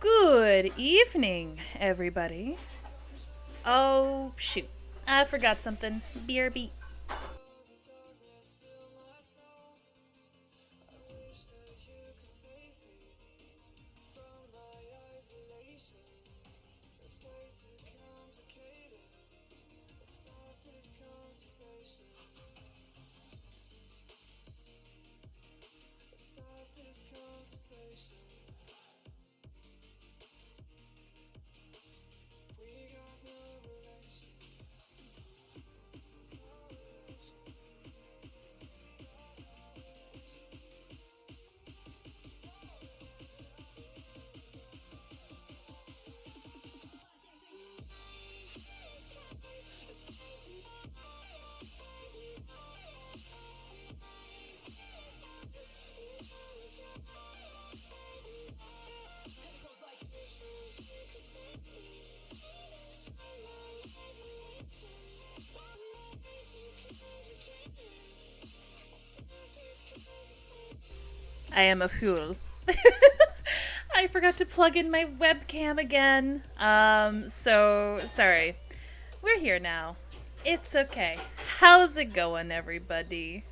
Good evening, everybody. Oh, shoot. I forgot something. BRB. I am a fool. I forgot to plug in my webcam again. So sorry. We're here now. It's okay. How's it going, everybody?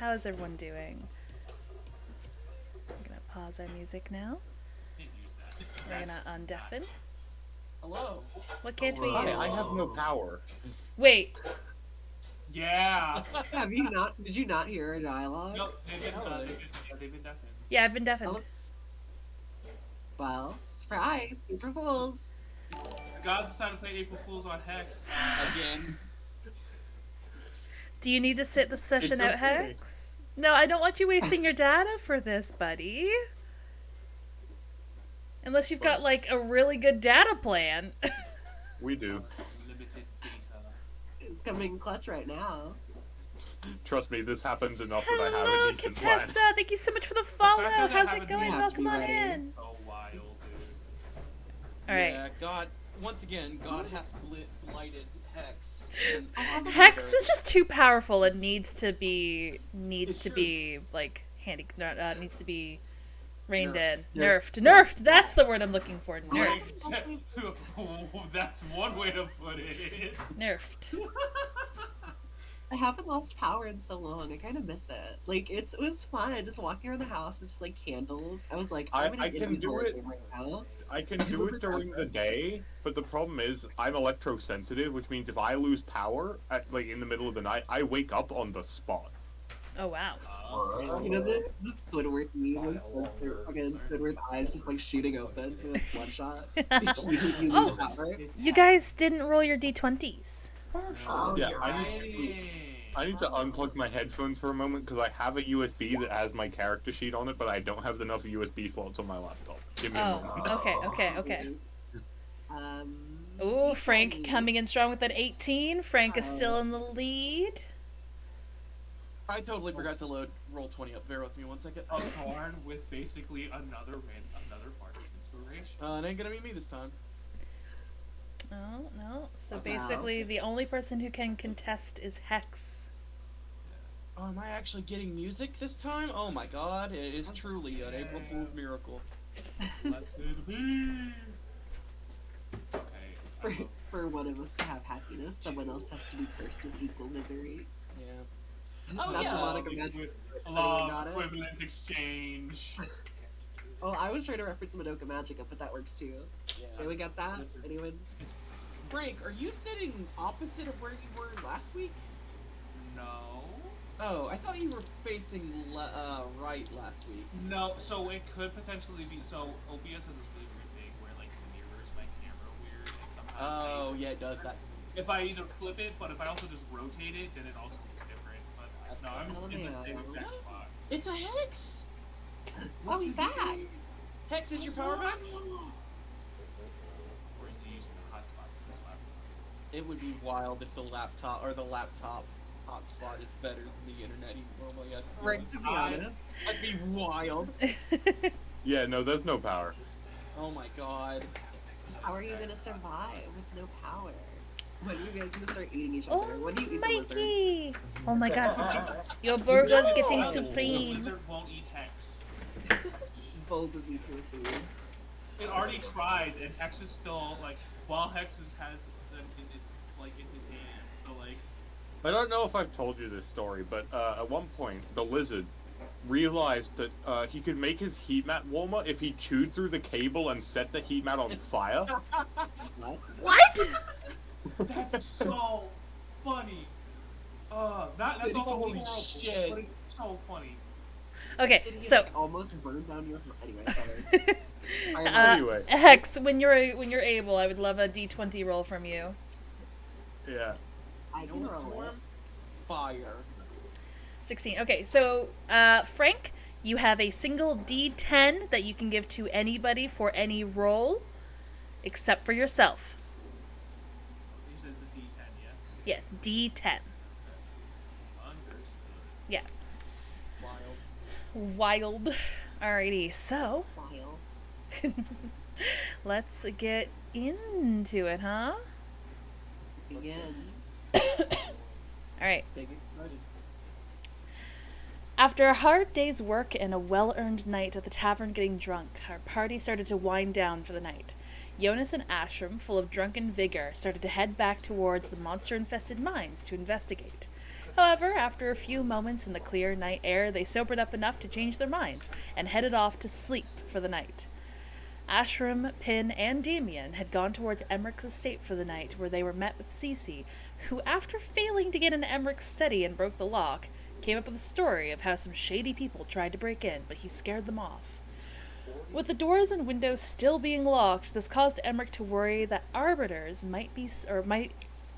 How's everyone doing? I'm gonna pause our music now. We're gonna undeafen. Hello. What can't we use? I have no power. Wait. Yeah. Have you not? Did you not hear a dialogue? Nope. They've been deafened. Yeah, I've been deafened. Well, surprise! April Fools. God decided to play April Fools on Hex again. Do you need to sit the session out, okay. Hex? No, I don't want you wasting your data for this, buddy. Unless you've got, like, a really good data plan. We do. Limited data. It's coming clutch right now. Trust me, this happens enough that I have Hello, a decent plan. Contessa. Thank you so much for the follow. that How's it happens, going? you have to Welcome be on ready. in. Oh, wild, dude. All right. Yeah, God, once again, God hath blighted Hex. Hex is just too powerful and needs to be like needs to be reined in. Nerfed. That's the word I'm looking for. Nerfed. That's one way to put it. Nerfed. I haven't lost power in so long. I kind of miss it. Like it was fun just walking around the house. It's just like candles. I was like, I'm gonna I get can into do this it. game right now. I can do it during the day, but the problem is I'm electrosensitive, which means if I lose power at like in the middle of the night, I wake up on the spot. Oh wow. You know the Squidward meme was fucking Squidward's eyes just like shooting open with one shot. You lose Oh. power. You guys didn't roll your d20s. Oh, Yeah, you're I need to unplug my headphones for a moment because I have a USB that has my character sheet on it, but I don't have enough USB slots on my laptop. Give me a Oh, moment. okay. Um. Ooh, Frank D20. coming in strong with an 18. Frank is still in the lead. I totally forgot to roll 20 up. Bear with me one second. A torn with basically another part of inspiration. It ain't gonna be me this time. Oh, no. So Wow. basically, the only person who can contest is Hex. Oh, am I actually getting music this time? Oh my god, it is truly an April Fool's miracle. Blessed be. Okay. For, I love- for one of us to have happiness, someone else has to be cursed with equal misery. Yeah. Oh, That's yeah. a Monica Love magic. equi- Anyone got love it? equivalent exchange. Oh, I was trying to reference Madoka Magica, but that works too. Yeah. Did we get that? Listen. Anyone? Frank, are you sitting opposite of where you were last week? No. Oh, I thought you were facing right last week. No, so it could potentially be. So OBS has this really weird thing where like it mirrors my camera weird, and sometimes Oh, yeah, it does that. if I either flip it, but if I also just rotate it, then it also looks different. But no, I'm Oh, in the yeah. same exact spot. It's a Hex! Oh, he's back! Hex is your power back? Or is he using a hotspot for his laptop? It would be wild if the laptop hotspot is better than the internet he normally has. Right, to be honest. That'd be wild. Yeah, no, there's no power. Oh my god. How are you gonna survive with no power? When are you guys gonna start eating each Oh, other? When do you eat the lizard? Mikey! Oh my gosh. Your burger's getting The supreme. lizard won't eat Hex. Bold of me to assume. It already tries, and Hex is still like, while Hex has them in his hand. So like, I don't know if I've told you this story, but at one point, the lizard realized that he could make his heat mat warmer if he chewed through the cable and set the heat mat on fire. What? What? that's so funny. That's Holy also horrible, shit. but it's so funny. Okay, Did he so like, almost burn down your? Anyway, sorry. Anyway. Hex, when you're able, I would love a D20 roll from you. Yeah. I can roll it. Fire. 16. Okay, so Frank, you have a single D10 that you can give to anybody for any roll, except for yourself. He says a D10, yes. Yeah, D10. Understood. Yeah, Wild. wild. Alrighty, so File. let's get into it, huh? Begins. Alright. Big excited. After a hard day's work and a well-earned night at the tavern getting drunk, our party started to wind down for the night. Jonas and Ashram, full of drunken vigor, started to head back towards the monster-infested mines to investigate. However, after a few moments in the clear night air, they sobered up enough to change their minds and headed off to sleep for the night. Ashram, Pin, and Damien had gone towards Emmerich's estate for the night, where they were met with Cece, who, after failing to get into Emmerich's study and broke the lock, came up with a story of how some shady people tried to break in, but he scared them off. With the doors and windows still being locked, this caused Emmerich to worry that arbiters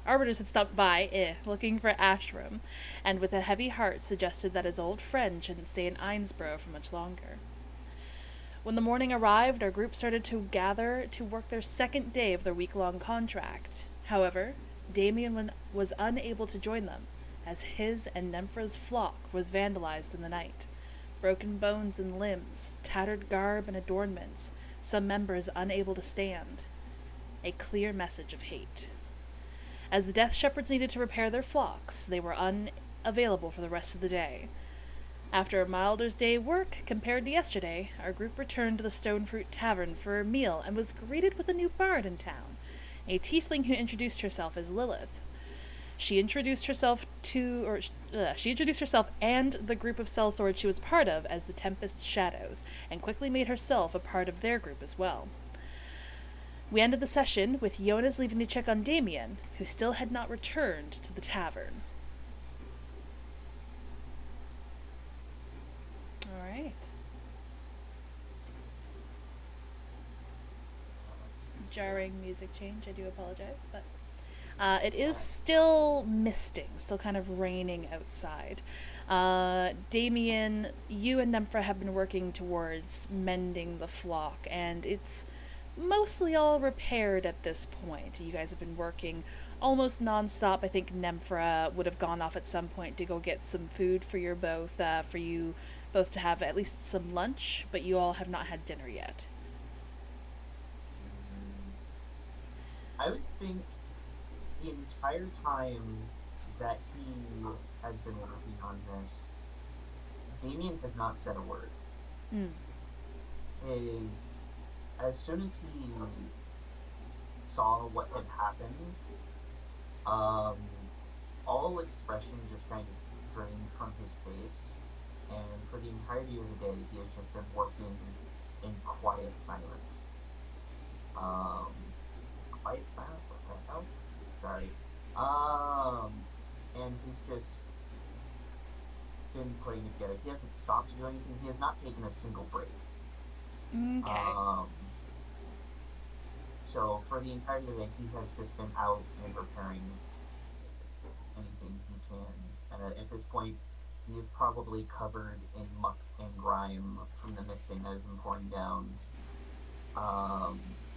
arbiters had stopped by, looking for Ashram, and with a heavy heart suggested that his old friend shouldn't stay in Einsborough for much longer. When the morning arrived, our group started to gather to work their second day of their week-long contract. However, Damien was unable to join them, as his and Nemphra's flock was vandalized in the night. Broken bones and limbs, tattered garb and adornments, some members unable to stand. A clear message of hate. As the Death Shepherds needed to repair their flocks, they were unavailable for the rest of the day. After a milder day's work compared to yesterday, our group returned to the Stonefruit Tavern for a meal and was greeted with a new bard in town, a tiefling who introduced herself as Lilith. She introduced herself and the group of sellswords she was part of as the Tempest's Shadows, and quickly made herself a part of their group as well. We ended the session with Jonas leaving to check on Damien, who still had not returned to the tavern. Alright. Jarring music change, I do apologize, but it is still misting, still kind of raining outside. Damien, you and Nemphra have been working towards mending the flock, and it's mostly all repaired at this point. You guys have been working almost non-stop. I think Nemphra would have gone off at some point to go get some food for you both to have at least some lunch, but you all have not had dinner yet. I would think the entire time that he has been working on this, Damien has not said a word. Mm. As soon as he saw what had happened, all expression just kind of drained from his face, and for the entirety of the day, he has just been working in quiet silence. Um, Quiet silence? What the hell? Sorry. And he's just been putting it together. He hasn't stopped to do anything. He has not taken a single break. Okay. So for the entirety of the day, he has just been out and repairing anything he can. At this point, he is probably covered in muck and grime from the misting that has been pouring down.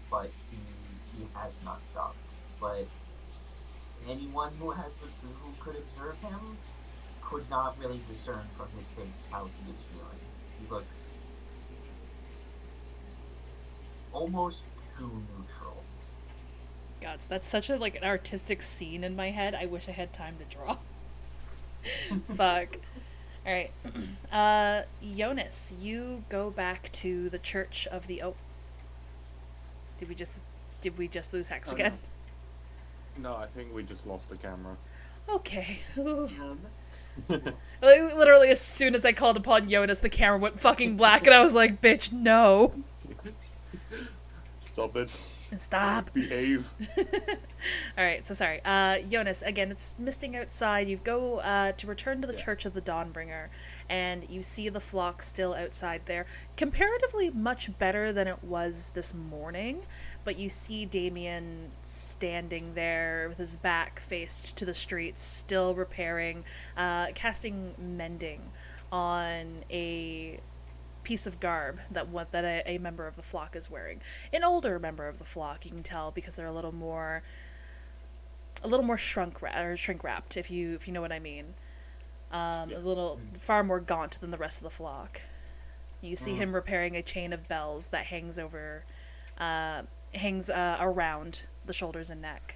But he has not stopped. But anyone who could observe him could not really discern from his face how he is feeling. He looks almost too neutral. God, so that's such a like an artistic scene in my head. I wish I had time to draw. Fuck. All right. Jonas, you go back to the Church of the Oak. Did we just lose Hex Oh, again? No, I think we just lost the camera. Okay. Damn. Like, literally, as soon as I called upon Jonas, the camera went fucking black, and I was like, "Bitch, no, Stop it. stop." Behave. All right, so sorry. Jonas, again, it's misting outside. You go to return to the Church of the Dawnbringer, and you see the flock still outside there. Comparatively much better than it was this morning, but you see Damien standing there with his back faced to the streets, still repairing, casting mending on a piece of garb that a member of the flock is wearing. An older member of the flock, you can tell, because they're a little more shrink wrapped, if you know what I mean. A little far more gaunt than the rest of the flock. You see him repairing a chain of bells that hangs around the shoulders and neck.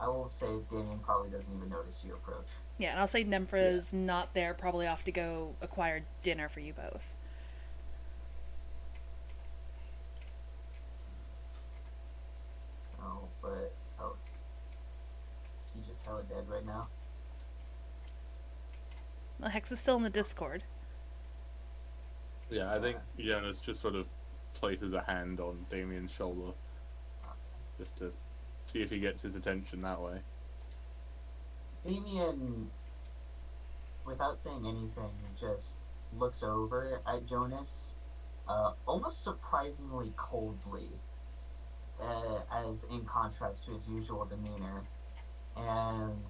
I will say Damien probably doesn't even notice you approach. Yeah, and I'll say Nemphra's not there, probably off to go acquire dinner for you both. So, but he just hella dead right now. Well, Hex is still in the Discord. Yeah, I think Jonas just sort of places a hand on Damien's shoulder. Just to see if he gets his attention that way. Damien, without saying anything, just looks over at Jonas, almost surprisingly coldly, as in contrast to his usual demeanor. And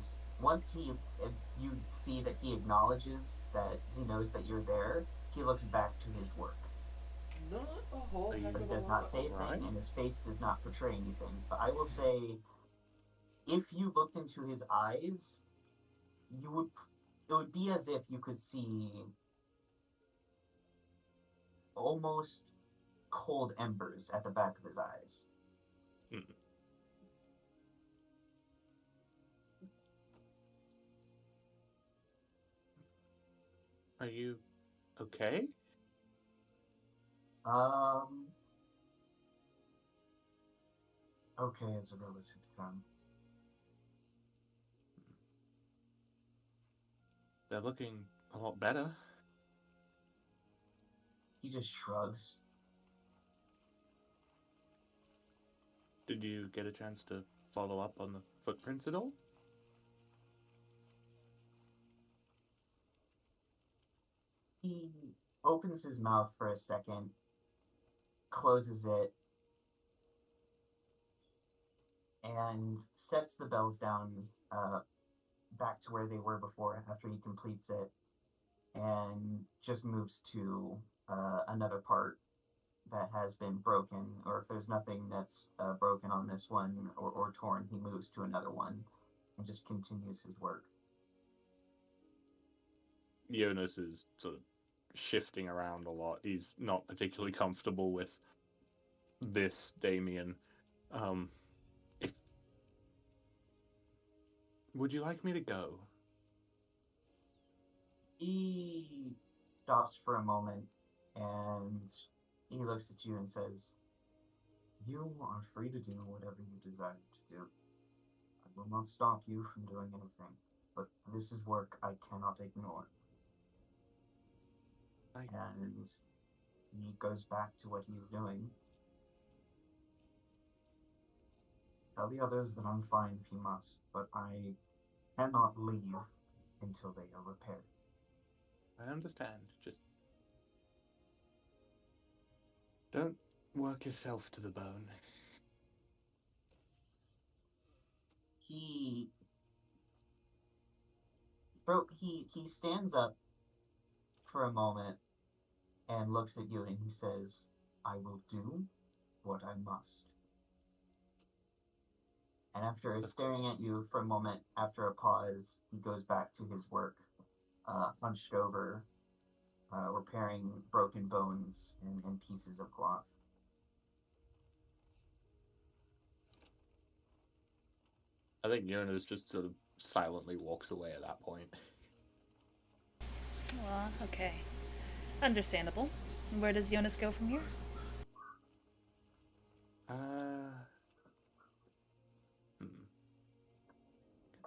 once you see that he acknowledges that he knows that you're there, he looks back to his work. Not a whole heck He of a does lot. not say Alright. anything, and his face does not portray anything. But I will say, if you looked into his eyes, it would be as if you could see almost cold embers at the back of his eyes. Are you okay? Okay is a relative term. They're looking a lot better. He just shrugs. Did you get a chance to follow up on the footprints at all? He opens his mouth for a second, closes it, and sets the bells down back to where they were before after he completes it, and just moves to another part that has been broken, or if there's nothing that's broken on this one or torn, he moves to another one and just continues his work. Jonas is sort of shifting around a lot. He's not particularly comfortable with this Damien. Would you like me to go? He stops for a moment and he looks at you and says, "You are free to do whatever you desire to do. I will not stop you from doing anything, but this is work I cannot ignore." And he goes back to what he's doing. Tell the others that I'm fine if you must, but I cannot leave until they are repaired. I understand. Just don't work yourself to the bone. He he stands up for a moment and looks at you and he says, "I will do what I must." And after staring at you for a moment, after a pause, he goes back to his work, hunched over, repairing broken bones and pieces of cloth. I think Jonas just sort of silently walks away at that point. Well, okay. Understandable. Where does Jonas go from here?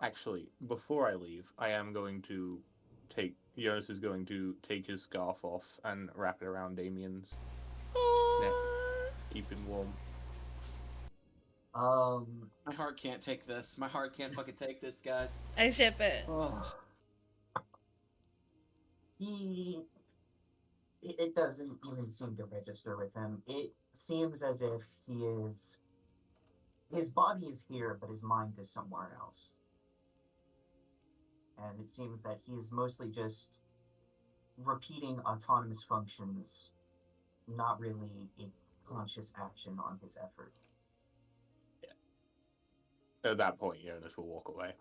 Actually, before I leave, I am going to Jonas is going to take his scarf off and wrap it around Damien's neck, keep him warm. My heart can't take this. My heart can't fucking take this, guys. I ship it. Oh. It doesn't even seem to register with him. It seems as if his body is here, but his mind is somewhere else. And it seems that he is mostly just repeating autonomous functions, not really a conscious action on his effort. Yeah. At that point, Jonas will walk away.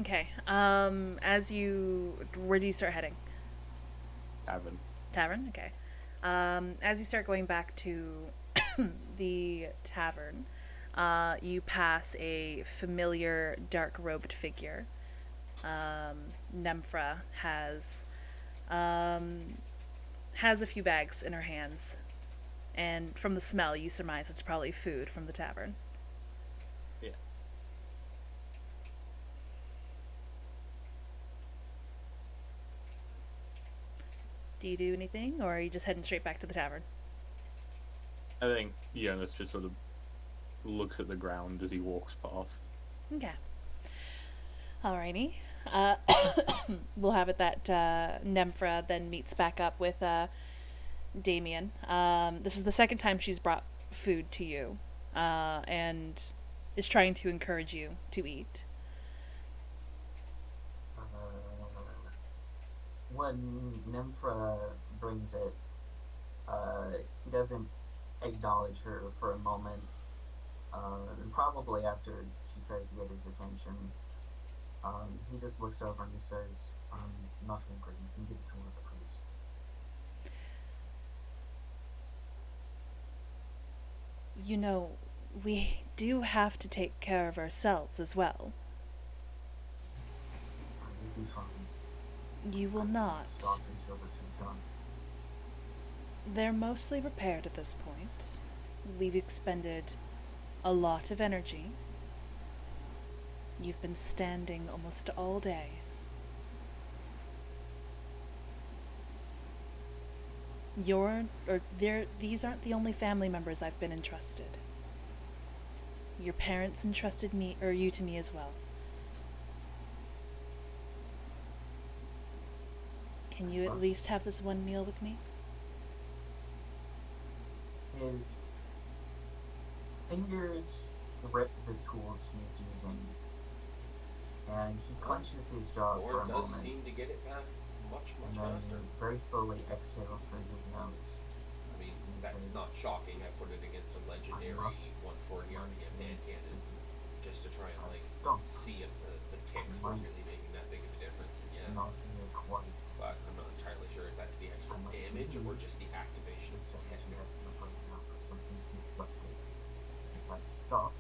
Okay. Where do you start heading? Tavern. Tavern? Okay. As you start going back to the tavern, you pass a familiar dark-robed figure. Nemphra has a few bags in her hands, and from the smell, you surmise it's probably food from the tavern. Yeah. Do you do anything, or are you just heading straight back to the tavern? I think Jonas just sort of looks at the ground as he walks past. Okay. Alrighty. We'll have it that Nemphra then meets back up with Damien. This is the second time she's brought food to you, and is trying to encourage you to eat. When Nemphra brings it, he doesn't acknowledge her for a moment. And probably after she tries to get his attention, he just looks over and he says, "I'm not hungry. You can give it to one of the priests." You know, we do have to take care of ourselves as well. You'll be fine. You will not. Stop until this is done. They're mostly repaired at this point. We've expended a lot of energy. You've been standing almost all day. These aren't the only family members I've been entrusted. Your parents entrusted you to me as well. Can you at least have this one meal with me? His fingers grip the tools he's using, and he clenches his jaw for Or a does moment, seem to get it back much and faster. then very slowly exhales through his nose. I mean, that's not shocking. I put it against a legendary 140 RPM hand cannon just to try and see if the ticks were really making that big of a difference. And yeah, Not near twice. but I'm not entirely sure if that's the extra damage or just the activation of the tech. If I stop,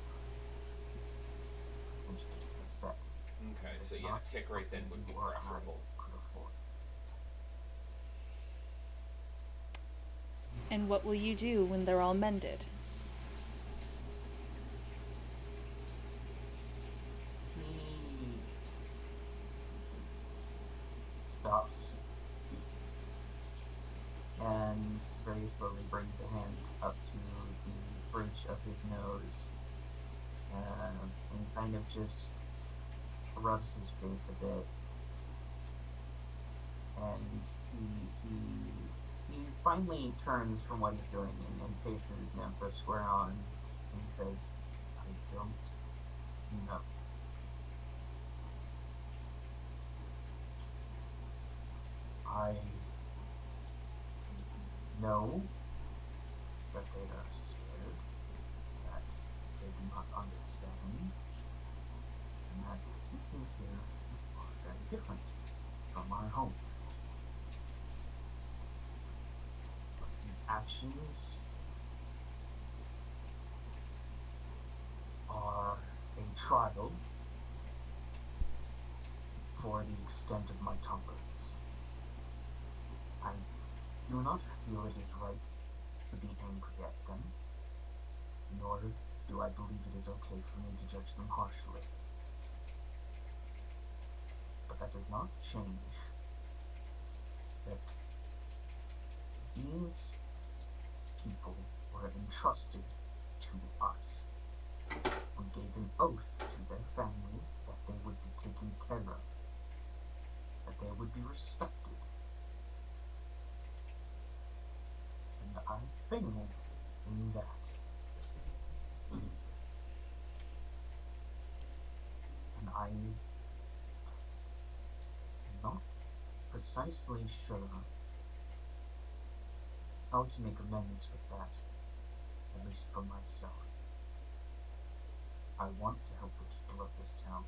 yeah, tick right then would be preferable. And what will you do when they're all mended? He stops and very slowly brings a hand up to the bridge of his nose and kind of just rubs his face a bit. And he finally turns from what he's doing and faces Nympha square on and says, I don't know. I know that they are scared, that they do not understand, and that teachings here are very different from our home. But these actions are a trial for the extent of my tolerance. I do not feel it is right to be angry at them, nor do I believe it is okay for me to judge them harshly. But that does not change that these people were entrusted to us. We gave an oath to their families that they would be taken care of, that they would be respected. And I failed in that. And I am not precisely sure how to make amends with that, at least for myself. I want to help the people of this town,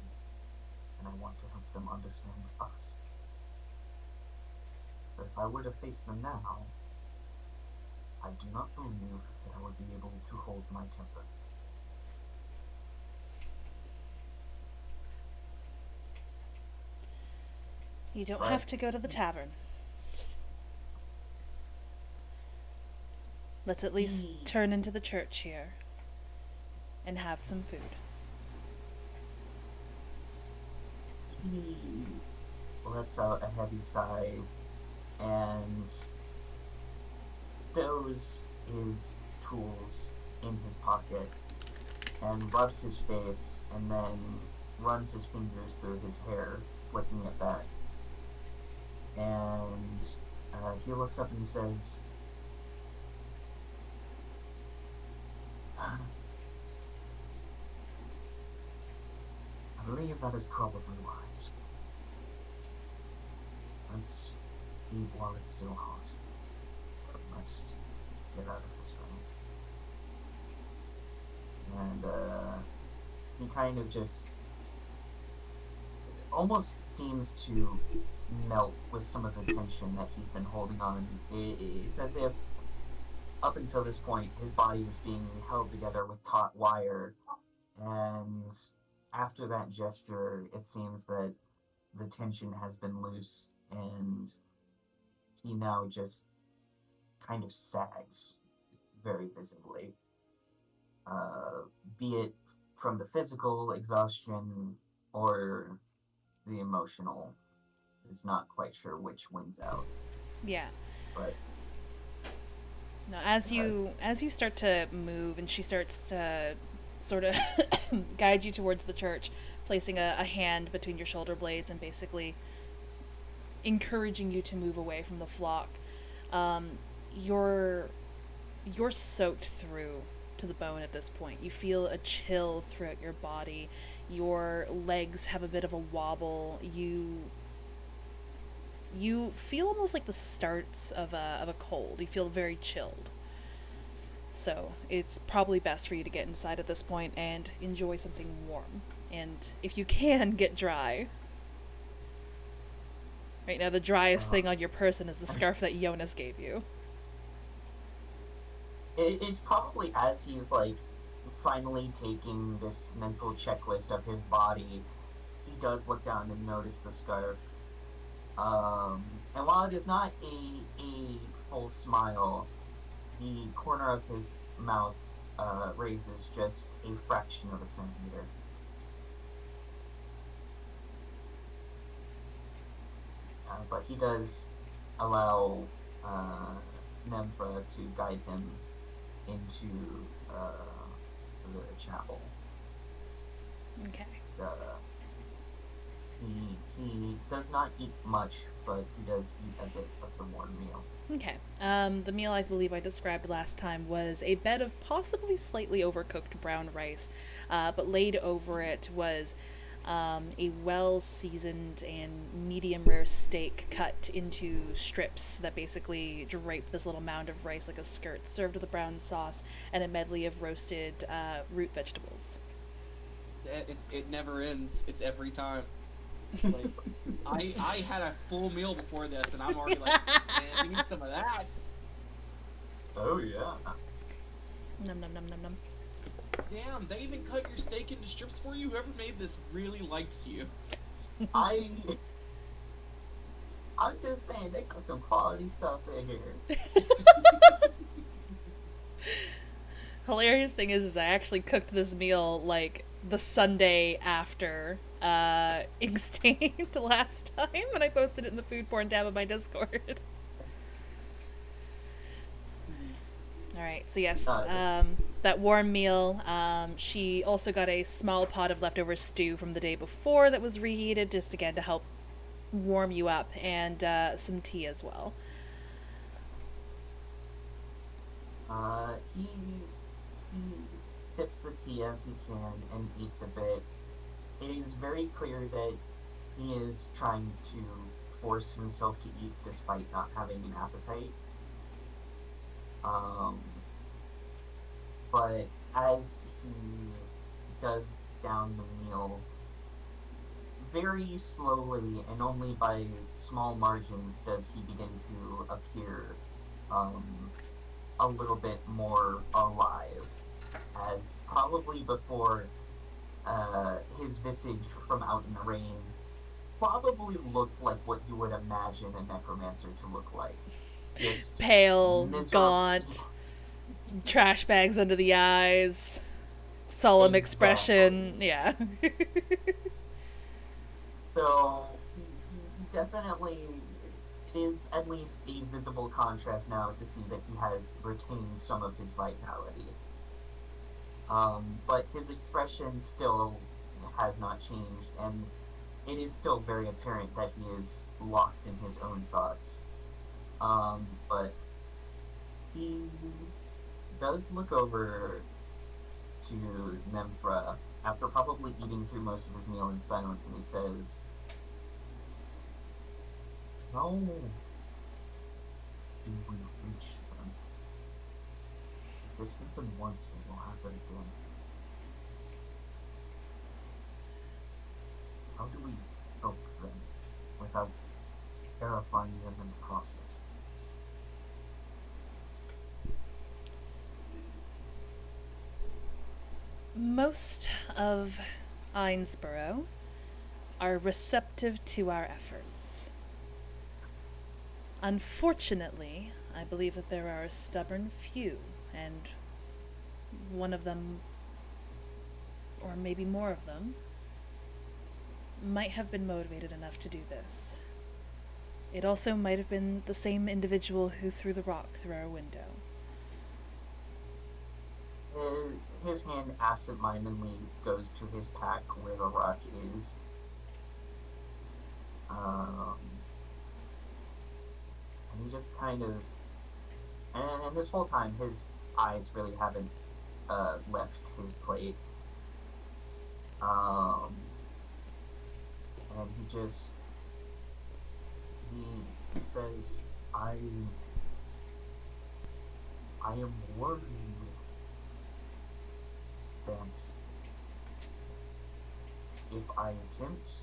and I want to help them understand us. But if I were to face them now, I do not believe that I would be able to hold my temper. You don't have to go to the tavern. Let's at least turn into the church here and have some food. He lets out a heavy sigh and throws his tools in his pocket and rubs his face and then runs his fingers through his hair, slicking it back. And he looks up and he says, I believe that is probably wise. Let's eat while it's still hot. Let's get out of this room. And he kind of just almost seems to melt with some of the tension that he's been holding on. It's as if up until this point his body was being held together with taut wire, and after that gesture it seems that the tension has been loose and he now just kind of sags very visibly, be it from the physical exhaustion or the emotional. Is not quite sure which wins out. Yeah. But now, as you start to move and she starts to sort of guide you towards the church, placing a hand between your shoulder blades and basically encouraging you to move away from the flock, you're soaked through to the bone at this point. You feel a chill throughout your body. Your legs have a bit of a wobble. You feel almost like the starts of a cold. You feel very chilled. So it's probably best for you to get inside at this point and enjoy something warm. And if you can, get dry. Right now, the driest thing on your person is the scarf that Jonas gave you. It's probably as he's like finally taking this mental checklist of his body, he does look down and notice the scarf. And while it is not a full smile, the corner of his mouth raises just a fraction of a centimeter. But he does allow Nemphra to guide him into the chapel. Okay. He does not eat much, but he does eat a bit of the warm meal. Okay. The meal I believe I described last time was a bed of possibly slightly overcooked brown rice, but laid over it was a well-seasoned and medium-rare steak cut into strips that basically drape this little mound of rice like a skirt, served with a brown sauce and a medley of roasted root vegetables. It never ends. It's every time. Like, I had a full meal before this, and I'm already like, man, we need some of that. Oh yeah. Num num num num num. Damn, they even cut your steak into strips for you? Whoever made this really likes you. I'm just saying, they got some quality stuff in here. Hilarious thing is I actually cooked this meal like the Sunday after Inkstained last time, and I posted it in the food porn tab of my Discord. Alright, so yes, that warm meal. She also got a small pot of leftover stew from the day before that was reheated, just again to help warm you up, and some tea as well. He sips the tea as he can and eats a bit. It is very clear that he is trying to force himself to eat despite not having an appetite. But as he does down the meal, very slowly and only by small margins does he begin to appear a little bit more alive. As probably before, his visage from out in the rain probably looked like what you would imagine a necromancer to look like. Just pale, miserable. gaunt, trash bags under the eyes, solemn expression. Yeah. So, he definitely is at least a visible contrast now to see that he has retained some of his vitality. But his expression still has not changed, and it is still very apparent that he is lost in his own thoughts. But he does look over to Nemphra after probably eating through most of his meal in silence, and he says, "How do we reach them? If this happened once, it will happen again. How do we help them without terrifying them in the process?" Most of Ainsborough are receptive to our efforts. Unfortunately, I believe that there are a stubborn few, and one of them, or maybe more of them, might have been motivated enough to do this. It also might have been the same individual who threw the rock through our window. His hand absentmindedly goes to his pack where the rock is. And he just kind of... And this whole time, his eyes really haven't left his plate. And he just... He says, I am worried that if I attempt to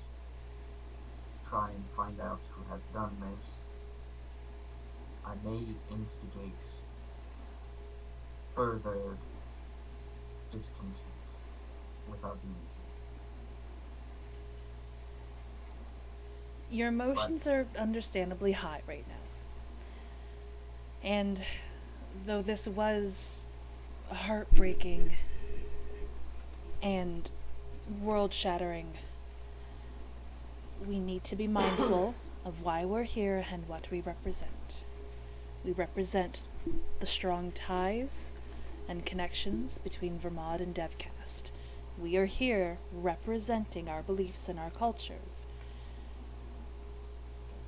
try and find out who has done this, I may instigate further discontent with our community. Your emotions are understandably high right now. And though this was heartbreaking and world-shattering, we need to be mindful of why we're here and what we represent. We represent the strong ties and connections between Vermont and DevCast. We are here representing our beliefs and our cultures.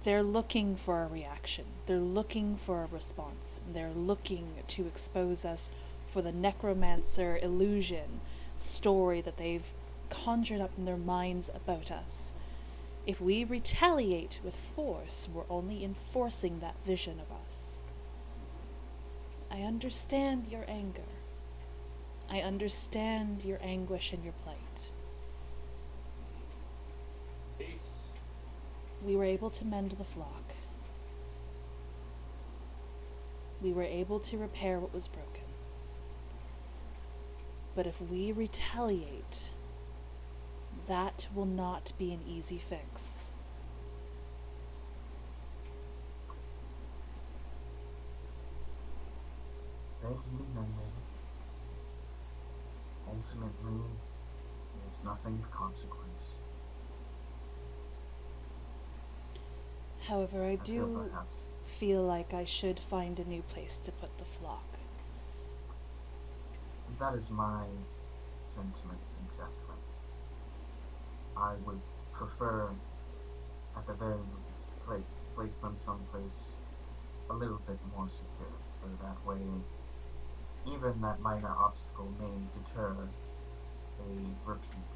They're looking for a reaction. They're looking for a response. They're looking to expose us for the necromancer illusion story that they've conjured up in their minds about us. If we retaliate with force, we're only enforcing that vision of us. I understand your anger. I understand your anguish and your plight. Peace. We were able to mend the flock. We were able to repair what was broken. But if we retaliate, that will not be an easy fix. Ultimately, there's nothing of consequence. However, I do Perhaps feel like I should find a new place to put the flock. that is my sentiments exactly. I would prefer, at the very least, place them someplace a little bit more secure, so that way, even that minor obstacle may deter a repeat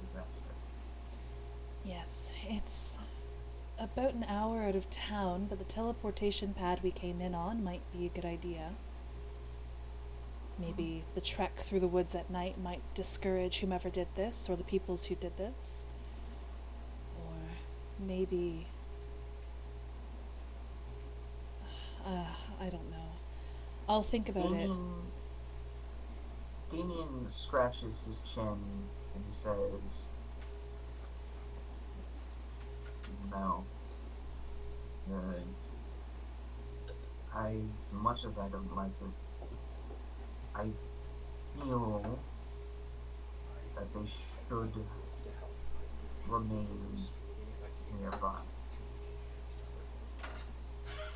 disaster. Yes, it's about an hour out of town, but the teleportation pad we came in on might be a good idea. Maybe the trek through the woods at night might discourage whomever did this, or the peoples who did this. Or maybe... I don't know. I'll think about it. Damien scratches his chin and he says, "No. As much as I don't like it, I feel that they should remain nearby.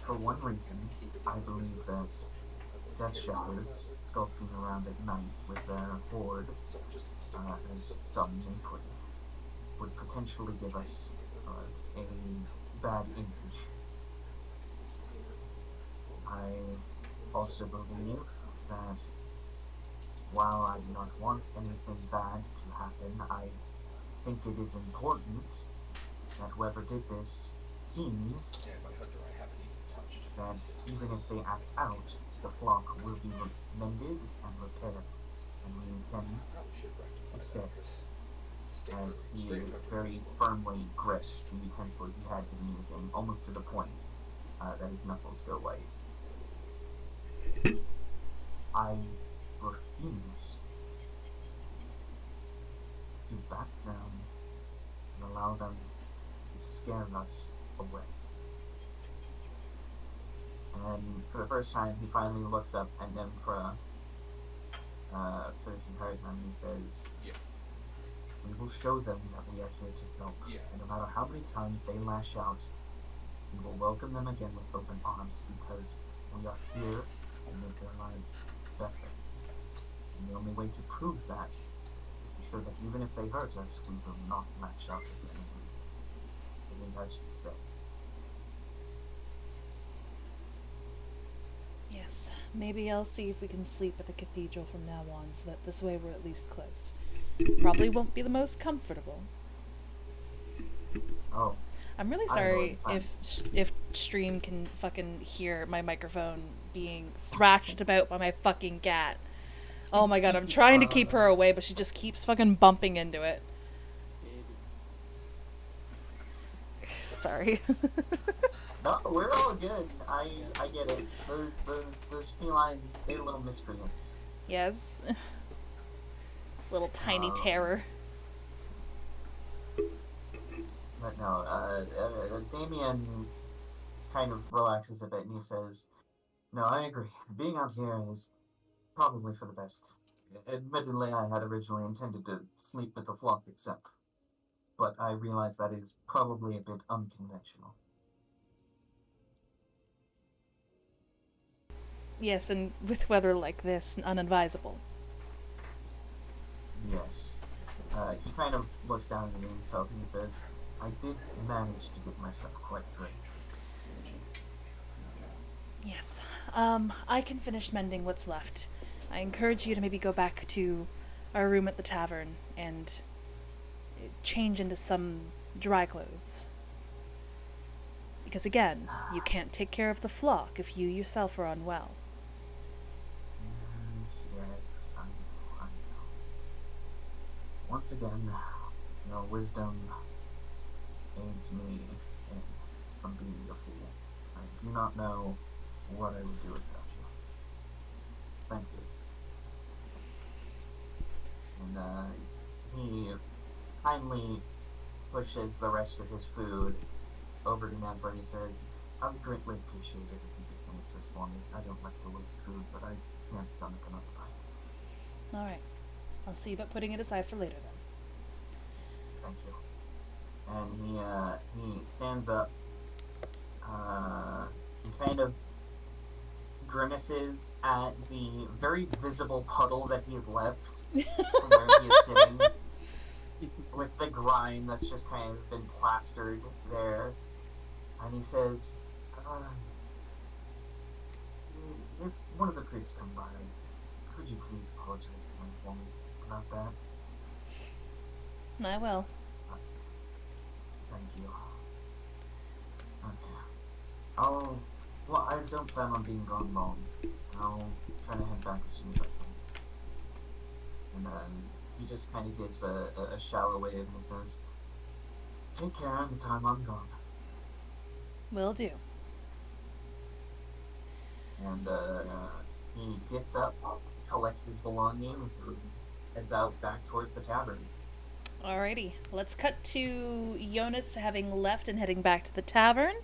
For one reason, I believe that Death Shepherds skulking around at night with their horde, as some may put it, would potentially give us a bad image. I also believe that while I do not want anything bad to happen, I think it is important that whoever did this sees And my hunter I haven't even touched. that even if they act out, the flock will be mended and repaired, and we intend Probably should rectify instead, that, as he very firmly grips the utensil he had been using, almost to the point that his knuckles go white. I refuse to back down and allow them to scare us away. And for the first time, he finally looks up at Nemkra, finishes him, and he says, Yeah. "We will show them that we are here to help. Yeah. And no matter how many times they lash out, we will welcome them again with open arms because we are here to make their lives better. And the only way to prove that is to show that even if they hurt us, we will not lash out again. It is as you say." Yes, maybe I'll see if we can sleep at the cathedral from now on, so that this way we're at least close. Probably won't be the most comfortable. Oh, I'm really sorry if stream can fucking hear my microphone being thrashed about by my fucking cat. Oh my god, I'm trying to keep her away, but she just keeps fucking bumping into it. Sorry. no, we're all good. I get it. Those felines, they're little miscreants. Yes. Little tiny terror. But no, Damien kind of relaxes a bit and he says, "No, I agree. Being out here is probably for the best. Admittedly, I had originally intended to sleep with the flock itself, but I realize that is probably a bit unconventional." Yes, and with weather like this, unadvisable. Yes. He kind of looks down at himself and he says, "I did manage to get myself quite drenched." Yes. I can finish mending what's left. I encourage you to maybe go back to our room at the tavern and change into some dry clothes. Because again, you can't take care of the flock if you yourself are unwell. Yes, I know. Once again, your wisdom aids me in from being a fool. I do not know what I would do without you. Thank you. And he kindly pushes the rest of his food over to Ned, where he says, "I would greatly appreciate it if you could finish this for me. I don't like to waste food, but I can't stomach another bite." Alright. I'll see about putting it aside for later then. Thank you. And he stands up, and kind of grimaces at the very visible puddle that he has left from where he is sitting, with the grime that's just kind of been plastered there. And he says, "If one of the priests come by, could you please apologize to him for me about that?" I will. Thank you. Okay. Well, I don't plan on being gone long. I'll try to head back as soon as I can. And then he just kind of gives a shallow wave and he says, "Take care anytime I'm gone." Will do. And he gets up, collects his belongings, and heads out back towards the tavern. Alrighty. Let's cut to Jonas having left and heading back to the tavern.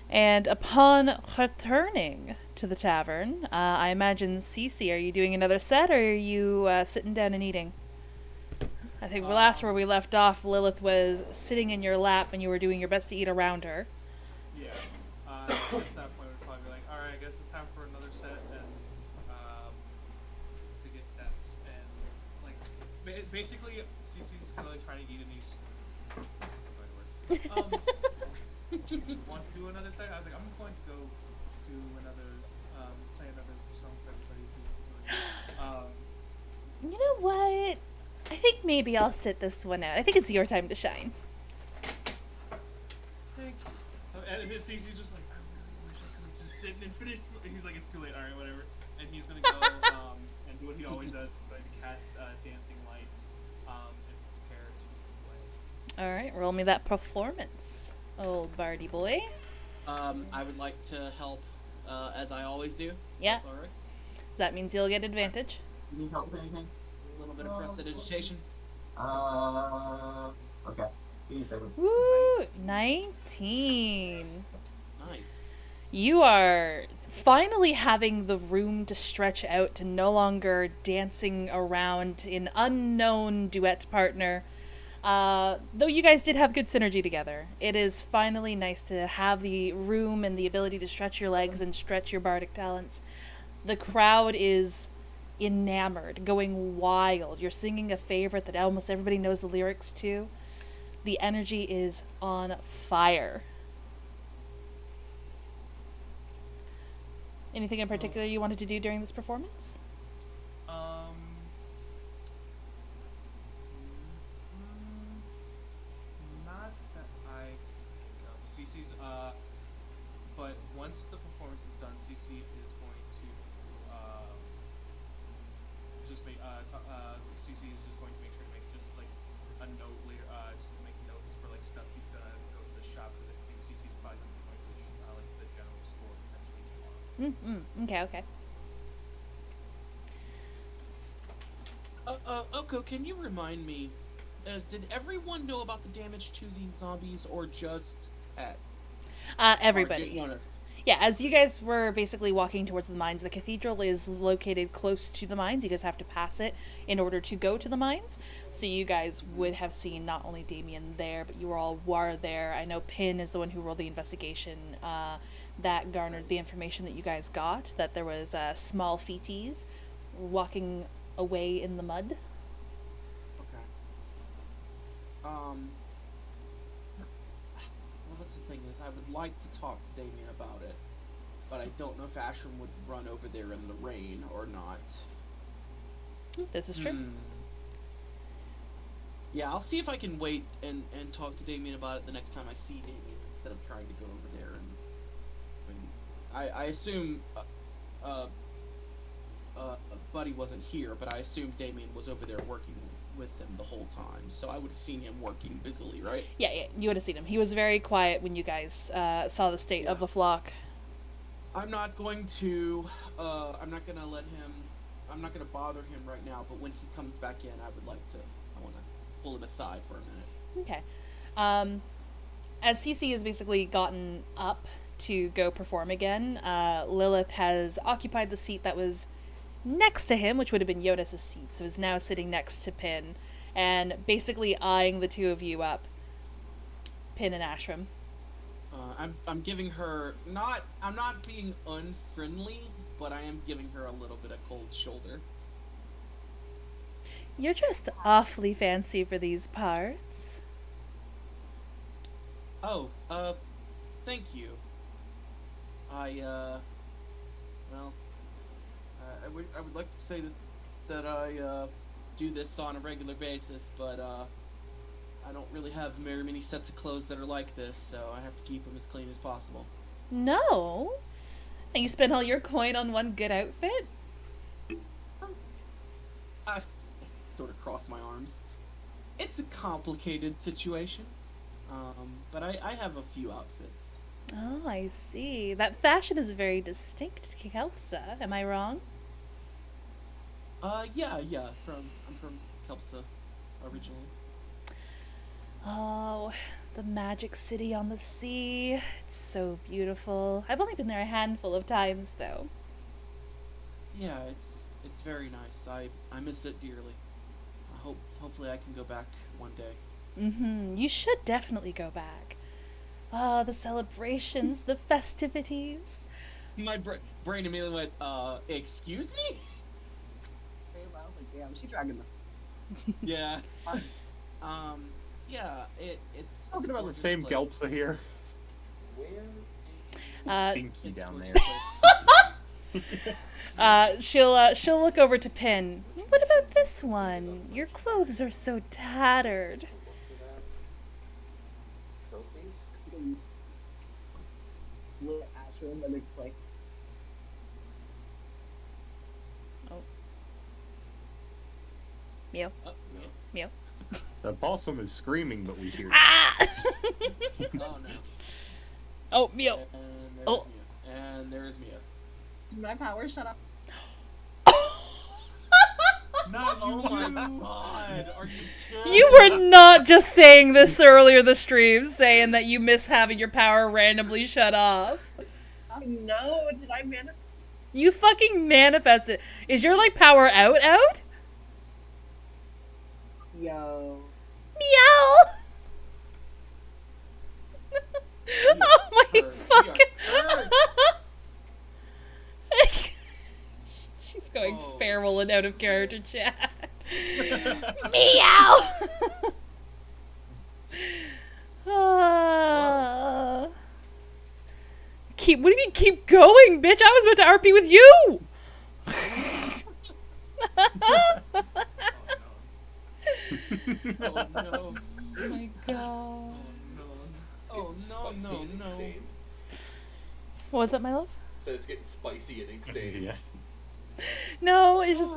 And upon returning to the tavern, I imagine Cece, are you doing another set or are you sitting down and eating? I think last where we left off, Lilith was sitting in your lap and you were doing your best to eat around her. Yeah. At that point, we'd probably be like, all right, I guess it's time for another set, and to get that, and like, basically, Cece's gonna like try to eat in these. Want to do another set? I was like, I'm going to go do another, play another song for everybody. You know what? I think maybe I'll sit this one out. I think it's your time to shine. Thanks. And Cece's just like, I really wish I could just sit and finish. He's like, it's too late. All right, whatever. And he's gonna go and do what he always does. He's going to cast dancing lights and prepare to play. Alright, roll me that performance, old Bardy boy. I would like to help, as I always do. Yeah. That's alright. That means you'll get advantage. You need help with anything? A little bit of prestidigitation. Okay. Give me a second. Woo! 19. Nice. You are finally having the room to stretch out to no longer dancing around an unknown duet partner. Though you guys did have good synergy together. It is finally nice to have the room and the ability to stretch your legs and stretch your bardic talents. The crowd is enamored, going wild. You're singing a favorite that almost everybody knows the lyrics to. The energy is on fire. Anything in particular you wanted to do during this performance? Not that I think of. Cece's, but once the performance is done, Cece is going to, just make, Cece is just going to make sure to make just, like, a note later, just to make notes for, like, stuff he's gonna go to the shop, because I think Cece's probably gonna be going to, like, the general store potentially tomorrow. Okay. Oko, can you remind me did everyone know about the damage to the zombies, or just Ed? Everybody. No. Yeah, as you guys were basically walking towards the mines, the cathedral is located close to the mines. You guys have to pass it in order to go to the mines. So you guys would have seen not only Damien there, but you all were there. I know Pin is the one who rolled the investigation that garnered the information that you guys got, that there was small feeties walking away in the mud. Okay. Well, that's the thing is, I would like to talk to Damien about it, but I don't know if Ashram would run over there in the rain or not. This is true. Yeah, I'll see if I can wait and talk to Damien about it the next time I see Damien, instead of trying to go over there and I assume Buddy wasn't here, but I assume Damien was over there working with them the whole time, so I would have seen him working busily, right? Yeah, you would have seen him. He was very quiet when you guys saw the state of the flock. I'm not going to bother him right now, but when he comes back in, I want to pull him aside for a minute. Okay. As Cece has basically gotten up to go perform again, Lilith has occupied the seat that was next to him, which would have been Jonas' seat, so is now sitting next to Pin, and basically eyeing the two of you up. Pin and Ashram. I'm giving her I'm not being unfriendly, but I am giving her a little bit of cold shoulder. You're dressed awfully fancy for these parts. Oh, thank you. I would like to say that I do this on a regular basis, but I don't really have very many sets of clothes that are like this, so I have to keep them as clean as possible. No? And you spend all your coin on one good outfit? I sort of cross my arms. It's a complicated situation, but I have a few outfits. Oh, I see. That fashion is very distinct to Kelpsa. Am I wrong? Yeah. I'm from Kelpsa originally. Oh, the magic city on the sea. It's so beautiful. I've only been there a handful of times, though. Yeah, it's very nice. I miss it dearly. Hopefully I can go back one day. Mm-hmm. You should definitely go back. Ah, the celebrations, the festivities. My brain immediately went, excuse me? I was like, damn, she dragging the. Yeah. Yeah, it's Talking about the gorgeous same place. Gelpsa here. Where Stinky It's down there. gorgeous place. She'll look over to Pin. What about this one? Your clothes are so tattered. trophies? Look at Ashram and they're just like, Meow. Oh, yeah. Meow. The possum is screaming, but we hear. Ah! Oh no. Oh, meow. And there's Oh. Mia. And there's Mia. my power, shut up. Not you. Oh my god, are you kidding? You were not just saying this earlier the stream, saying that you miss having your power randomly shut off. Oh no, did I manifest? You fucking manifested. Is your, like, power out? Yo. Meow! Oh my We are fucking... cursed. She's going Oh. feral and out of character chat. Meow! Ah. What do you mean keep going, bitch? I was about to RP with you! Oh no. Oh my god. Oh no, no, no. What was that, my love? So it's getting spicy and ink stained. Yeah. No, it's just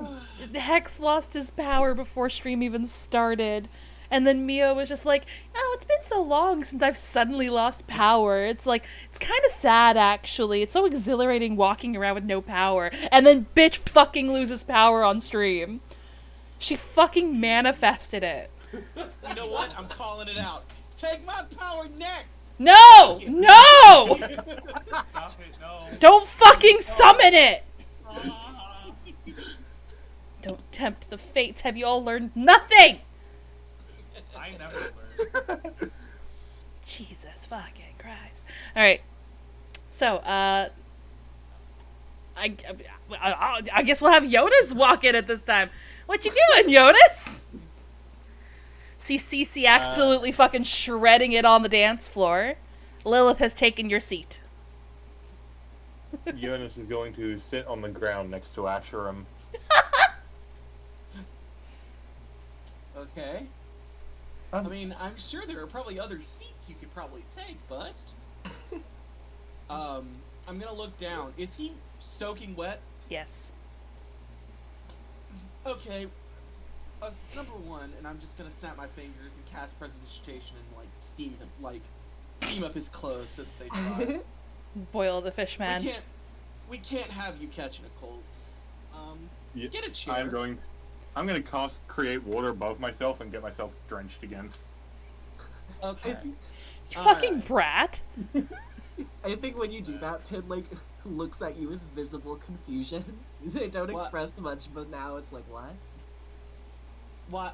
Hex lost his power before stream even started. And then Mio was just like, oh, it's been so long since I've suddenly lost power. It's like, it's kind of sad, actually. It's so exhilarating walking around with no power. And then bitch fucking loses power on stream. She fucking manifested it. You know what? I'm calling it out. Take my power next! No! No! Stop it, no. Don't fucking summon it! Don't tempt the fates. Have you all learned nothing? I never learned. Jesus fucking Christ. Alright. So, I guess we'll have Jonas walk in at this time. What you doing, Jonas? See Cece absolutely fucking shredding it on the dance floor. Lilith has taken your seat. Jonas is going to sit on the ground next to Asherim. Okay. I mean, I'm sure there are probably other seats you could probably take, but... I'm gonna look down. Is he soaking wet? Yes. Okay. Number one, and I'm just gonna snap my fingers and cast Prestidigitation and, like, steam up his clothes so that they dry. Boil the fish man. We can't have you catching a cold. Yeah, Get a chair. I'm going to create water above myself and get myself drenched again. Okay. You fucking brat. I think when you do that, Pin, like, looks at you with visible confusion. They don't What? express much, but now it's like, what? Why?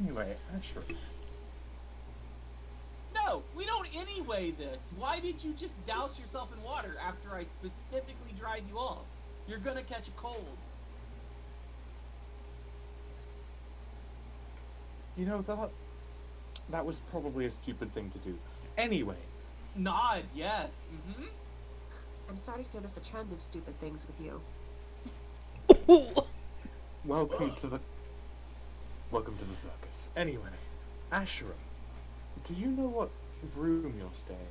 Anyway, Asherim. No, we don't anyway this. Why did you just douse yourself in water after I specifically dried you off? You're gonna catch a cold. You know, that was probably a stupid thing to do. Anyway. Nod, yes. Mm-hmm. I'm starting to notice a trend of stupid things with you. Welcome to the circus. Anyway, Asherim, do you know what room you're staying in?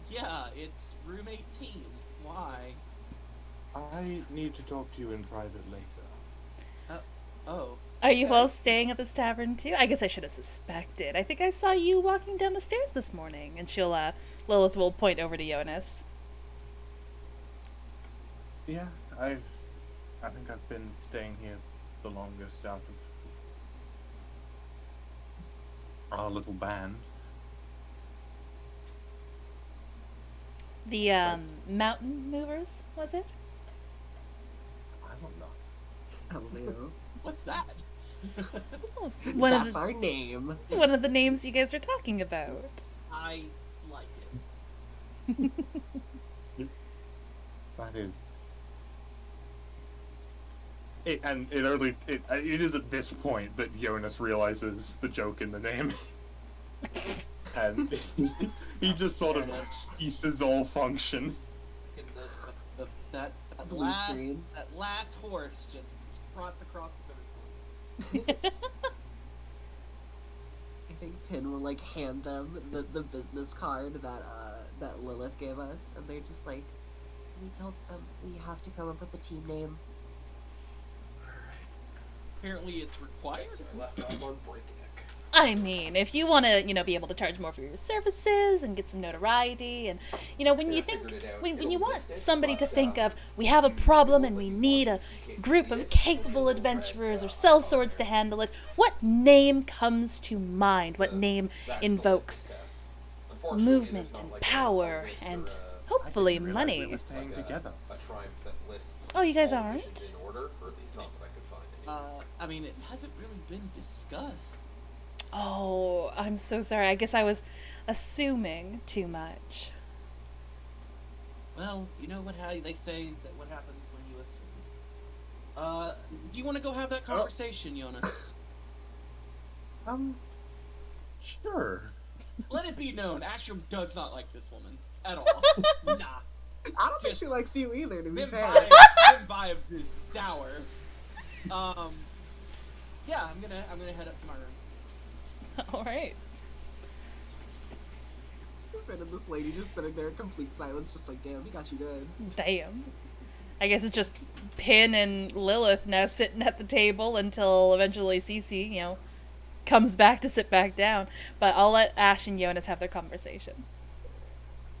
Yeah, it's room 18. Why? I need to talk to you in private later. Oh. Are you all staying at this tavern too? I guess I should have suspected. I think I saw you walking down the stairs this morning. And Lilith will point over to Jonas. Yeah, I think I've been staying here the longest out of our little band. The, mountain movers, was it? I don't know. I don't know. What's that? Oh, That's our name. one of the names you guys were talking about. I like it. That is. It is at this point that Jonas realizes the joke in the name. And he just sort of ceases all function. That Blue screen. last horse just trots across the finish line. I think Pin will like hand them the business card that Lilith gave us, and they're just like, we told them we have to come up with the team name. Apparently it's required. So I left off on breakneck. I mean, if you want to, be able to charge more for your services and get some notoriety, and, when you think, when you want somebody to think of, we have a problem and we need a group of capable adventurers or sellswords to handle it, what name comes to mind? What name invokes movement and power and hopefully money? We were staying together. A triumph that lists Oh, you guys all aren't? divisions in order, or at least not that I could find any. I mean, it hasn't really been discussed. Oh, I'm so sorry. I guess I was assuming too much. Well, you know how they say that what happens when you assume. Do you want to go have that conversation, Jonas? Sure. Let it be known, Ashram does not like this woman at all. Nah. I don't think she likes you either, to be Them fair. vibes is sour. Yeah, I'm gonna head up to my room. All right. Pin and this lady just sitting there in complete silence, just like, damn, he got you good. Damn. I guess it's just Pin and Lilith now sitting at the table until eventually Cece, comes back to sit back down. But I'll let Ash and Jonas have their conversation.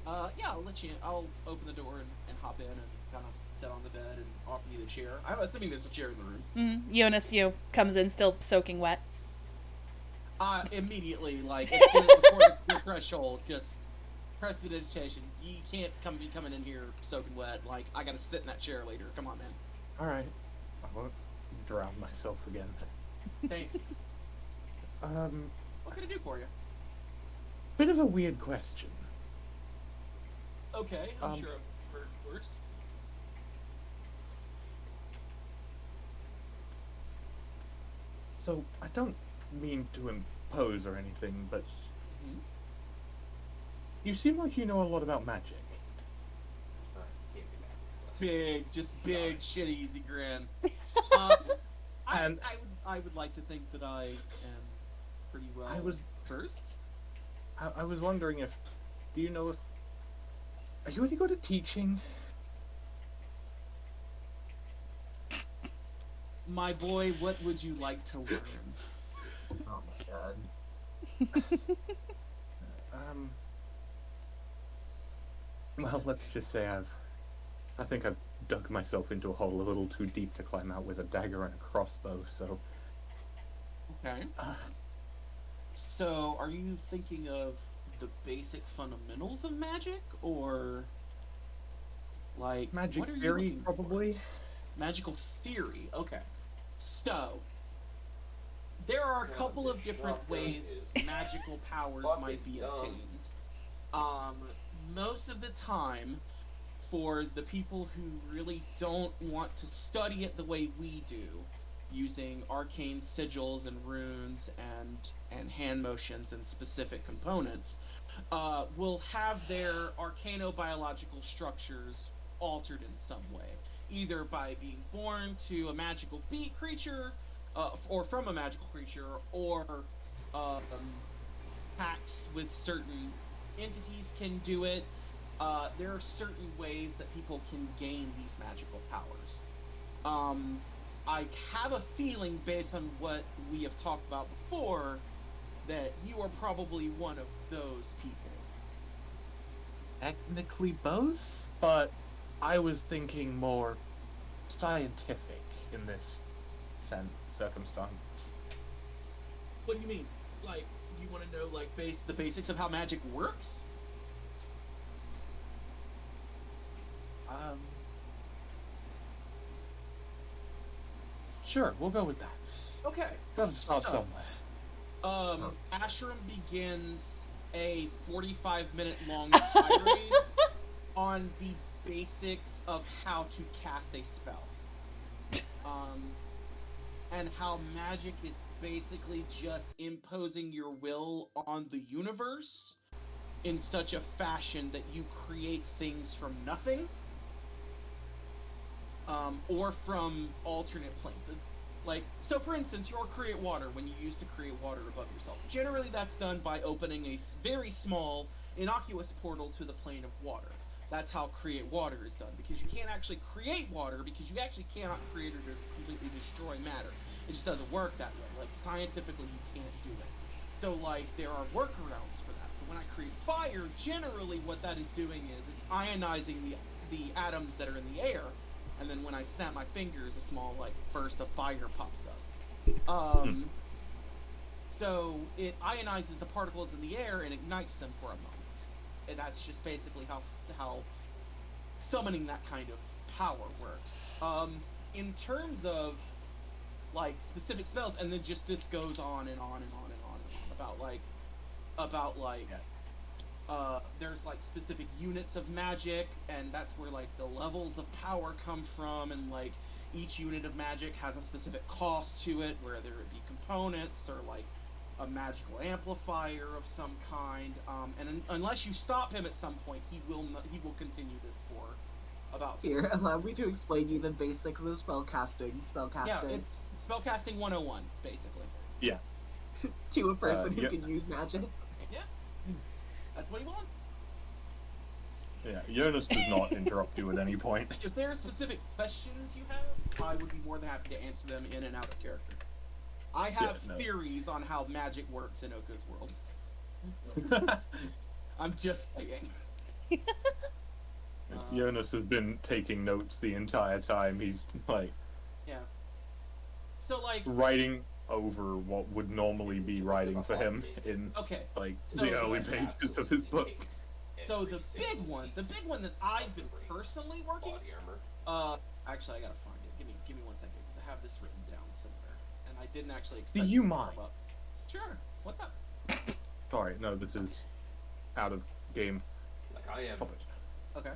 Yeah, I'll let you. I'll open the door and hop in and kind of sit on the bed and offer you the chair. I'm assuming there's a chair in the room. Jonas, comes in still soaking wet. Immediately, like, as soon as before the threshold, just prestidigitation. You can't be coming in here soaking wet. Like, I gotta sit in that chair later. Come on, man. All right, I won't drown myself again. Thank you. What can I do for you? Bit of a weird question. Okay, I'm sure I've heard worse. So, I don't mean to impose or anything, but you seem like you know a lot about magic. Can't be mad at us. Big, shitty, easy grin. I would like to think that I am pretty well versed. I was wondering if, do you know if, are you any good at teaching? My boy, what would you like to learn? Oh my god. Well, let's just say I think I've dug myself into a hole a little too deep to climb out with a dagger and a crossbow, so... Okay. So, are you thinking of the basic fundamentals of magic, or... like... Magic what are you theory, looking for? probably? Magical theory, okay. So, there are a couple of different ways magical powers might be obtained. Most of the time, for the people who really don't want to study it the way we do, using arcane sigils and runes and hand motions and specific components, will have their arcano-biological structures altered in some way. Either by being born to a magical creature, or from a magical creature, or pacts with certain entities can do it. There are certain ways that people can gain these magical powers. I have a feeling, based on what we have talked about before, that you are probably one of those people. Technically both, but I was thinking more scientific in this circumstance. What do you mean? Like, you want to know, like, the basics of how magic works? Sure, we'll go with that. Okay. Gotta start So, somewhere. Ashram begins a 45-minute long tirade on the basics of how to cast a spell. And how magic is basically just imposing your will on the universe in such a fashion that you create things from nothing, or from alternate planes. Like, so for instance, your create water, when you used to create water above yourself. Generally that's done by opening a very small, innocuous portal to the plane of water. That's how create water is done, because you can't actually create water, because you actually cannot create or completely destroy matter. It just doesn't work that way. Like, scientifically, you can't do it. So, like, there are workarounds for that. So when I create fire, generally what that is doing is it's ionizing the atoms that are in the air, and then when I snap my fingers, a small, like, burst of fire pops up. So it ionizes the particles in the air and ignites them for a moment. And that's just basically how summoning that kind of power works. In terms of, like, specific spells, and then just this goes on and on and on and on and on about there's, like, specific units of magic, and that's where, like, the levels of power come from, and, like, each unit of magic has a specific cost to it, whether it be components or, like, a magical amplifier of some kind, and unless you stop him at some point, he will continue this for about... Here, allow me to explain you the basics of spellcasting. Yeah, it's spellcasting 101, basically. Yeah. To a person who can use magic. Yeah. That's what he wants. Yeah, Jonas does not interrupt you at any point. If there are specific questions you have, I would be more than happy to answer them in and out of character. I have theories on how magic works in Oka's world. I'm just saying. Jonas has been taking notes the entire time. He's like Yeah. So like, writing over what would normally be writing for him in okay. like So- the early pages of his book. So the big one that I've been personally working. Body armor. Actually, I gotta find it. Give me 1 second because I have this written down somewhere, and I didn't actually expect. Do you this to mind? pop up. Sure. What's up? Sorry, no, this is out of game. Like I am. Stop it. Okay.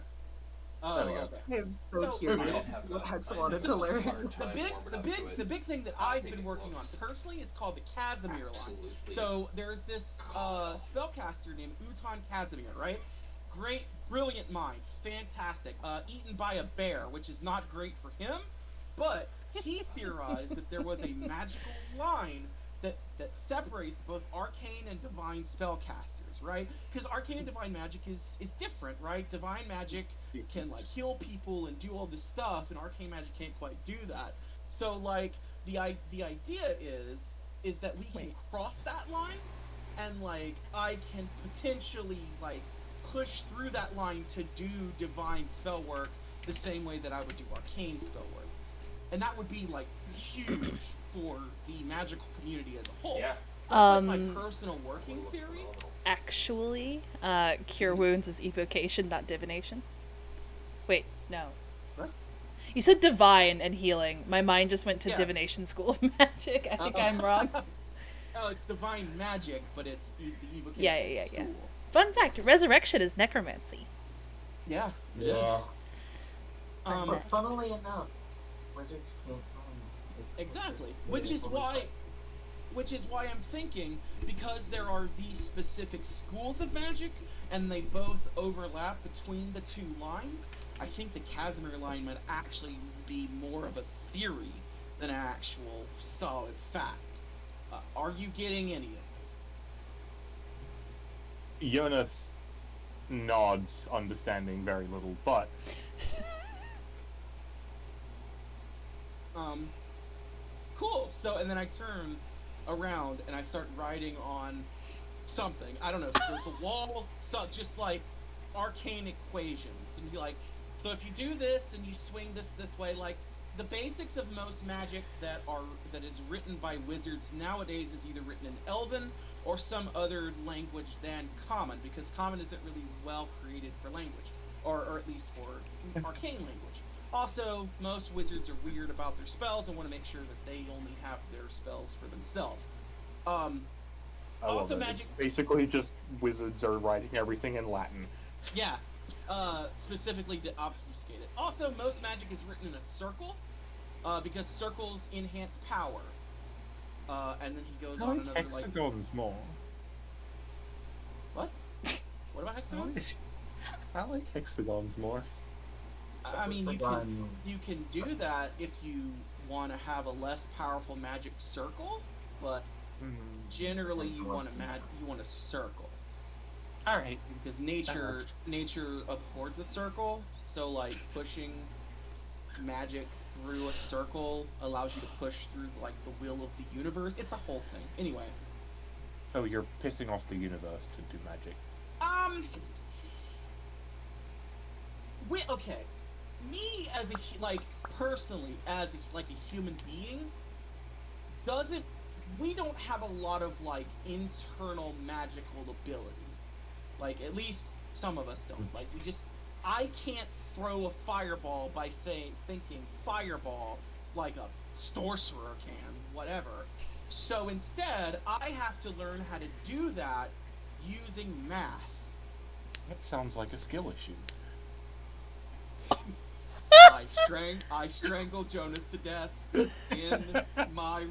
There we go. Okay. I'm so So- curious I have what a- Hex I have wanted a to learn. hard The time big, warming the up big, to it. the big thing that I I've think been it working on looks personally is called the Casimir line. Absolutely. So there's this spellcaster named Uton Casimir, right? Great, brilliant mind, fantastic. Eaten by a bear, which is not great for him, but he theorized that there was a magical line that separates both arcane and divine spellcasters, right? Because arcane and divine magic is different, right? Divine magic can like heal people and do all this stuff, and arcane magic can't quite do that. So like the idea is that we can cross that line, and like I can potentially like push through that line to do divine spell work the same way that I would do arcane spell work, and that would be like huge for the magical community as a whole. Yeah. That's like my personal working Looks theory. phenomenal. Actually, cure wounds is evocation, not divination. Wait, no. What? You said divine and healing. My mind just went to Yeah. divination school of magic. I think I'm wrong. Oh, it's divine magic, but it's the evocation. Yeah. school. Fun fact, resurrection is necromancy. Yeah. Yeah. Um, But funnily enough, wizards can't run. Exactly. Which is why I'm thinking, because there are these specific schools of magic and they both overlap between the two lines, I think the Casimir line might actually be more of a theory than an actual solid fact. Are you getting any of this? Jonas nods, understanding very little, but Cool. So, and then I turn around and I start writing on something. I don't know, the wall, so just like arcane equations. And be like, so if you do this and you swing this way, like the basics of most magic that is written by wizards nowadays is either written in Elven or some other language than Common, because Common isn't really well created for language, or at least for arcane language. Also, most wizards are weird about their spells and want to make sure that they only have their spells for themselves. Also, magic. Basically, just wizards are writing everything in Latin. Yeah, specifically to obfuscate it. Also, most magic is written in a circle, because circles enhance power. And then he goes on another like. hexagons more. What? What about hexagons? I like hexagons more. I mean, Hexagon. you can do that if you want to have a less powerful magic circle, but generally you want a circle. All right. Because works. nature abhors a circle, so like pushing magic through a circle allows you to push through like the will of the universe. It's a whole thing. Anyway, Oh, you're pissing off the universe to do magic. okay. Me as personally as a human being we don't have a lot of like internal magical ability. Like at least some of us don't. Like I can't throw a fireball by thinking fireball like a sorcerer can, whatever. So instead, I have to learn how to do that using math. That sounds like a skill issue. I strangle Jonas to death in my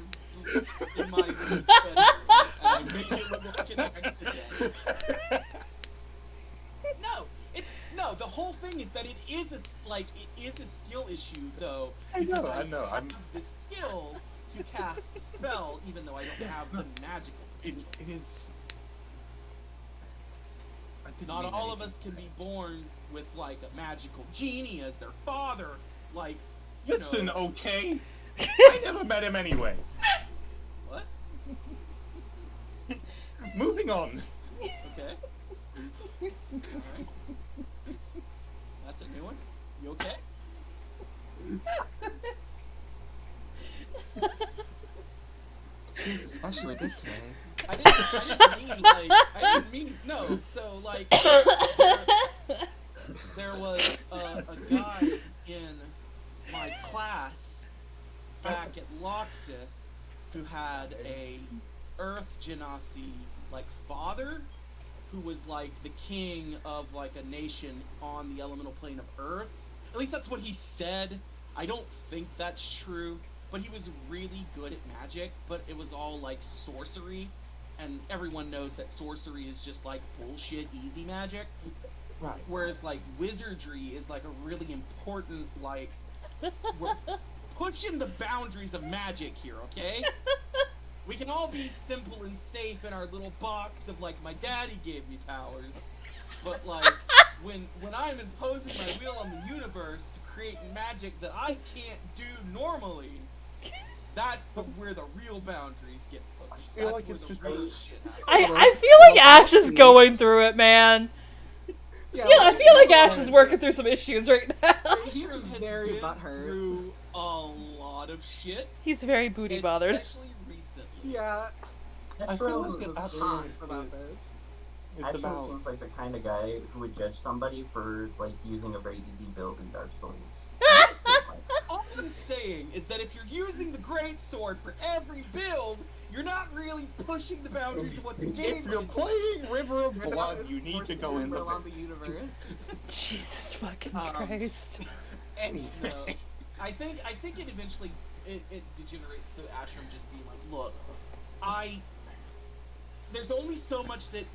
and I make it look like an accident. No, the whole thing is that it is a skill issue though. I know. I have I'm. the skill to cast the spell, even though I don't have the magical potential. It is. I didn't Not mean all of anything us can be by born with like a magical genie as their father. Like, that. Listen, know, okay. I never met him anyway. what? Moving on. Okay. Alright. That's it. Anyone? You okay? He's especially good today. I didn't mean, no, so, like, there was a guy in my class back at Loxith who had a Earth Genasi, like, father, who was, like, the king of, like, a nation on the elemental plane of Earth. At least that's what he said. I don't think that's true. But he was really good at magic, but it was all, like, sorcery. And everyone knows that sorcery is just, like, bullshit, easy magic. Right. Whereas, like, wizardry is, like, a really important, like... We're pushing the boundaries of magic here, okay? We can all be simple and safe in our little box of, like, my daddy gave me powers. But, like, when I'm imposing my will on the universe to create magic that I can't do normally... That's where the real boundaries get pushed. I feel That's like where it's the just real shit happens. I feel like Ash is going through it, man. Yeah, I feel like Ash is working through some issues right now. He's Ashram has very been butthurt. through a lot of shit, He's very booty bothered. especially recently. Yeah. I feel like was it's hot absolutely about this. it's Actually about seems like the kind of guy who would judge somebody for like using a very easy build in Dark Souls. All I'm saying is that if you're using the great sword for every build, you're not really pushing the boundaries of what the game if you're is. playing River of Blood, you need to go in around the the universe. Jesus fucking Um, Christ. anything. No. I think it eventually it degenerates to Ashram just being like, look, there's only so much that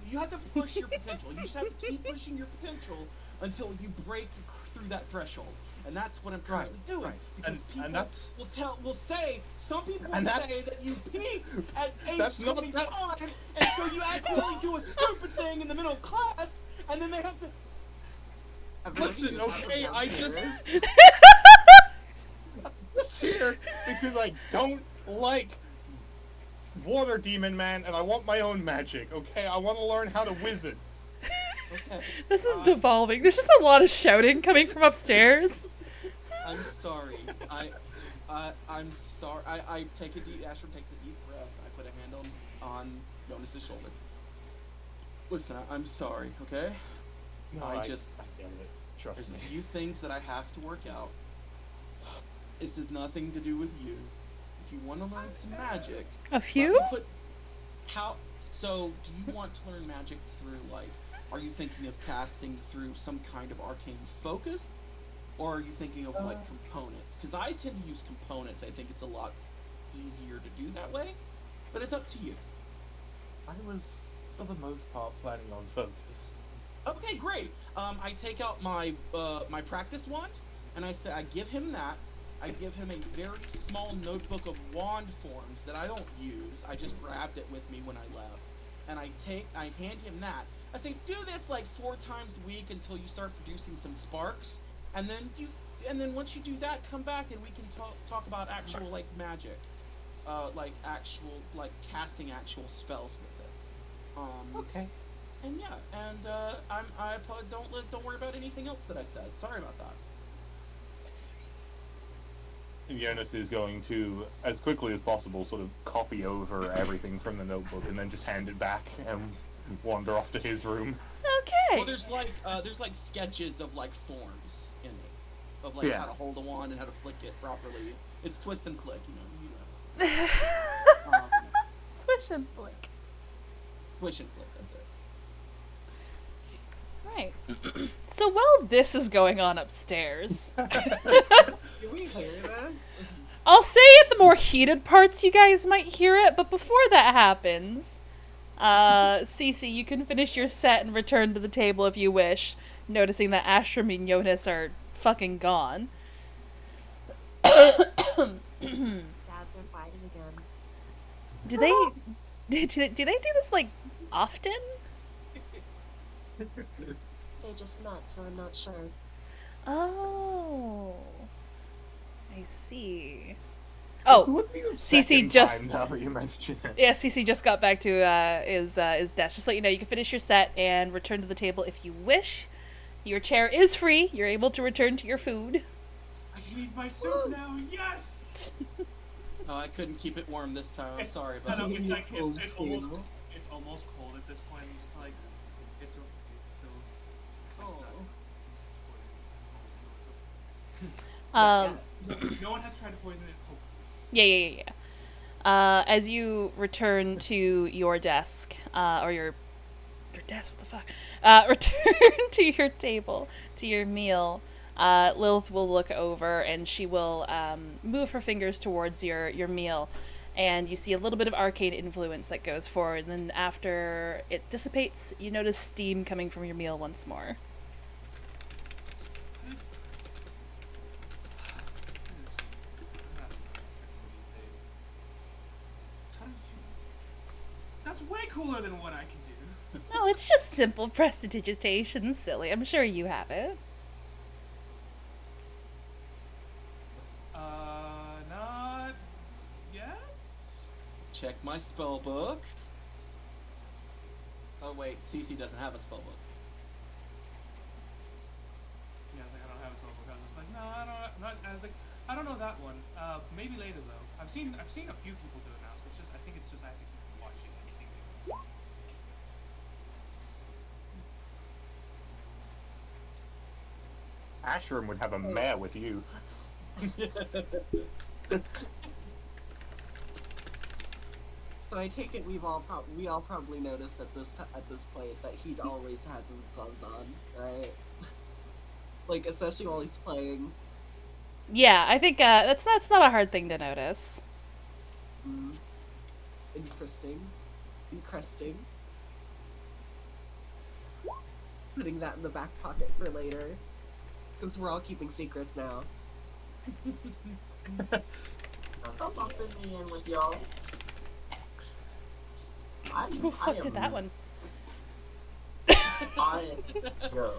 you have to push your potential. You just have to keep pushing your potential until you break through that threshold. And that's what I'm currently doing. right. Because And people that's- will say, some people will And that's- say that you peaked at age That's not- 25, and so you accidentally do a stupid thing in the middle of class, and then they have to... Listen, okay, I just here because I don't like Water Demon Man, and I want my own magic. Okay, I want to learn how to wizard. Okay. This is devolving. There's just a lot of shouting coming from upstairs. I'm sorry. I'm sorry. I take a deep. Ashram takes a deep breath. I put a hand on Jonas's shoulder. Listen, I'm sorry. Okay. No, I get it. Trust There's me. a few things that I have to work out. This has nothing to do with you. If you want to learn some magic, A let few? me put- So, do you want to learn magic through like? Are you thinking of casting through some kind of arcane focus? Or are you thinking of like components? Because I tend to use components. I think it's a lot easier to do that way. But it's up to you. I was, for the most part, planning on focus. Okay, great. I take out my my practice wand, and I give him that. I give him a very small notebook of wand forms that I don't use. I just grabbed it with me when I left, and I hand him that. I say, do this like 4 times a week until you start producing some sparks, and then once you do that, come back and we can talk about actual like magic, like actual like casting actual spells with it. Okay. And yeah, and don't worry about anything else that I said. Sorry about that. And Jonas is going to, as quickly as possible, sort of copy over everything from the notebook and then just hand it back and wander off to his room. Okay. Well, there's like sketches of like forms in it, of like Yeah. how to hold a wand and how to flick it properly. It's twist and flick, you know. Swish and flick. Swish and flick. That's it. Right. So while this is going on upstairs, Can we hear this? I'll say at the more heated parts you guys might hear it, but before that happens, Cece, you can finish your set and return to the table if you wish, noticing that Ashram and Jonas are fucking gone. Dads are fighting again. Do they do this like often? They just met, so I'm not sure. Oh, I see. Oh, Cece just Now that you mention it. yeah, Cece just got back to his desk. Just to let you know, you can finish your set and return to the table if you wish. Your chair is free. You're able to return to your food. I can eat my soup now. Yes. Oh, I couldn't keep it warm this time. I'm It's- sorry, I know, but it's like Old it's school. almost cold at this point. I'm just like, it's still. oh. No one has tried to poison it. Hopefully. Yeah. As you return to your desk, or your desk, what the fuck? Return to your table, to your meal, Lilith will look over and she will move her fingers towards your meal. And you see a little bit of arcane influence that goes forward. And then after it dissipates, you notice steam coming from your meal once more. That's way cooler than what I can do. Oh, it's just simple prestidigitation, silly. I'm sure you have it. Not yet. Check my spell book. Oh wait, Cece doesn't have a spell book. Yeah, I was like, I don't have a spell book. I was just like, no, I don't. Not. I was like, I don't know that one. Maybe later though. I've seen a few people do it now, so it's just. I think it's just I have to keep watching and seeing it. Ashram would have a mare with you. So I take it we all probably noticed at this point that he always has his gloves on, right? Like especially while he's playing. Yeah, I think that's not a hard thing to notice. Interesting. Putting that in the back pocket for later, since we're all keeping secrets now. Stop bumping me in with y'all. Who the fuck did that one? I go.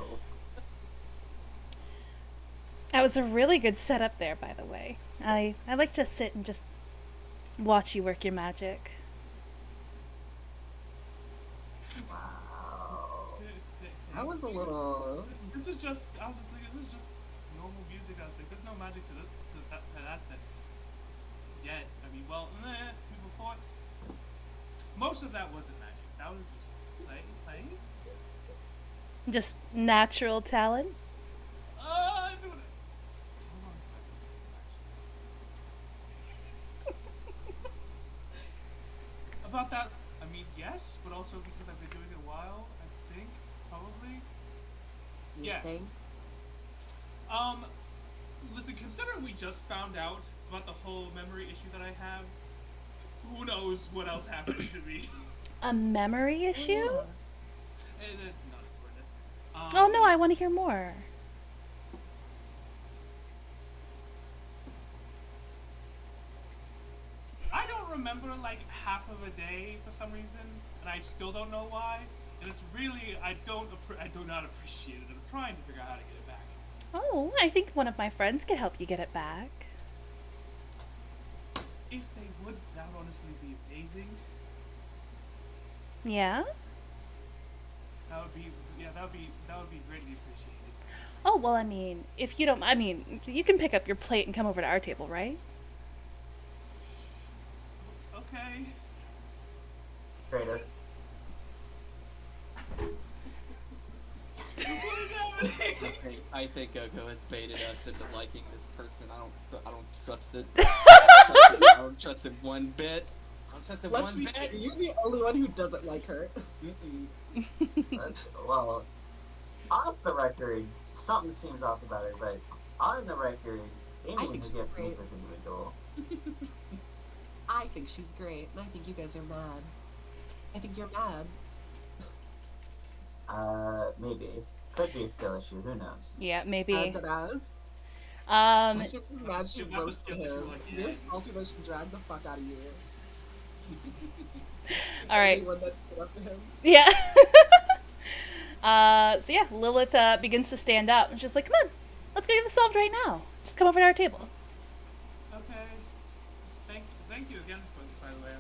That was a really good setup there, by the way. I like to sit and just watch you work your magic. Wow. I was a little. This is just. I was just thinking. This is just normal music. I was like, there's no magic to that set yet. I mean, well, before. Most of that wasn't magic. That was just playing. Just natural talent. I do it. About that, I mean, yes, but also because I've been doing it a while, I think, probably. You Yeah. think? Listen, considering we just found out about the whole memory issue that I have, who knows what else happened to me. A memory issue? It's not important. Oh no, I want to hear more. I don't remember like half of a day for some reason, and I still don't know why. And it's really I do not appreciate it. I'm trying to figure out how to get it back. Oh, I think one of my friends could help you get it back. If they would, that would honestly be amazing. Yeah? That would be greatly appreciated. Oh, well, I mean, if you don't, I mean, you can pick up your plate and come over to our table, right? Okay. Traitor. I think Oko has baited us into liking this person. I don't trust it. I don't trust it one bit. I don't trust it Let's one be bit. clear, you're the only one who doesn't like her. Well, off the record, something seems off about her, but on the record, I Amy think has she's yet to meet great. this individual. I think she's great, and I think you guys are mad. I think you're mad. Maybe. Could be a skill issue, who knows? Yeah, maybe. As. Um, She's just mad she That was roasted skill issue, him. like, You're yeah. salty that she dragged the fuck out of you. all right. Anyone that stood up to him. Yeah. So yeah, Lilith begins to stand up and she's like, come on, let's go get this solved right now. Just come over to our table. Okay. Thank you again for, by the way.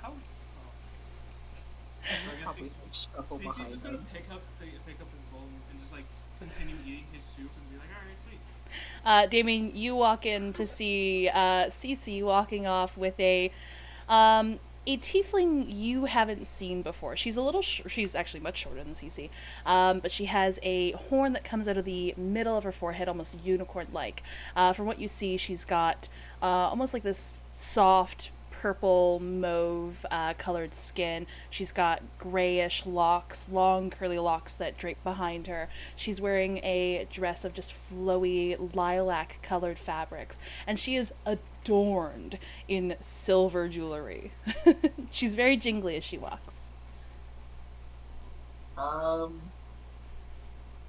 How? Oh. I guess probably shuffle Cece's behind just gonna him. pick up his bowl and just like continue eating his soup and be like, all right, sweet. Damien, you walk in to see Cece walking off with a tiefling you haven't seen before. She's a little, she's actually much shorter than Cece, but she has a horn that comes out of the middle of her forehead, almost unicorn-like. From what you see, she's got almost like this soft purple mauve colored skin. She's got grayish locks, long curly locks that drape behind her. She's wearing a dress of just flowy lilac colored fabrics, and she is adorned in silver jewelry. She's very jingly as she walks.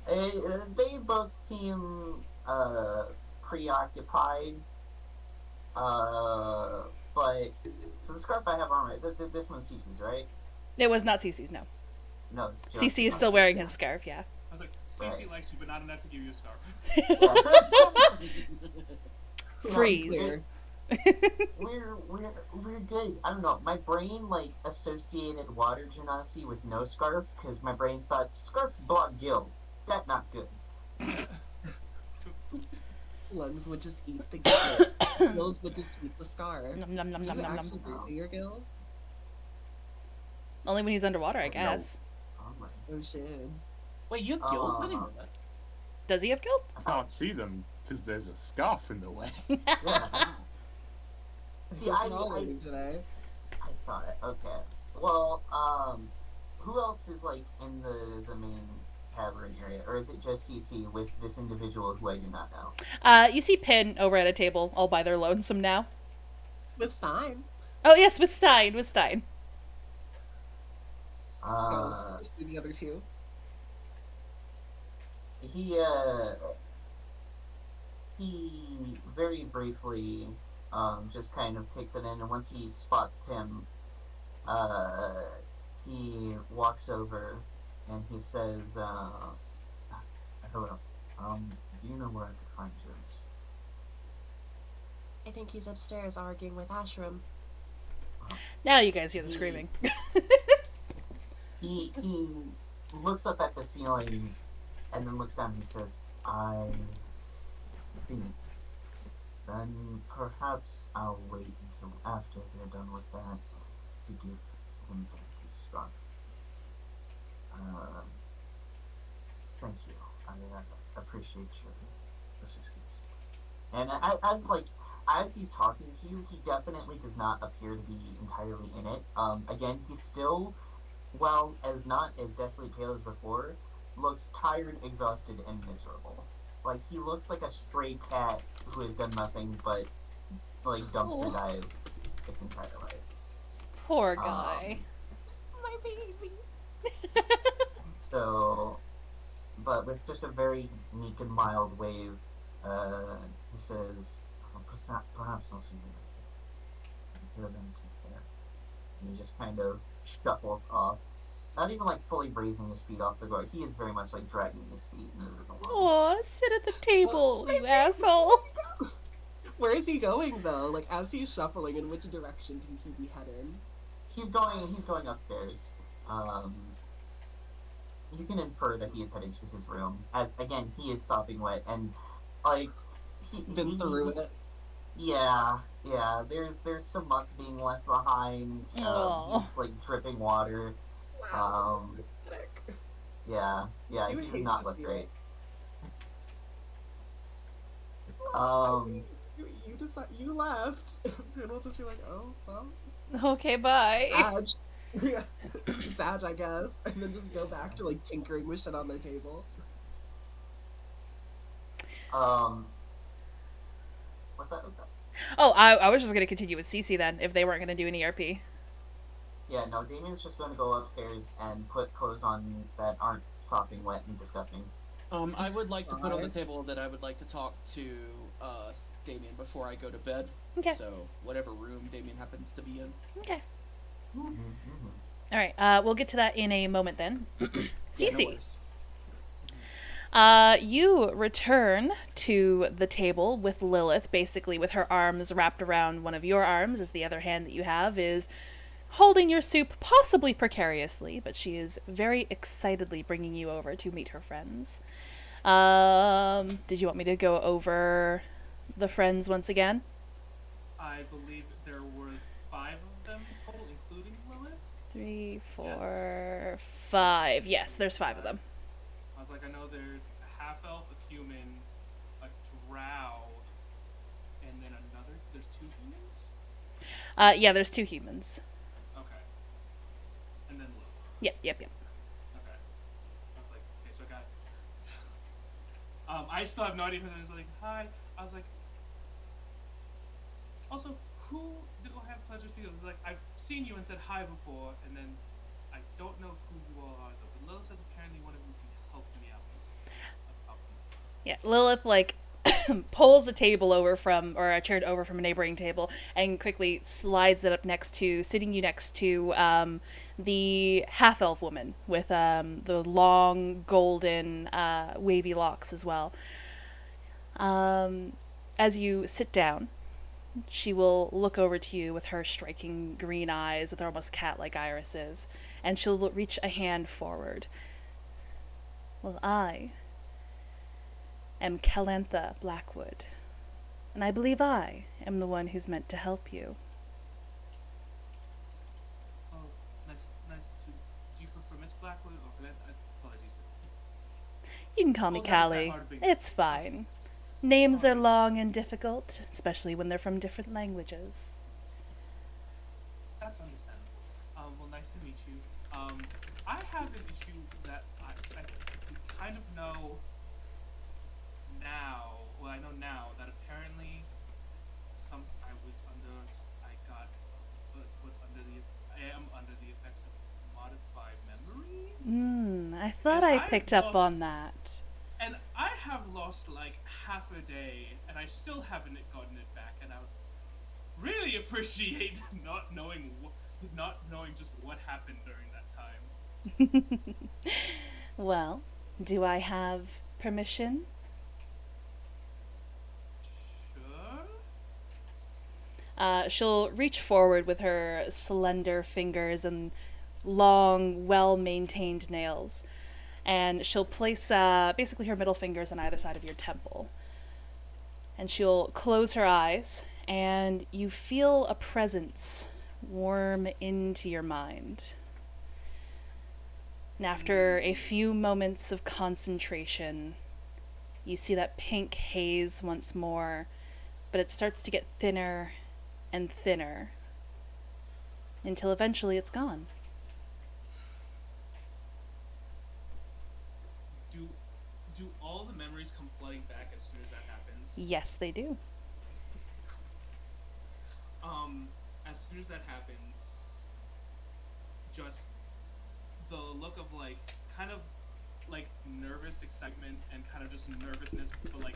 They both seem preoccupied. But so the scarf I have on right. This one's Cece's, right? It was not Cece's, no. No, it's Cece is still wearing his scarf, yeah. I was like, Cece Right. likes you, but not enough to give you a scarf. Freeze. We're good. I don't know. My brain like associated water genasi with no scarf because my brain thought scarf block gill. That not good. Lungs would just eat the gill. Gills would just eat the scar. Nom, nom, nom, Do nom, you nom, actually nom. breathe through your gills? Only when he's underwater, I No. guess. Oh my. Oh shit. Wait, you have gills? I didn't know that. Does he have guilt? I can't see them because there's a scarf in the way. Yeah. See, That's I what I'm eating today. thought it. Okay. Well, who else is like in the main tavern area, or is it just CC with this individual who I do not know? You see Pin over at a table all by their lonesome now. With Stein. Oh, yes, with Stein, with Stein. Go. Just do the other two. He very briefly just kind of takes it in, and once he spots him, he walks over and he says, hello, do you know where I could find James? I think he's upstairs arguing with Ashram. Now you guys hear the screaming. He looks up at the ceiling and then looks down and says, I think then perhaps I'll wait until after they're done with that to give him back his scarf. Thank you. I appreciate your assistance. And I've like, as he's talking to you, he definitely does not appear to be entirely in it. Again, he's still, well, as not as deathly pale as before, looks tired, exhausted, and miserable. Like, he looks like a stray cat who has done nothing but, like, dumpster dive its entire life. Poor guy. My baby. So, but with just a very meek and mild wave, he says, perhaps I'll see you later. Until then, take care. And he just kind of shuffles off. Not even like fully raising his feet off the ground. He is very much like dragging his feet and moving along. Aw, sit at the table, you asshole. Where is he going though? Like as he's shuffling, in which direction can he be heading? He's going upstairs. You can infer that he is heading to his room. As again, he is sopping wet and like Been through it. Yeah. There's some muck being left behind. Aw. He's like dripping water. Wow, this is pathetic. Yeah, You he's hate not to look see great. You decide you left. And we'll just be like, oh well, Okay, bye. Sag. Yeah. Sag, I guess. And then just go back to like tinkering with shit on their table. What's that? Oh, I was just going to continue with Cece then, if they weren't going to do an ERP. Yeah, no, Damien's just going to go upstairs and put clothes on that aren't sopping wet and disgusting. I would like to put on the Alright. table that I would like to talk to Damien before I go to bed. Okay. So whatever room Damien happens to be in. Okay. Mm-hmm. All right, we'll get to that in a moment then. Yeah, no Cece. worries. You return to the table with Lilith, basically with her arms wrapped around one of your arms, as the other hand that you have is holding your soup, possibly precariously, but she is very excitedly bringing you over to meet her friends. Did you want me to go over the friends once again? I believe there was 5 of them total, including Lilith. 3, 4, 5. Yes, there's 5 of them. I was like, I know there's a half-elf, a human, a drow, and then another. There's 2 humans? Yeah, there's 2 humans. Okay. And then Lilith. Yep. Okay. I was like, okay, so I got... I still have no idea who that is. Like, hi. I was like... Also, who do I have pleasure speaking with? Like, I've seen you and said hi before, and then I don't know who you all are, though. But Lilith says apparently one of you can help me out. Yeah, Lilith, like, pulls a table over from, or a chair over from a neighboring table, and quickly slides it up sitting you next to, the half-elf woman with, the long, golden, wavy locks as well. As you sit down, she will look over to you with her striking green eyes with her almost cat-like irises, and she'll reach a hand forward. Well, I am Calantha Blackwood, and I believe I am the one who's meant to help you. Oh, nice to... Do you prefer Miss Blackwood or that? Apologies. You can call me Oh, that was that Callie. hard to be- It's fine. Names are long and difficult, especially when they're from different languages. That's understandable. Well, nice to meet you. I have an issue that I kind of know now. Well, I know now that apparently I am under the effects of modified memory. I thought And I I picked up lost- on that. And I have lost like half a day, and I still haven't gotten it back. And I would really appreciate not knowing just what happened during that time. Well, do I have permission? Sure. She'll reach forward with her slender fingers and long, well-maintained nails, and she'll place basically her middle fingers on either side of your temple. And she'll close her eyes, and you feel a presence warm into your mind. And after a few moments of concentration, you see that pink haze once more, but it starts to get thinner and thinner until eventually it's gone. Do all the memories come flooding back as soon as that happens? Yes, they do. As soon as that happens, just the look of like kind of like nervous excitement and kind of just nervousness, but like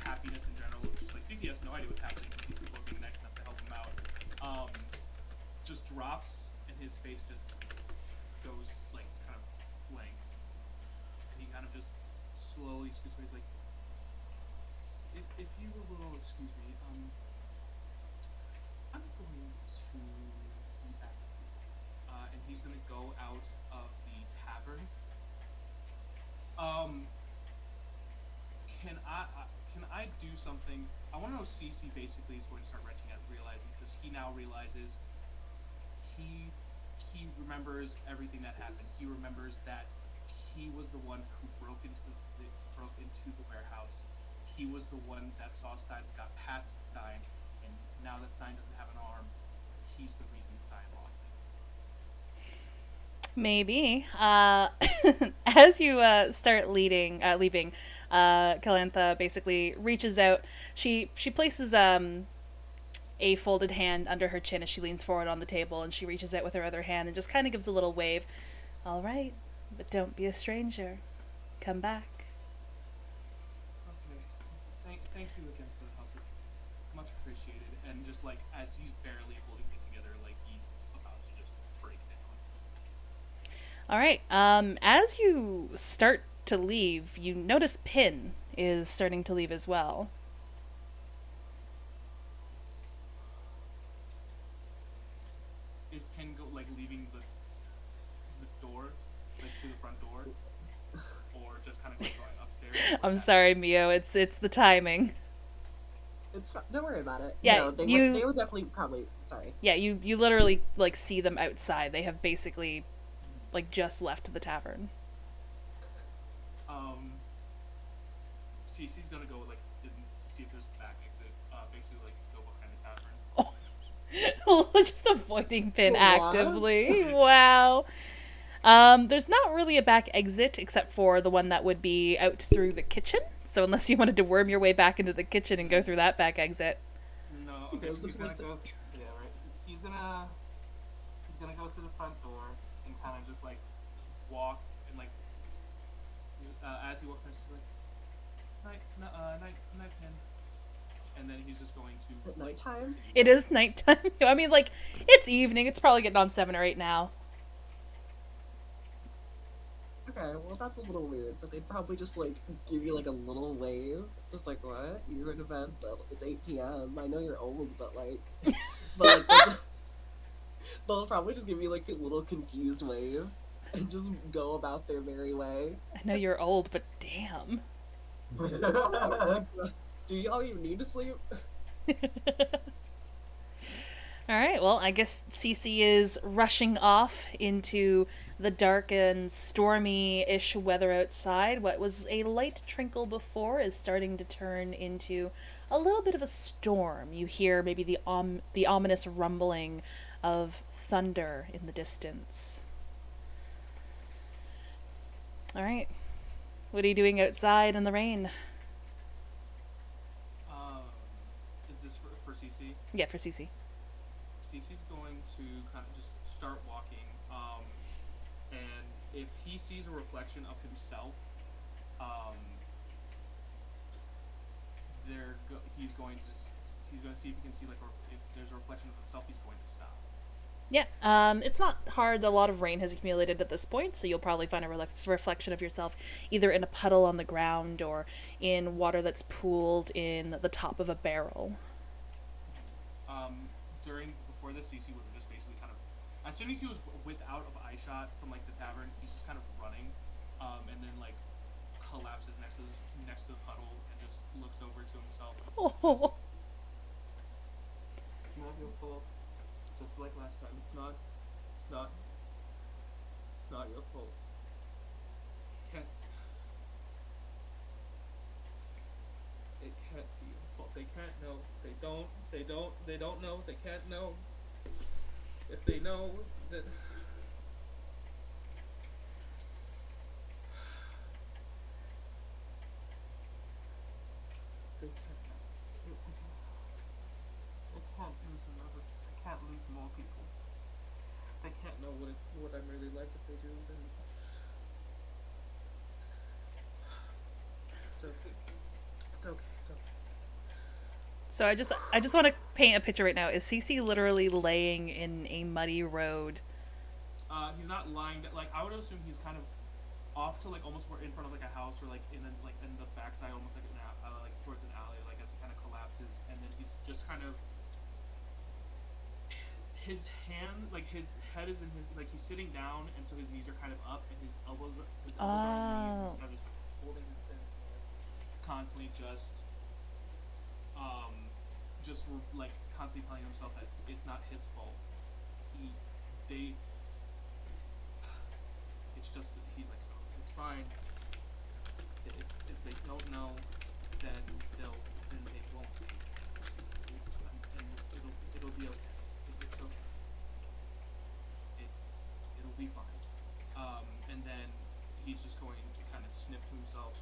happiness in general. Just like CC has no idea what's happening. These people are being nice enough to help him out. Just drops and his face just goes like kind of blank, and he kind of just slowly scoots away. He's like, if you will excuse me, I'm going to be back. And he's gonna go out of the tavern. Can I do something? I want to know. CC basically is going to start retching out, realizing, because he now realizes he remembers everything that happened. He remembers that he was the one who broke into the warehouse. He was the one that saw Stein, got past Stein, and now that Stein doesn't have an arm, he's the reason Stein lost it. Maybe. As you start leaving, Calantha basically reaches out. She places a folded hand under her chin as she leans forward on the table, and she reaches out with her other hand and just kind of gives a little wave. All right, but don't be a stranger. Come back. Okay. Thank you again for the help. It's much appreciated. And just like as he's barely holding it together, like he's about to just break down. All right. As you start to leave, you notice Pin is starting to leave as well. Is Pin leaving the door, like through the front door, or just kind of like going upstairs. I'm sorry, Mio. It's the timing. Don't worry about it. Yeah, No, they were definitely probably sorry. Yeah, you literally like see them outside. They have basically like just left the tavern. Cece's gonna go like see if there's a back exit. Basically like go behind the tavern. Just avoiding Pin What? actively. Wow. There's not really a back exit except for the one that would be out through the kitchen. So unless you wanted to worm your way back into the kitchen and go through that back exit. No, okay, so he's gonna go. Yeah, right. He's gonna go to the front door and kind of just like walk and like as he walks, he's like night, Pin. And then he's just going to At nighttime? It is nighttime. I mean, like, it's evening. It's probably getting on 7 or 8 now. Okay, well that's a little weird, but they'd probably just like give you like a little wave. Just like, what? You're in bed, but it's 8 p.m. I know you're old, but like they'll probably just give you like a little confused wave and just go about their merry way. I know you're old, but damn. Do y'all even need to sleep? Alright, well, I guess Cece is rushing off into the dark and stormy-ish weather outside. What was a light trinkle before is starting to turn into a little bit of a storm. You hear maybe the ominous rumbling of thunder in the distance. Alright. What are you doing outside in the rain? Is this for Cece? Yeah, for Cece. Cece's going to kind of just start walking, and if he sees a reflection of himself, he's going to see if he can see like if there's a reflection of himself, he's going to stop. Yeah, it's not hard. A lot of rain has accumulated at this point, so you'll probably find a reflection of yourself either in a puddle on the ground or in water that's pooled in the top of a barrel. Before this, Cece was just basically kind of, as soon as he was without of eye shot from like the tavern, he's just kind of running, and then like collapses next to the puddle and just looks over to himself. Oh. It's not your fault. Just like last time. It's not your fault. It can't be your fault. They can't know. They don't know. They can't know. If they know, then they can't lose more people. They can't know what I'm really like if they do. Then it's okay. It's okay. It's okay. So I just want to paint a picture right now. Is Cece literally laying in a muddy road? He's not lying. Like I would assume he's kind of off to like almost in front of like a house or like in the backside, almost like like towards an alley. Like as he kind of collapses, and then he's just kind of his head is in his like he's sitting down, and so his knees are kind of up, and his elbows are on his knees, and he's kind of just holding his hands, constantly just like constantly telling himself that it's not his fault. It's just that he's like, it's fine. If they don't know, then they won't. And it'll be okay. It's okay. It'll be fine. And then he's just going to kind of sniff to himself,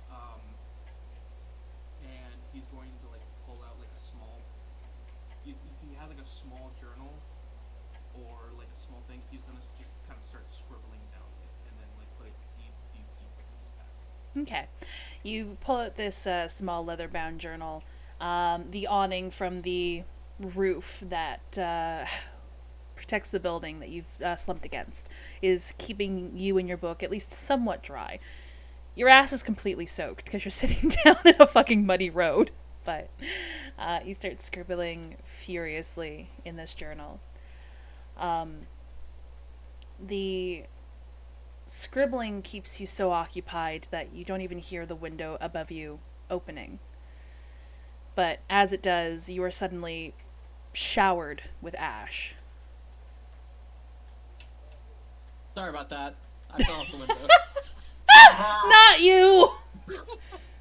and he's going to like pull out like a small. If he has like a small journal or like a small thing, he's gonna just kind of start scribbling down it and then like put it deep in his back. Okay. You pull out this small leather-bound journal. The awning from the roof that protects the building that you've slumped against is keeping you and your book at least somewhat dry. Your ass is completely soaked because you're sitting down in a fucking muddy road. But you start scribbling furiously in this journal. the scribbling keeps you so occupied that you don't even hear the window above you opening. But as it does, you are suddenly showered with ash. Sorry about that. I fell off the window. Not you!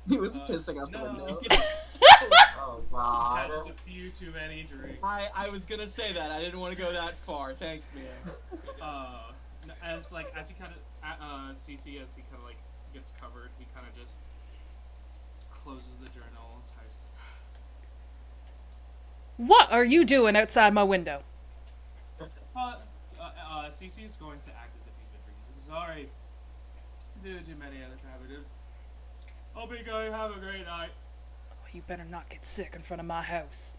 He was pissing out the no. window. Oh god. Had a few too many drinks. I was gonna say that. I didn't want to go that far. Thanks, Mia. As he kind of CC as he kind of like gets covered, he kind of just closes the journal and starts. What are you doing outside my window? CC is going to act as if he's been drinking. Sorry, due to many other tragedies. Hope you guys have a great night. Oh, you better not get sick in front of my house.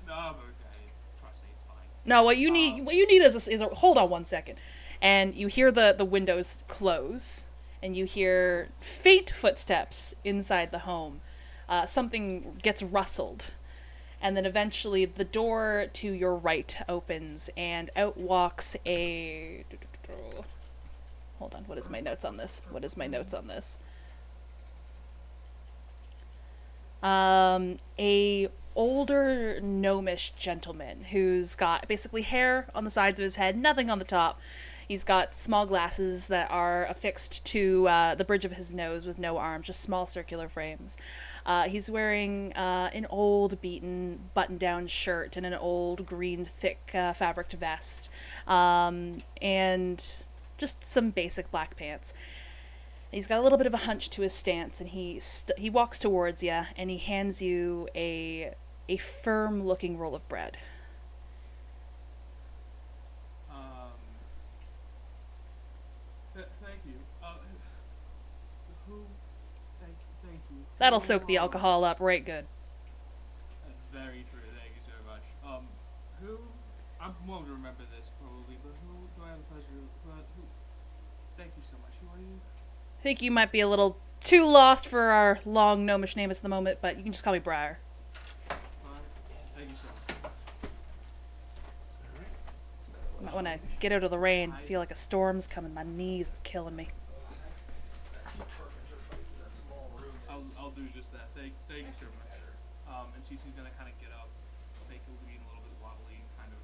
No, I'm okay. Trust me, it's fine. No, what you need is a hold on one second, and you hear the windows close, and you hear faint footsteps inside the home. Something gets rustled, and then eventually the door to your right opens, and out walks a. Hold on, what is my notes on this? A older gnomish gentleman who's got basically hair on the sides of his head, nothing on the top. He's got small glasses that are affixed to the bridge of his nose with no arms, just small circular frames. He's wearing an old beaten button-down shirt and an old green thick fabric vest, and just some basic black pants. He's got a little bit of a hunch to his stance, and he walks towards you, and he hands you a firm-looking roll of bread. Thank you. Thank you. That'll soak the alcohol up right good. That's very true. Thank you so much. Who? I won't remember this probably, but who do I have the pleasure? Who? Thank you so much. Who are you? I think you might be a little too lost for our long gnomish names at the moment, but you can just call me Briar. Thank you so much. You might want to get out of the rain. I feel like a storm's coming. My knees are killing me. I'll do just that. Thank you so much. And Cece's gonna kind of get up, fake being a little bit wobbly, kind of.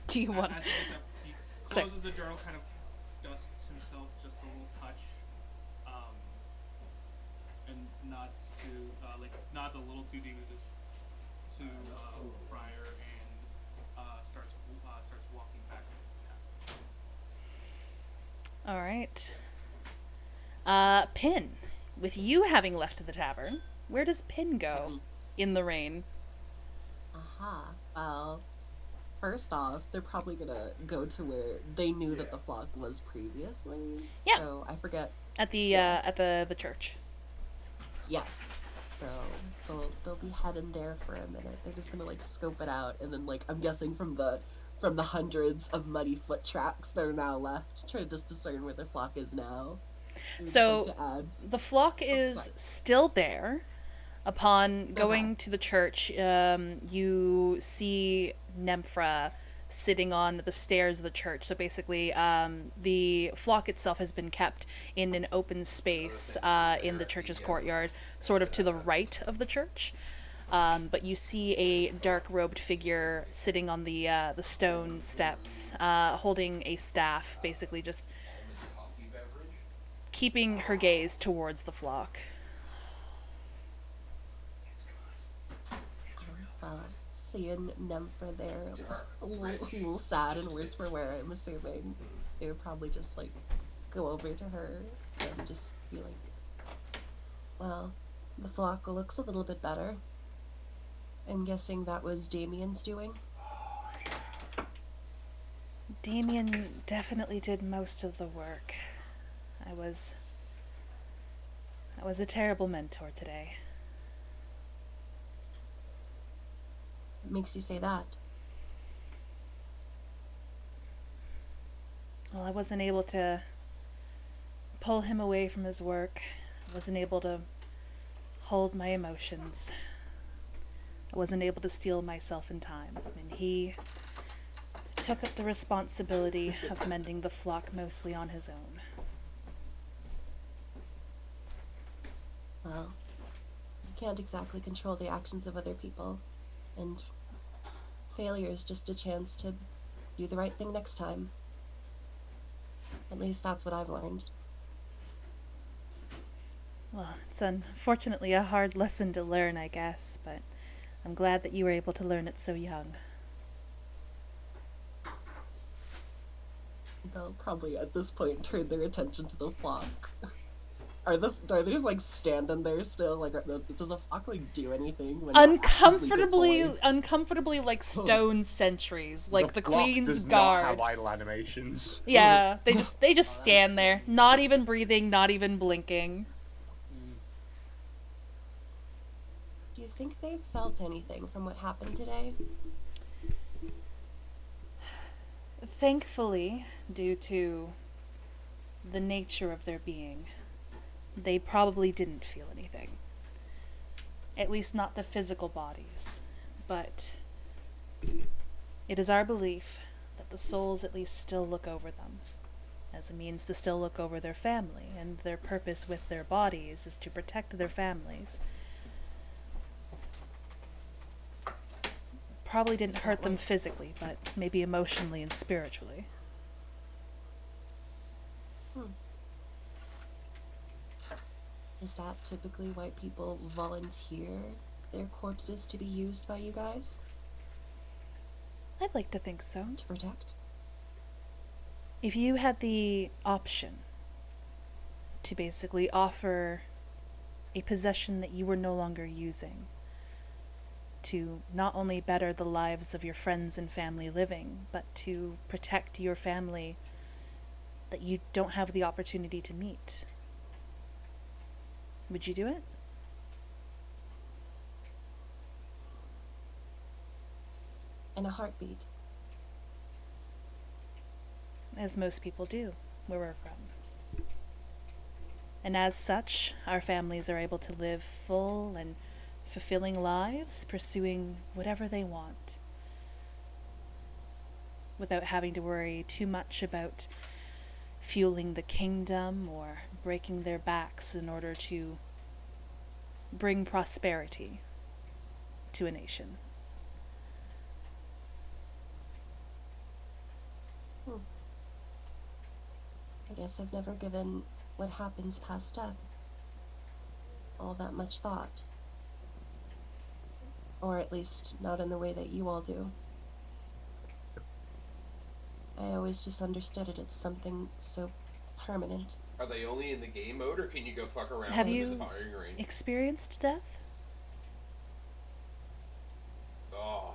Do you want? As he gets up, he closes the journal, kind of dusts himself just a little touch, and nods a little too deep to Briar, and starts walking back to his cabin. All right. Pin. With you having left the tavern, where does Pin go in the rain? Well, first off, they're probably gonna go to where they knew that the flock was previously. Yeah. So I forget. At the church. Yes. So they'll be heading there for a minute. They're just gonna like scope it out, and then like I'm guessing from the hundreds of muddy foot tracks that are now left, try to just discern where their flock is now. So the flock is still there. Upon going to the church, you see Nemphra sitting on the stairs of the church. So basically, the flock itself has been kept in an open space in the church's courtyard, sort of to the right of the church. But you see a dark-robed figure sitting on the stone steps, holding a staff, basically just keeping her gaze towards the flock. Seeing Nemphra there, a little sad and worse for wear, I'm assuming. They would probably just like go over to her and just be like, well, the flock looks a little bit better. I'm guessing that was Damien's doing? Damien definitely did most of the work. I was a terrible mentor today. What makes you say that? Well, I wasn't able to pull him away from his work. I wasn't able to hold my emotions. I wasn't able to steel myself in time. And he took up the responsibility of mending the flock mostly on his own. Well, you can't exactly control the actions of other people, and failure is just a chance to do the right thing next time. At least that's what I've learned. Well, it's unfortunately a hard lesson to learn, I guess, but I'm glad that you were able to learn it so young. They'll probably at this point turn their attention to the flock. Are they just like standing there still? Like, does the flock like do anything? When Uncomfortably like stone sentries, like the flock Queen's does Guard. not have idle animations. Yeah, they just stand there, not even breathing, not even blinking. Do you think they felt anything from what happened today? Thankfully, due to the nature of their being, they probably didn't feel anything. At least not the physical bodies. But it is our belief that the souls at least still look over them, as a means to still look over their family, and their purpose with their bodies is to protect their families. Probably didn't hurt them physically, but maybe emotionally and spiritually. Is that typically why people volunteer their corpses to be used by you guys? I'd like to think so. To protect? If you had the option to basically offer a possession that you were no longer using to not only better the lives of your friends and family living, but to protect your family that you don't have the opportunity to meet, would you do it? In a heartbeat. As most people do, where we're from. And as such, our families are able to live full and fulfilling lives, pursuing whatever they want, without having to worry too much about fueling the kingdom or breaking their backs in order to bring prosperity to a nation. I guess I've never given what happens past death all that much thought. Or at least not in the way that you all do. I always just understood it as something so permanent. Are they only in the game mode, or can you go fuck around Have with you them in the firing range? experienced death? Oh.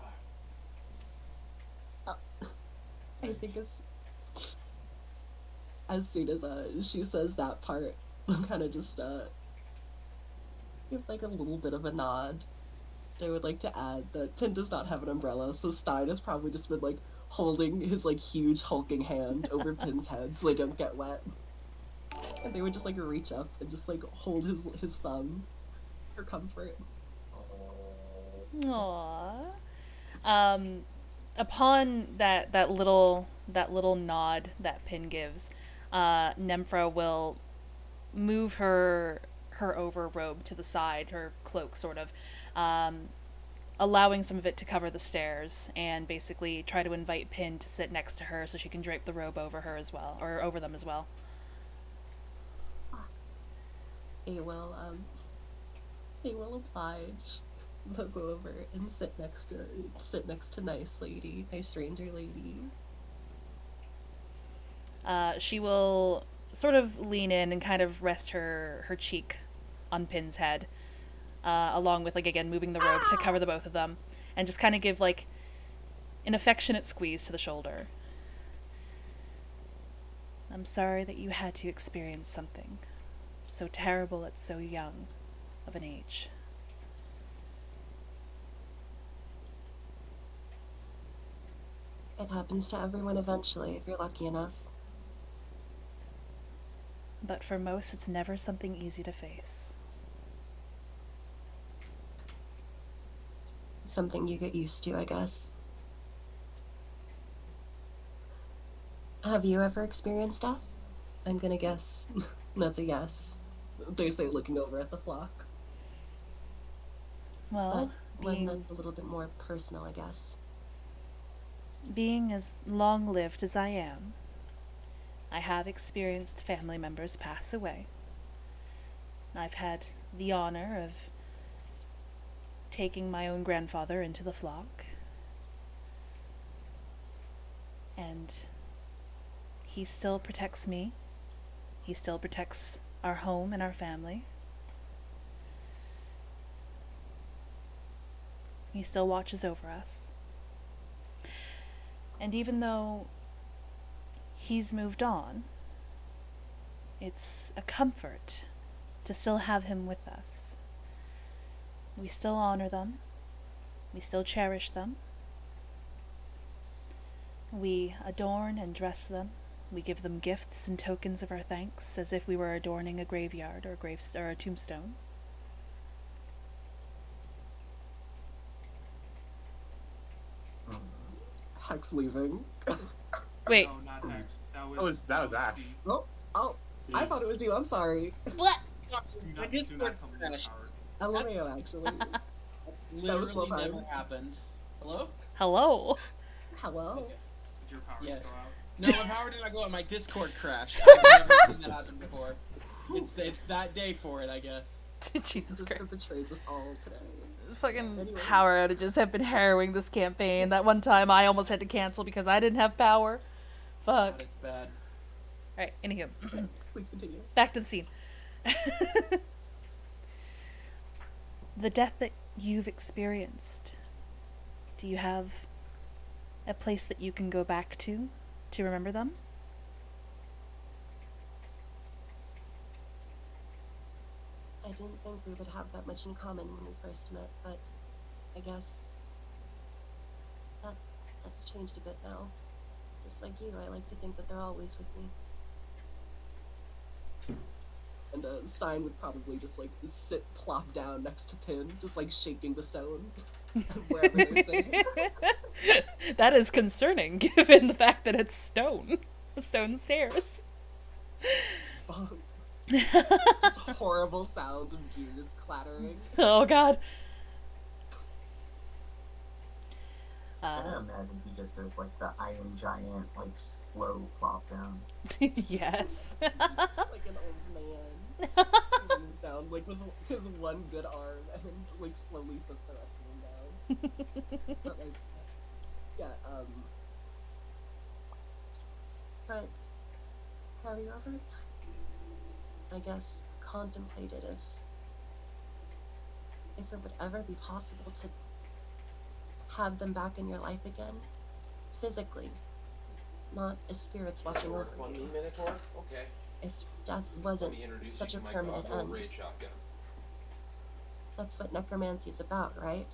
I think as soon as she says that part, I'm kind of just give like a little bit of a nod. I would like to add that Pin does not have an umbrella, so Stein has probably just been like holding his like huge hulking hand over Pin's head so they don't get wet. And they would just like reach up and just like hold his thumb for comfort. Aww. Upon that little nod that Pin gives, Nemphra will move her over robe to the side, her cloak sort of, allowing some of it to cover the stairs, and basically try to invite Pin to sit next to her so she can drape the robe over her as well, or over them as well. He will oblige. They'll go over and sit next to nice ranger lady. She will sort of lean in and kind of rest her cheek on Pin's head, along with, like, again, moving the robe to cover the both of them, and just kind of give, like, an affectionate squeeze to the shoulder. I'm sorry that you had to experience something so terrible at so young of an age. It happens to everyone eventually, if you're lucky enough. But for most, it's never something easy to face. Something you get used to, I guess. Have you ever experienced death? I'm gonna guess that's a yes. They say looking over at the flock. Well, But one being that's a little bit more personal, I guess. being as long-lived as I am, I have experienced family members pass away. I've had the honor of taking my own grandfather into the flock, and he still protects me. He still protects our home and our family. He still watches over us. And even though he's moved on, it's a comfort to still have him with us. We still honor them. We still cherish them. We adorn and dress them. We give them gifts and tokens of our thanks, as if we were adorning a graveyard or a tombstone. Hex leaving. Wait, No, not Hex. That was Ash. Oh, I thought it was you. I'm sorry. what? Do not tell me you're Howard. LMAO, actually. Literally both never Howard. happened. Hello? Hello? Hello. Okay. Did your power Yeah. go out? No, my power did not go out. My Discord crashed. I've never seen that happen before. It's that day for it, I guess. Jesus This Christ. betrays us all today. Fucking Anyway. power outages have been harrowing this campaign. That one time I almost had to cancel because I didn't have power. God, Fuck. it's bad. Alright, anywho. Please continue. Back to the scene. The death that you've experienced, do you have a place that you can go back to remember them? I didn't think we would have that much in common when we first met, but I guess that's changed a bit now. Just like you, I like to think that they're always with me. And Stein would probably just like sit plop down next to Pin, just like shaking the stone wherever they're sitting. That is concerning, given the fact that it's stone. Stone stairs. Just horrible sounds of gears clattering. Oh god. I can imagine he just does like the Iron Giant, like slow plop down. Yes. Like an old man. He moves down like with his one good arm and then like slowly sets the rest of him down. But like, yeah, but have you ever, I guess, contemplated if it would ever be possible to have them back in your life again, physically, not as spirits watching over On me, you? Minotaur? Okay. If death Let wasn't me introduce such you a to my permanent Goggle end, Raid Shotgun. that's what necromancy is about, right?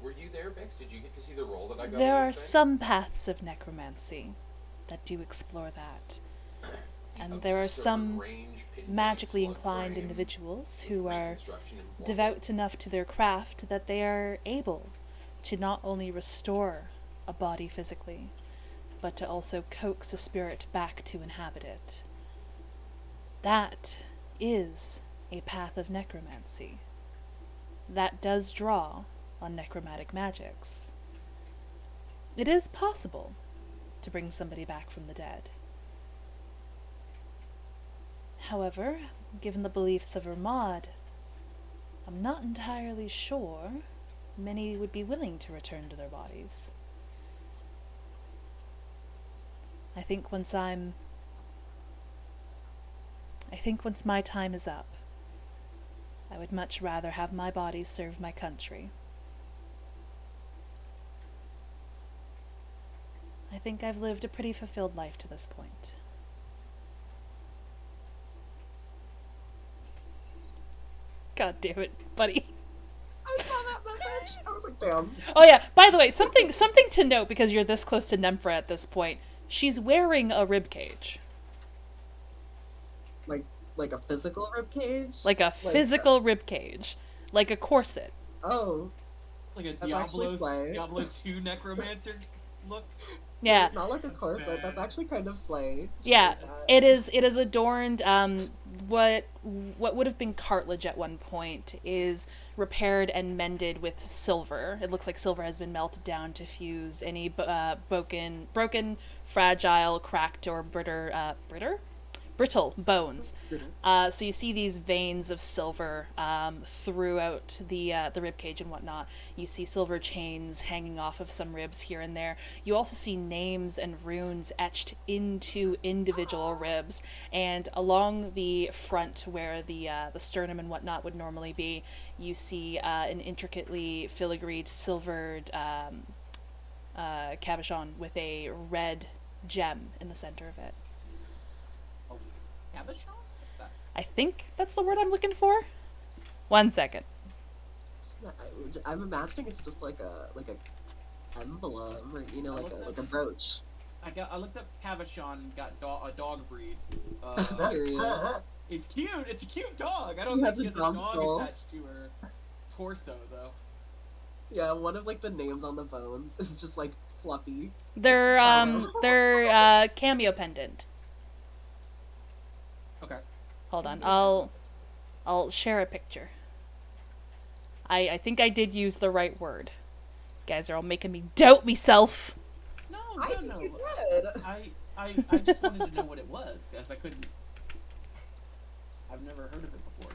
Were you there, Bix? Did you get to see the roll that I got? There on are this thing? some paths of necromancy that do explore that. And there are Absurd some range, pinpoint, magically slug inclined frame, individuals who with are reconstruction and form. devout enough to their craft that they are able to not only restore a body physically, but to also coax a spirit back to inhabit it. That is a path of necromancy. That does draw on necromantic magics. It is possible to bring somebody back from the dead. However, given the beliefs of Hermod, I'm not entirely sure many would be willing to return to their bodies. I think once my time is up, I would much rather have my body serve my country. I think I've lived a pretty fulfilled life to this point. God damn it, buddy. I saw that message. I was like, damn. Oh yeah, by the way, something to note because you're this close to Nemphra at this point. She's wearing a ribcage. Like a physical ribcage? Like a physical ribcage. Like a corset. Oh, It's like a That's actually slay. Diablo 2 necromancer look. Yeah. Not like a corset. That's actually kind of slay. Yeah, Shit, that- it is. It is adorned. What would have been cartilage at one point is repaired and mended with silver. It looks like silver has been melted down to fuse any broken, fragile, cracked, or brittle bones. So you see these veins of silver throughout the rib cage and whatnot. You see silver chains hanging off of some ribs here and there. You also see names and runes etched into individual ribs, and along the front where the sternum and whatnot would normally be, you see an intricately filigreed silvered cabochon with a red gem in the center of it. Cabochon? What's that? I think that's the word I'm looking for. 1 second. it's not- I'm imagining it's just like a emblem, or you know, like a brooch. I looked up cabochon and got a dog breed. Period. It's cute. It's a cute dog. I don't He think has she a has a dog dog skull. attached to her torso though. Yeah, one of like the names on the bones is just like fluffy. They're Follow. cameo pendant. Okay. Hold on. I'll share a picture. I think I did use the right word. You guys are all making me doubt myself. No, I no, think no. you did. I just wanted to know what it was, because I couldn't. I've never heard of it before.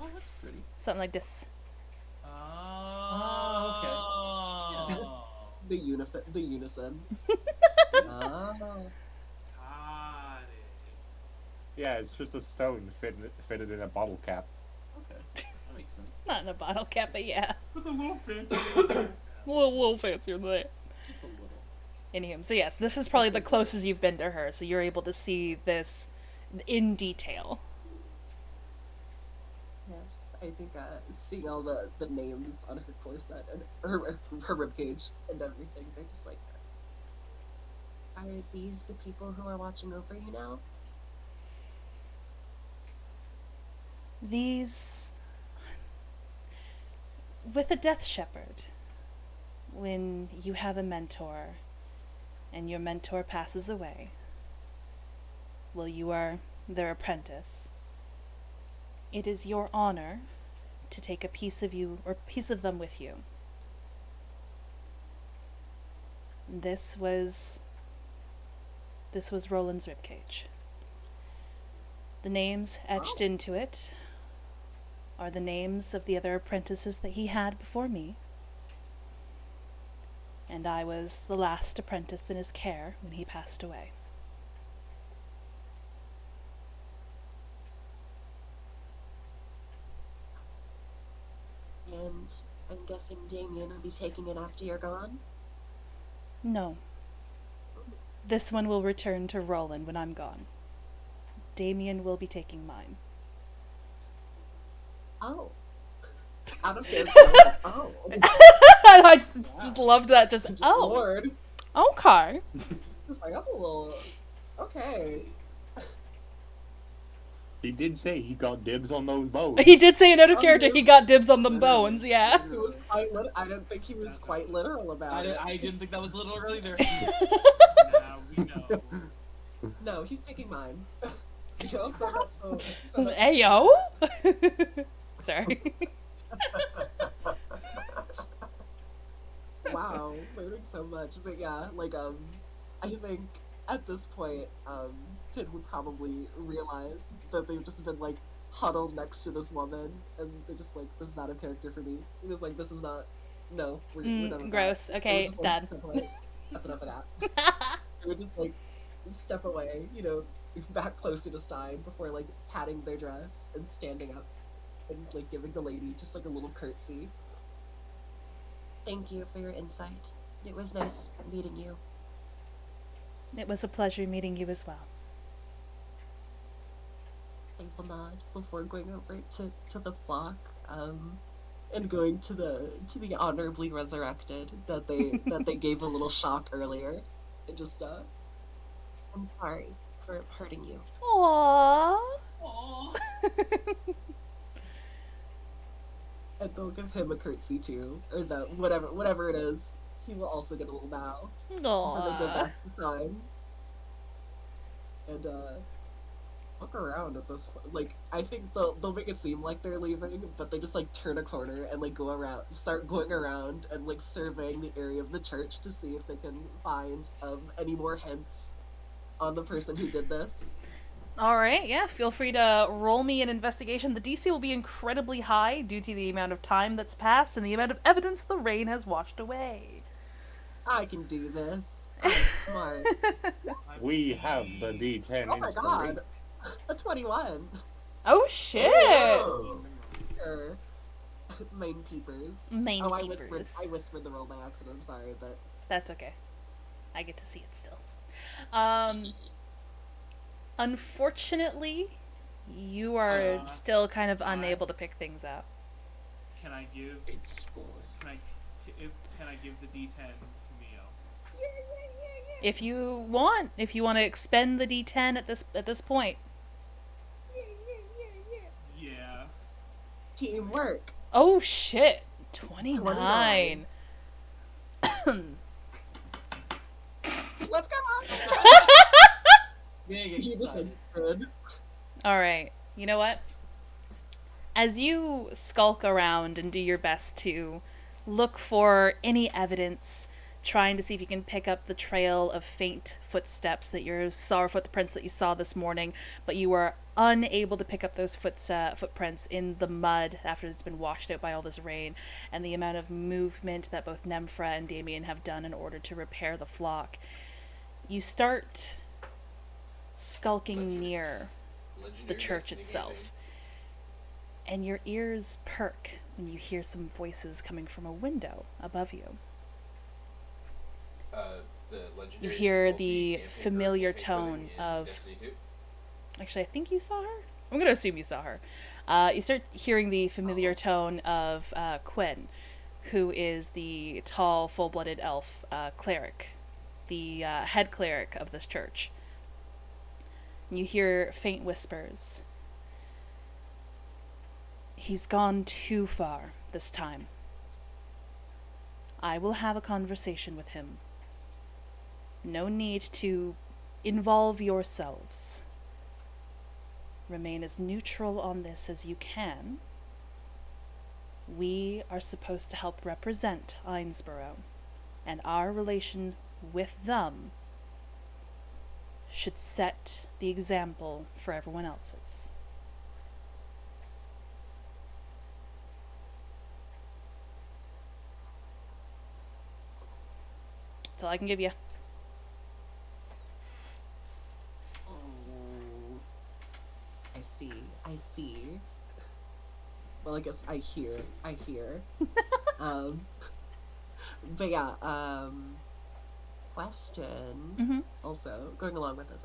Oh, that's pretty. Something like this. Oh, okay. The unison. Oh. Got it. Yeah, it's just a stone fitted in a bottle cap. Okay, that makes sense. Not in a bottle cap, but yeah. With a little fancy. A little fancier than that. Just a little. Anywho, so yes, this is probably the closest you've been to her, so you're able to see this in detail. Yes, I think seeing all the names on her corset and her ribcage and everything, they're just like, Are these the people who are watching over you now? These... With a Death Shepherd, when you have a mentor, and your mentor passes away, well, you are their apprentice, it is your honor to take a piece of you, or piece of them with you. This was Roland's ribcage. The names etched into it are the names of the other apprentices that he had before me. And I was the last apprentice in his care when he passed away. And I'm guessing Damien will be taking it after you're gone? No. This one will return to Roland when I'm gone. Damien will be taking mine. oh. Out of character. Oh. I just loved that. Just, oh, Lord. okay. Just like, that's a little. Okay. He did say he got dibs on those bows. He did say in out of character he got dibs on them bones, yeah. He was quite I didn't think he was quite literal about it. I didn't think that was little either. Now we know. No, he's taking mine. You know, so that's Ayo? Sorry. wow, learning so much. But yeah, like I think at this point, Finn would probably realize that they've just been like huddled next to this woman, and they're just like, this is out of character for me. He was like, this is not. No, we're done with Gross. that. Okay, And we're just, done. step away. That's enough of that. They would just like step away, you know, back closer to Stein before like patting their dress and standing up and like giving the lady just like a little curtsy. Thank you for your insight. It was nice meeting you. It was a pleasure meeting you as well. They will nod before going over to the flock, and going to the honorably resurrected that they gave a little shock earlier, and just I'm sorry for hurting you. Aww. Aww. and they'll give him a curtsy too, or that whatever it is. he will also get a little bow before they go Aww. back to sign. And look around at this point. Like, I think they'll make it seem like they're leaving, but they just like turn a corner and like go around, start going around and like surveying the area of the church to see if they can find any more hints on the person who did this. Alright, yeah, feel free to roll me an investigation. The DC will be incredibly high due to the amount of time that's passed and the amount of evidence the rain has washed away. I can do this. I'm smart. We have the D10 Oh my god, inspiration. a 21. Oh shit! Oh. Sure. Main peepers. Main I peepers. whispered the roll by accident. I'm sorry, but That's okay. I get to see it still. Unfortunately, you are still kind of unable to pick things out. Can I give? Explore. Can I give the D10 to Mio? If you want to expend the D10 at this point. Yeah. teamwork. Oh shit. 29. Let's go. Big You just excited. good. Alright, you know what? As you skulk around and do your best to look for any evidence, trying to see if you can pick up the trail of faint footsteps that you saw, or footprints that you saw this morning, but you were unable to pick up those footprints in the mud after it's been washed out by all this rain, and the amount of movement that both Nemphra and Damien have done in order to repair the flock. You start skulking near the Legendary church Destiny itself, and your ears perk when you hear some voices coming from a window above you. The You legendary hear difficulty the campaign familiar campaign setting tone in of... Destiny 2. Actually, I think you saw her? I'm going to assume you saw her. You start hearing the familiar tone of Quinn, who is the tall, full-blooded elf cleric, the head cleric of this church. You hear faint whispers. He's gone too far this time. I will have a conversation with him. No need to involve yourselves. Remain as neutral on this as you can. We are supposed to help represent Ainsborough, and our relation with them should set the example for everyone else's. That's all I can give you. Oh, I see. Well, I guess I hear. But yeah, question. Mm-hmm. Also, going along with this,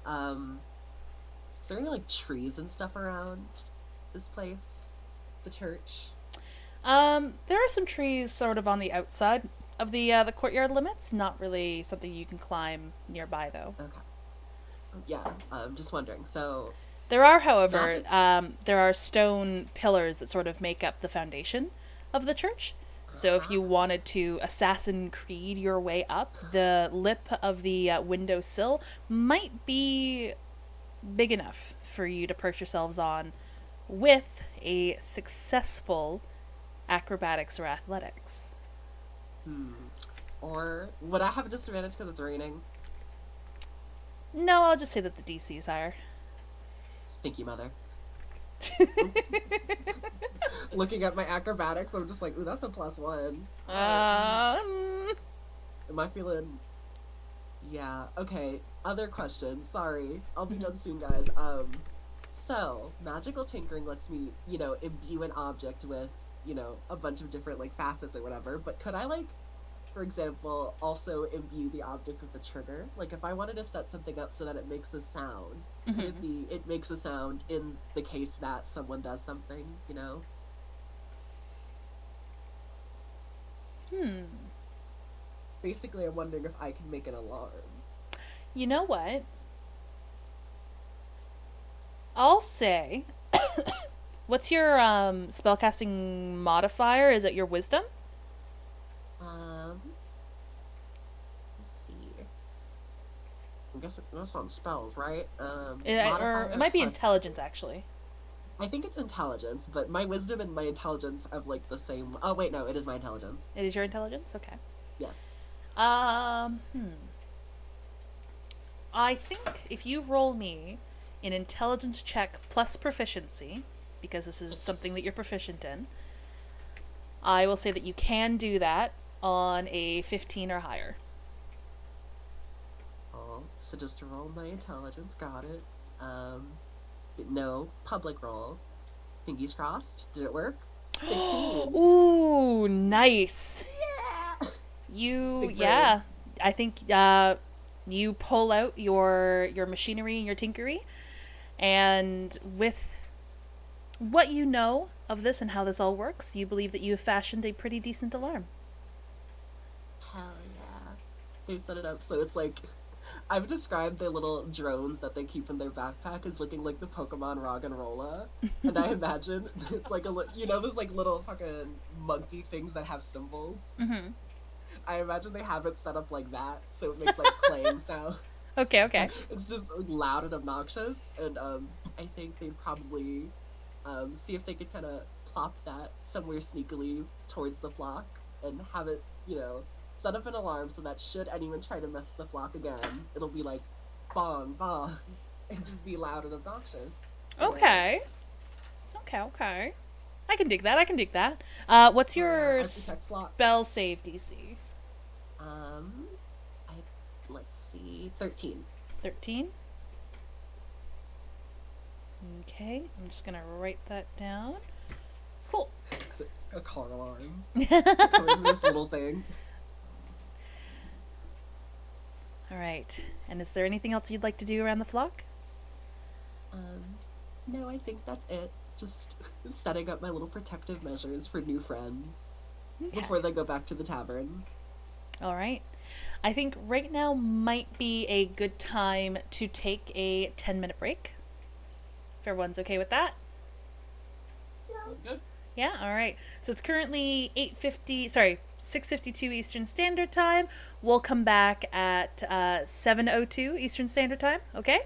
is there any like trees and stuff around this place? The church? There are some trees sort of on the outside of the courtyard limits. Not really something you can climb nearby, though. Okay. Yeah, just wondering. So, There are, however, there are stone pillars that sort of make up the foundation of the church. So if you wanted to Assassin Creed your way up, the lip of the windowsill might be big enough for you to perch yourselves on with a successful acrobatics or athletics. or would I have a disadvantage because it's raining? No, I'll just say that the DC is higher. Thank you, Mother. Looking at my acrobatics, I'm just like, ooh, that's a +1. Um, Am I feeling... Yeah, okay. Other questions. Sorry. I'll be done soon, guys. So, magical tinkering lets me, imbue an object with, a bunch of different, facets or whatever, but could I, for example, also imbue the object with a trigger? Like, if I wanted to set something up so that it makes a sound, could it be, it makes a sound in the case that someone does something, Basically, I'm wondering if I can make an alarm. You know what? I'll say, what's your spellcasting modifier? Is it your wisdom? I guess that's on spells, right? Or it Modifier might be plus. intelligence, actually. I think it's intelligence, but my wisdom and my intelligence have like the same. Oh wait, no, it is my intelligence. It is your intelligence? Okay. Yes. Hmm. I think if you roll me an intelligence check plus proficiency, because this is something that you're proficient in, I will say that you can do that on a 15 or higher. Oh, so just roll my intelligence. Got it. No public roll. Fingers crossed. Did it work? 16. Ooh, nice. Yeah. You, Big brain. yeah. I think you pull out your machinery and your tinkery, and with what you know of this and how this all works, you believe that you have fashioned a pretty decent alarm. Hell yeah. They set it up so it's like I've described the little drones that they keep in their backpack as looking like the Pokemon Rock and Rolla. And I imagine it's like those like little fucking monkey things that have symbols. Mm-hmm. I imagine they have it set up like that, so it makes like clang sound. Okay, okay. It's just loud and obnoxious, and I think they'd probably see if they could kind of plop that somewhere sneakily towards the flock and have it, set up an alarm so that should anyone try to mess with the flock again, it'll be like bong bong and just be loud and obnoxious. Okay. Okay, okay. I can dig that. I can dig that. What's your spell save DC? Let's see, 13. 13. Okay, I'm just gonna write that down. Cool. A car alarm. This little thing. All right. And is there anything else you'd like to do around the flock? No, I think that's it. Just setting up my little protective measures for new friends before they go back to the tavern. All right. I think right now might be a good time to take a 10-minute break. If everyone's okay with that. Good. Yeah, all right. So it's currently 6:52 Eastern Standard Time. We'll come back at 7:02 Eastern Standard Time, okay?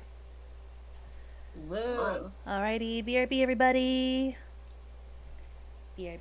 Whoa. Alrighty, BRB everybody. BRB.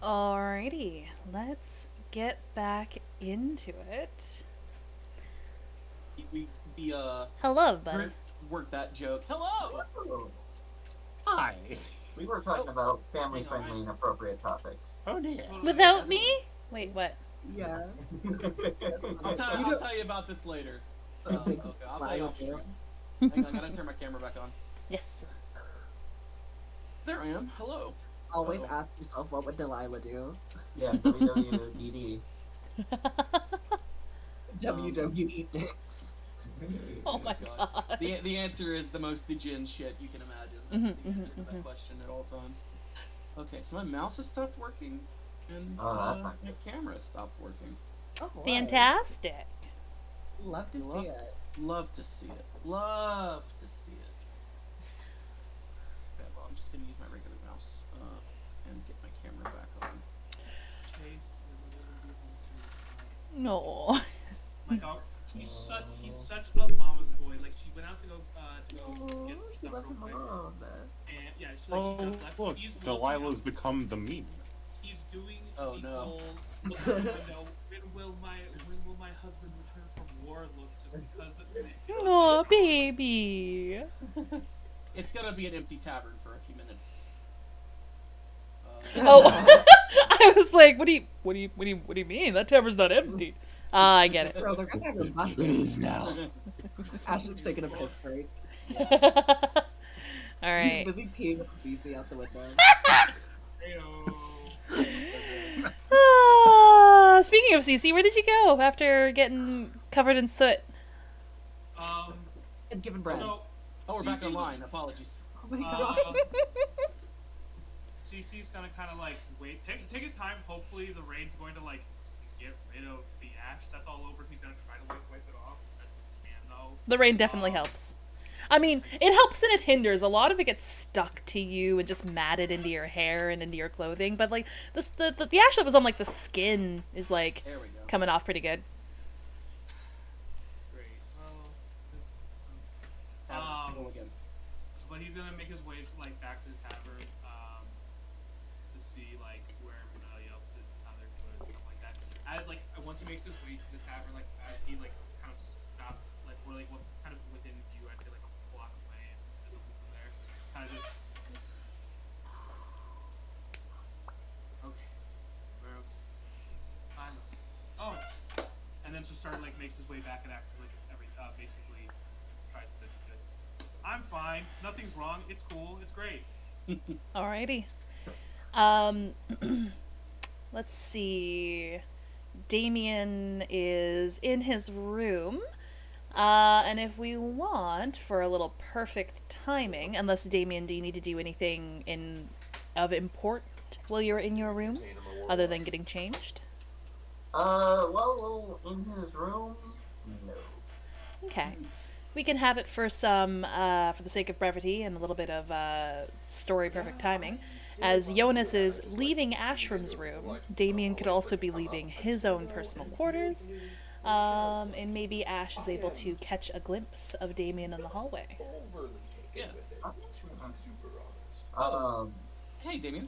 Alrighty, let's get back into it. We Hello, buddy. work that joke. Hello. Oh, Hi. we were talking about family-friendly and appropriate topics. Oh dear. Without me? Wait, what? Yeah. I'll tell you about this later. Big Okay, I'll tell you off smile. stream. Hang on, I gotta turn my camera back on. Yes. There I am. Hello. Always Uh-oh. ask yourself, what would Delilah do? Yeah, WWED. WWE dicks. Oh my god. The answer is the most degen shit you can imagine. That's the answer to that question at all times. Okay, so my mouse has stopped working, and Oh, that's not my camera has stopped working. Oh, boy. Fantastic. Love to You see it. Love to see it. Love to see it. Okay, well, I'm just gonna use my regular mouse and get my camera back on. Chase, No. my dog. He's such a mama's boy. Like she went out to go Oh, get some she stuff left real her quick, mom. and yeah, she Oh, just left. look, He's walking Delilah's out. become the meme. He's doing Oh, the no. whole look out the window, when will my husband return from war look just because of Oh, baby. It's gonna be an empty tavern for a few minutes. Oh, I was like, what do you mean? That tavern's not empty. Ah, I get I was like, I have a bus. now. Ashton's taking a piss break. it. All right. He's busy peeing with Cece out the window. Speaking of Cece, where did you go after getting covered in soot? And given bread. So, Oh, we're back CC online. Apologies. Oh my god. CC's gonna kind of like wait, take his time. Hopefully, the rain's going to like get rid of the ash that's all over. He's gonna try to wipe it off as he can, though. The rain definitely helps. I mean, it helps and it hinders. A lot of it gets stuck to you and just matted into your hair and into your clothing. But like the ash that was on like the skin is like There we go. coming off pretty good. Great. Well, Tavern signal again. but he's gonna make his way like back to the tavern to see like where everybody else is, how they're doing, and stuff like that. As like once he makes his way to the tavern, like as he like kind of stops, like or like once it's kind of within view, I'd say like a block away, and it's visible from there. Kind of just okay, we're okay. Silent. Oh, and then just started like makes his way back and acts like basically tries to. I'm fine. Nothing's wrong. It's cool. It's great. Alrighty. Let's see. Damien is in his room. And if we want, for a little perfect timing, unless Damien, do you need to do anything of import while you're in your room, other than getting changed? Well, in his room, no. Okay. We can have it for some, for the sake of brevity and a little bit of story perfect timing. As Jonas is leaving Ashram's room, Damien could also be leaving his own personal quarters, and maybe Ash is able to catch a glimpse of Damien in the hallway. Overly taken with it, to be super honest. Hey, Damien.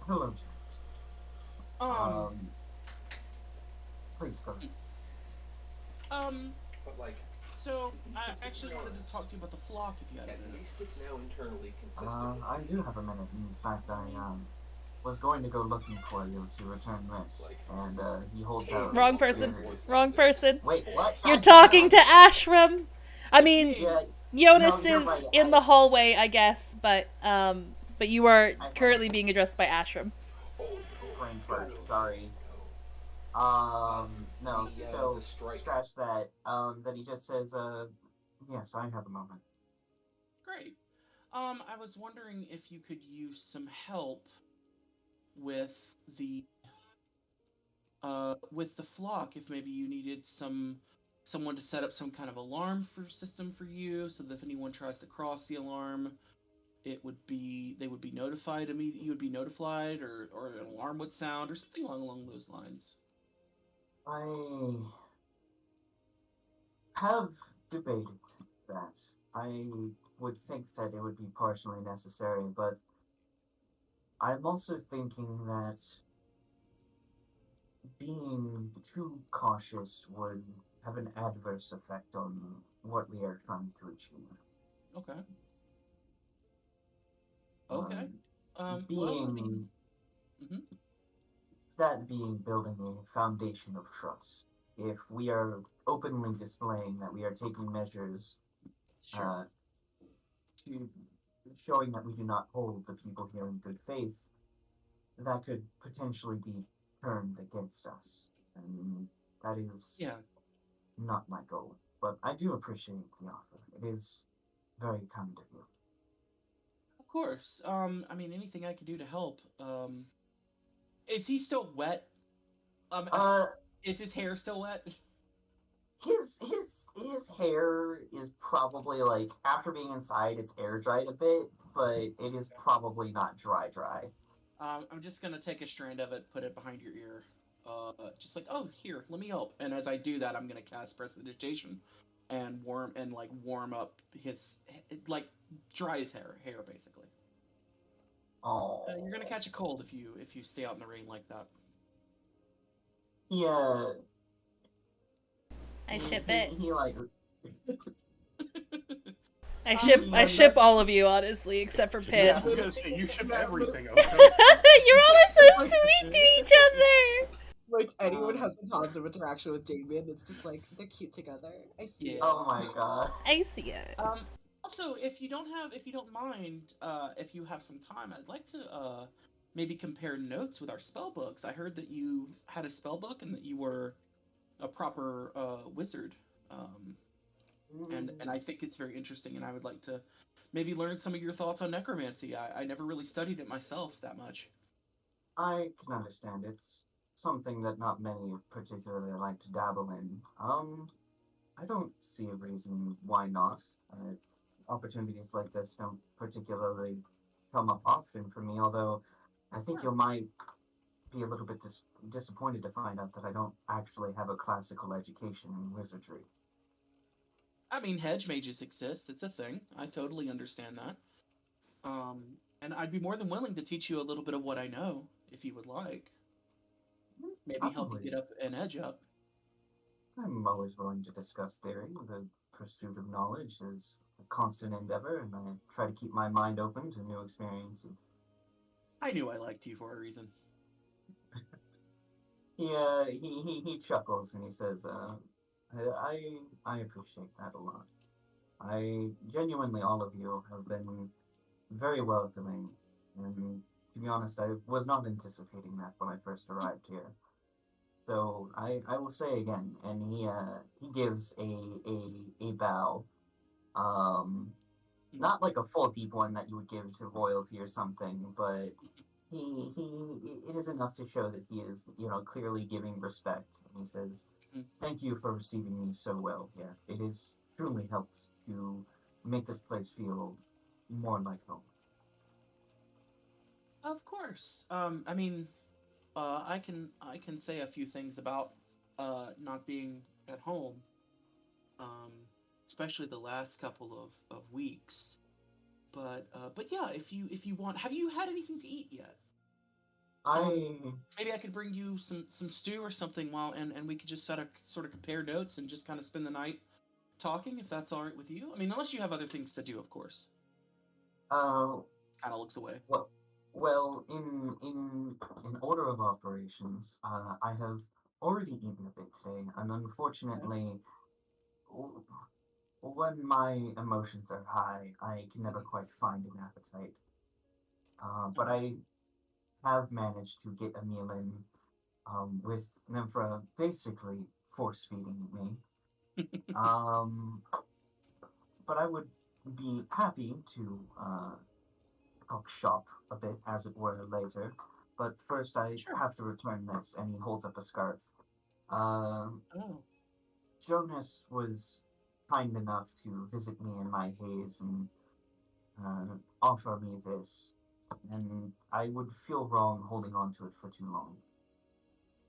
Hello, please go. But like, So I actually wanted to talk to you about the flock if you had a at minute. least it's now internally consistent. I do have a minute. In fact, I was going to go looking for you to return this, and he holds out. Wrong person. Wrong person. Wait, what? You're talking to Ashram. I mean, Yeah, Jonas No, you're is right. in the hallway, I guess, but you are currently being addressed by Ashram. brain fart. Sorry. No. So The strike. scratch that. Then he just says, yes, I have a moment. Great. I was wondering if you could use some help with the flock. If maybe you needed someone to set up some kind of alarm system for you, so that if anyone tries to cross the alarm, they would be notified immediately. You would be notified, or an alarm would sound, or something along those lines. I have debated that. I would think that it would be partially necessary, but I'm also thinking that being too cautious would have an adverse effect on what we are trying to achieve. Okay. Okay. Um, Well, I mean, being hmm that being building a foundation of trust. If we are openly displaying that we are taking measures sure. uh, to showing that we do not hold the people here in good faith, that could potentially be turned against us. And that is Yeah, not my goal. But I do appreciate the offer. It is very kind of you. of course. I mean, anything I could do to help. Is he still wet? Um, Uh, is his hair still wet? his hair is probably like after being inside, it's air dried a bit, but it is probably not dry. I'm just gonna take a strand of it, put it behind your ear. Just like, oh, here, let me help. And as I do that, I'm gonna cast prestidigitation, and warm up his like dry his hair basically. Oh, You're gonna catch a cold if you stay out in the rain like that. yeah. I ship it. He like I ship all of you, honestly, except for Yeah, Pin. I was gonna say you ship everything. You're all so sweet to each other. Like anyone has a positive interaction with Damien, it's just like they're cute together. I see Yeah. it. oh my god. I see it. Also, if you don't mind, if you have some time, I'd like to maybe compare notes with our spell books. I heard that you had a spell book and that you were a proper wizard. And I think it's very interesting, and I would like to maybe learn some of your thoughts on necromancy. I never really studied it myself that much. I can understand. It's something that not many particularly like to dabble in. I don't see a reason why not. Opportunities like this don't particularly come up often for me, although I think you might be a little bit disappointed to find out that I don't actually have a classical education in wizardry. I mean, hedge mages exist; it's a thing. I totally understand that. And I'd be more than willing to teach you a little bit of what I know, if you would like. Maybe I'm help you always, get up an edge up. I'm always willing to discuss theory. The pursuit of knowledge is a constant endeavor, and I try to keep my mind open to new experiences. I knew I liked you for a reason. He chuckles and he says, I appreciate that a lot. I genuinely, all of you have been very welcoming, and to be honest, I was not anticipating that when I first arrived here. So I will say again, and he gives a bow, um, not like a full deep one that you would give to royalty or something, but he it is enough to show that he is clearly giving respect. And he says, Mhm. "Thank you for receiving me so well here. It has truly helped to make this place feel more like home." Of course. I mean, I can say a few things about not being at home, um, especially the last couple of weeks. But yeah, if you want, have you had anything to eat yet? I Maybe I could bring you some stew or something and we could just sort of compare notes and just kind of spend the night talking if that's all right with you. I mean, unless you have other things to do, of course. uh Kind of looks away. well well in order of operations, I have already eaten a bit today, and unfortunately, w- when my emotions are high, I can never quite find an appetite. But I have managed to get a meal in with Nympha basically force feeding me. Um, but I would be happy to talk shop a bit, as it were, later. But first, I Sure. have to return this, and he holds up a scarf. Um, Oh, Jonas was kind enough to visit me in my haze and offer me this, and I would feel wrong holding on to it for too long.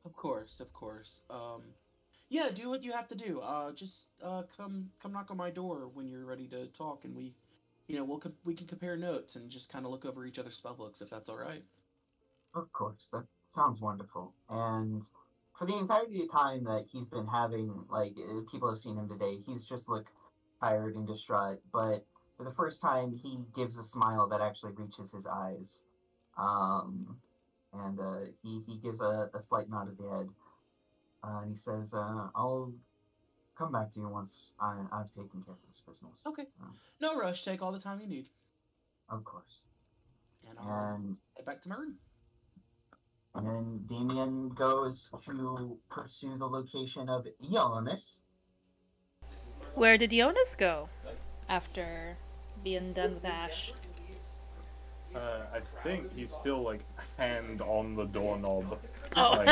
of course, of course. Yeah, do what you have to do. Just come knock on my door when you're ready to talk, and we can compare notes and just kind of look over each other's spell books if that's all right. Of course, that sounds wonderful. And for the entirety of time that he's been having, like, people have seen him today, he's just looked tired and distraught. But for the first time, he gives a smile that actually reaches his eyes. Um, and he gives a slight nod of the head. And he says, I'll come back to you once I've taken care of this business. Okay. No rush. Take all the time you need. Of course. And I'll And head back to my room. And then Damien goes to pursue the location of Ionis. Where did Jonas go after being done with Ash? I think he's still like hand on the doorknob. Oh. Like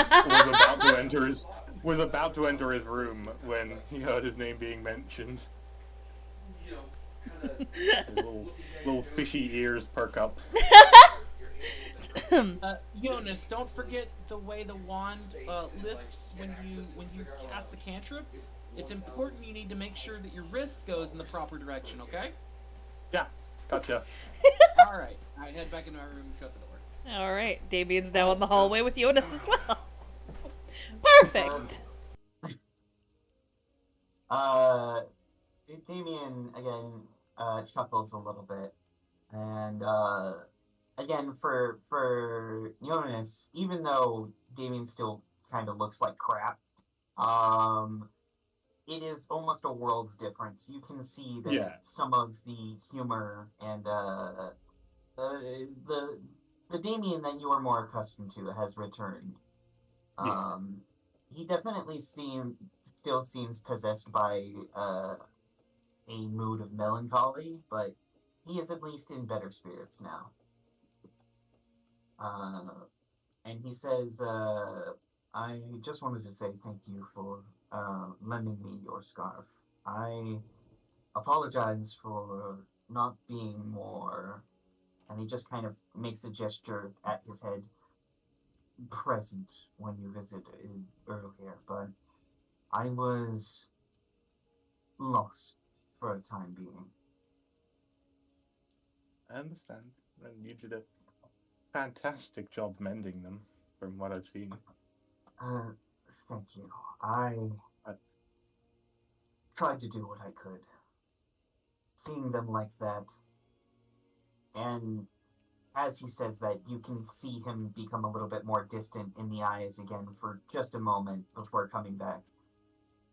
was about to enter his room when he heard his name being mentioned. His little fishy ears perk up. Jonas, don't forget the way the wand lifts when you cast the cantrip. It's important. You need to make sure that your wrist goes in the proper direction. Okay. Yeah, gotcha. All right. I head back into my room and shut the door. All right, Damien's now in the hallway with Jonas as well. Perfect. Damien again chuckles a little bit, and again for Jonas, even though Damien still kind of looks like crap, it is almost a world's difference. You can see that some of the humor and the Damien that you are more accustomed to has returned. He definitely still seems possessed by a mood of melancholy, but he is at least in better spirits now. And he says, I just wanted to say thank you for lending me your scarf. I apologize for not being more, and he just kind of makes a gesture at his head, present when you visited earlier, but I was lost for a time being. I understand. And you did a fantastic job mending them, from what I've seen. Thank you. I tried to do what I could. Seeing them like that, and as he says that, you can see him become a little bit more distant in the eyes again for just a moment before coming back.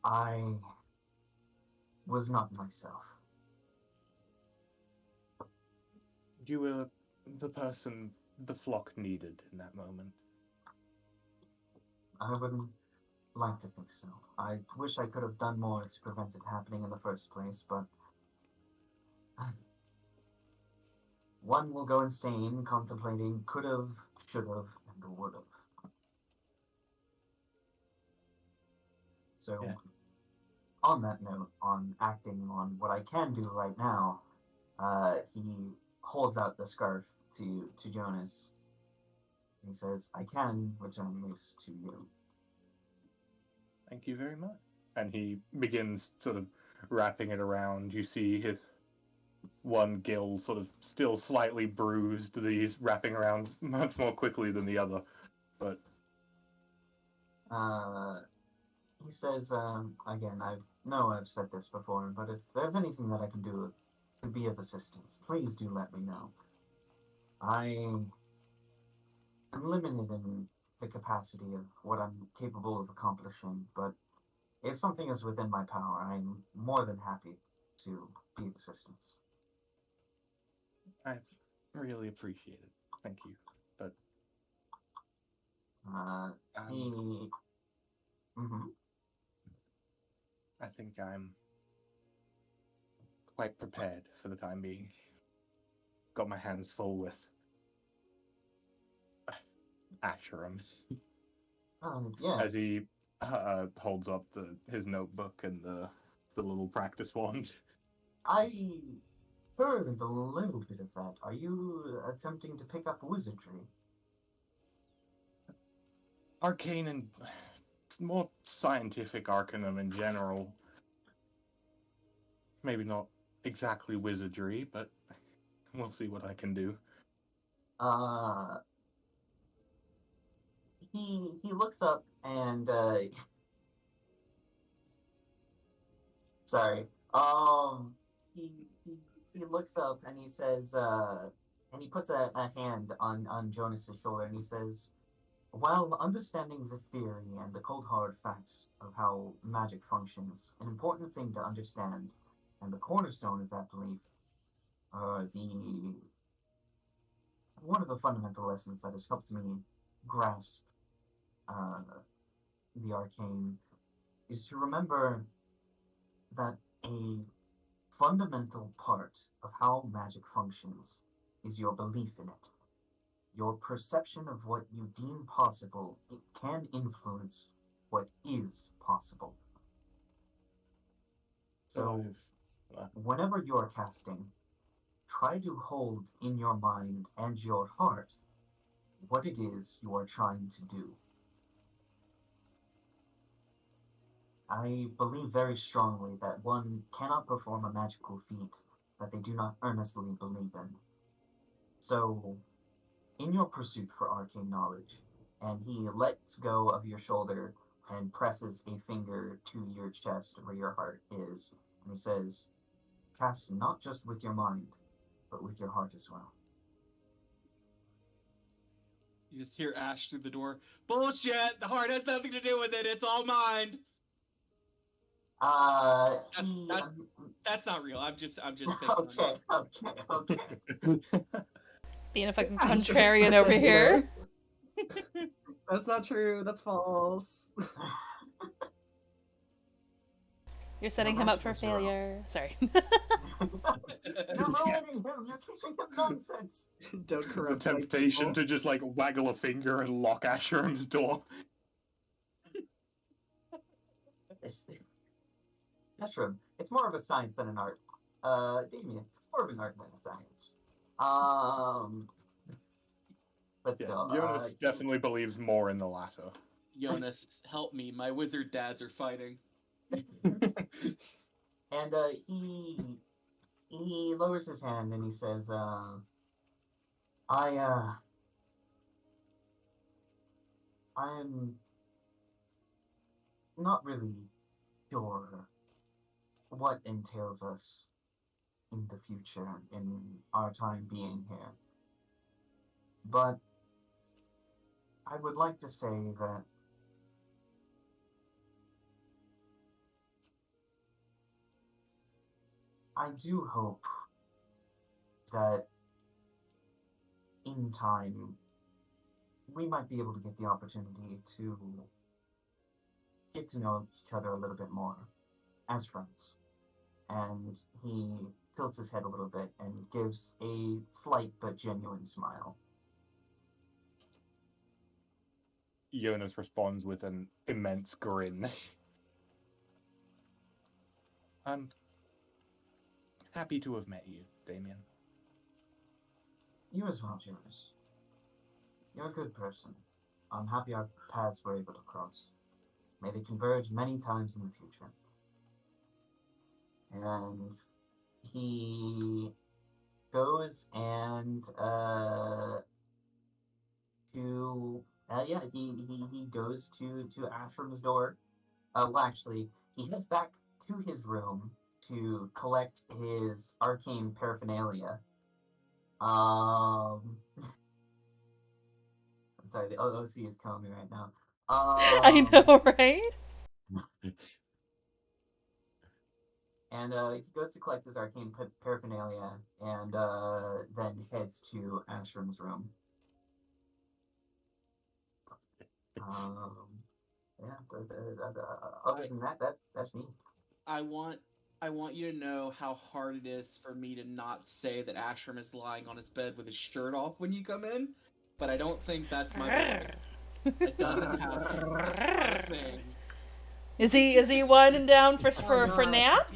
I was not myself. You were the person the flock needed in that moment. I wouldn't like to think so. I wish I could have done more to prevent it happening in the first place, but one will go insane contemplating could've, should've, and would've. So, on that note, on acting on what I can do right now, he holds out the scarf to Jonas. He says, I can return this to you. Thank you very much. And he begins sort of wrapping it around. You see his one gill sort of still slightly bruised. He's wrapping around much more quickly than the other. But he says, again, I've said this before, but if there's anything that I can do to be of assistance, please do let me know. I am limited in the capacity of what I'm capable of accomplishing, but if something is within my power, I'm more than happy to be of assistance. I really appreciate it. Thank you. But I think I'm quite prepared for the time being. Got my hands full with Asherim. Yes. As he holds up his notebook and the little practice wand. I heard a little bit of that. Are you attempting to pick up wizardry? Arcane and more scientific arcanum in general. Maybe not exactly wizardry, but we'll see what I can do. he looks up and sorry. He, he he looks up and he says, and he puts a hand on Jonas's shoulder and he says, while understanding the theory and the cold hard facts of how magic functions, an important thing to understand, and the cornerstone of that belief, the one of the fundamental lessons that has helped me grasp uh, the arcane, is to remember that a fundamental part of how magic functions is your belief in it. Your perception of what you deem possible, it can influence what is possible. So, whenever you are casting, try to hold in your mind and your heart what it is you are trying to do. I believe very strongly that one cannot perform a magical feat that they do not earnestly believe in. So, in your pursuit for arcane knowledge, and he lets go of your shoulder and presses a finger to your chest where your heart is, and he says, cast not just with your mind, but with your heart as well. You just hear Ash through the door. Bullshit! The heart has nothing to do with it. It's all mind. That's not real. I'm just picking Okay. Being a fucking Ash, you're contrarian such a over here. hater. That's not true. That's false. You're setting him up for failure. Sorry. You're ruining him. You're teaching him nonsense. Don't The corrupt temptation people. to just like waggle a finger and lock Asherim's door. Ashram, it's more of a science than an art. Damien, it's more of an art than a science. But still, Jonas definitely believes more in the latter. Jonas, help me. My wizard dads are fighting. And he lowers his hand and he says, I'm not really sure what entails us in the future, in our time being here. But I would like to say that I do hope that in time we might be able to get the opportunity to get to know each other a little bit more as friends. And he tilts his head a little bit and gives a slight but genuine smile. Jonas responds with an immense grin. I'm happy to have met you, Damien. You as well, Jonas. You're a good person. I'm happy our paths were able to cross. May they converge many times in the future. And he goes and he goes to Ashram's door. Well, actually, he heads back to his room to collect his arcane paraphernalia. I'm sorry, the OC is killing me right now. I know, right? And he goes to collect his arcane paraphernalia and then heads to Ashram's room. Other than that, that's me. I want you to know how hard it is for me to not say that Ashram is lying on his bed with his shirt off when you come in, but I don't think that's my bed. It doesn't happen. That's not a thing. Is he winding down for nap?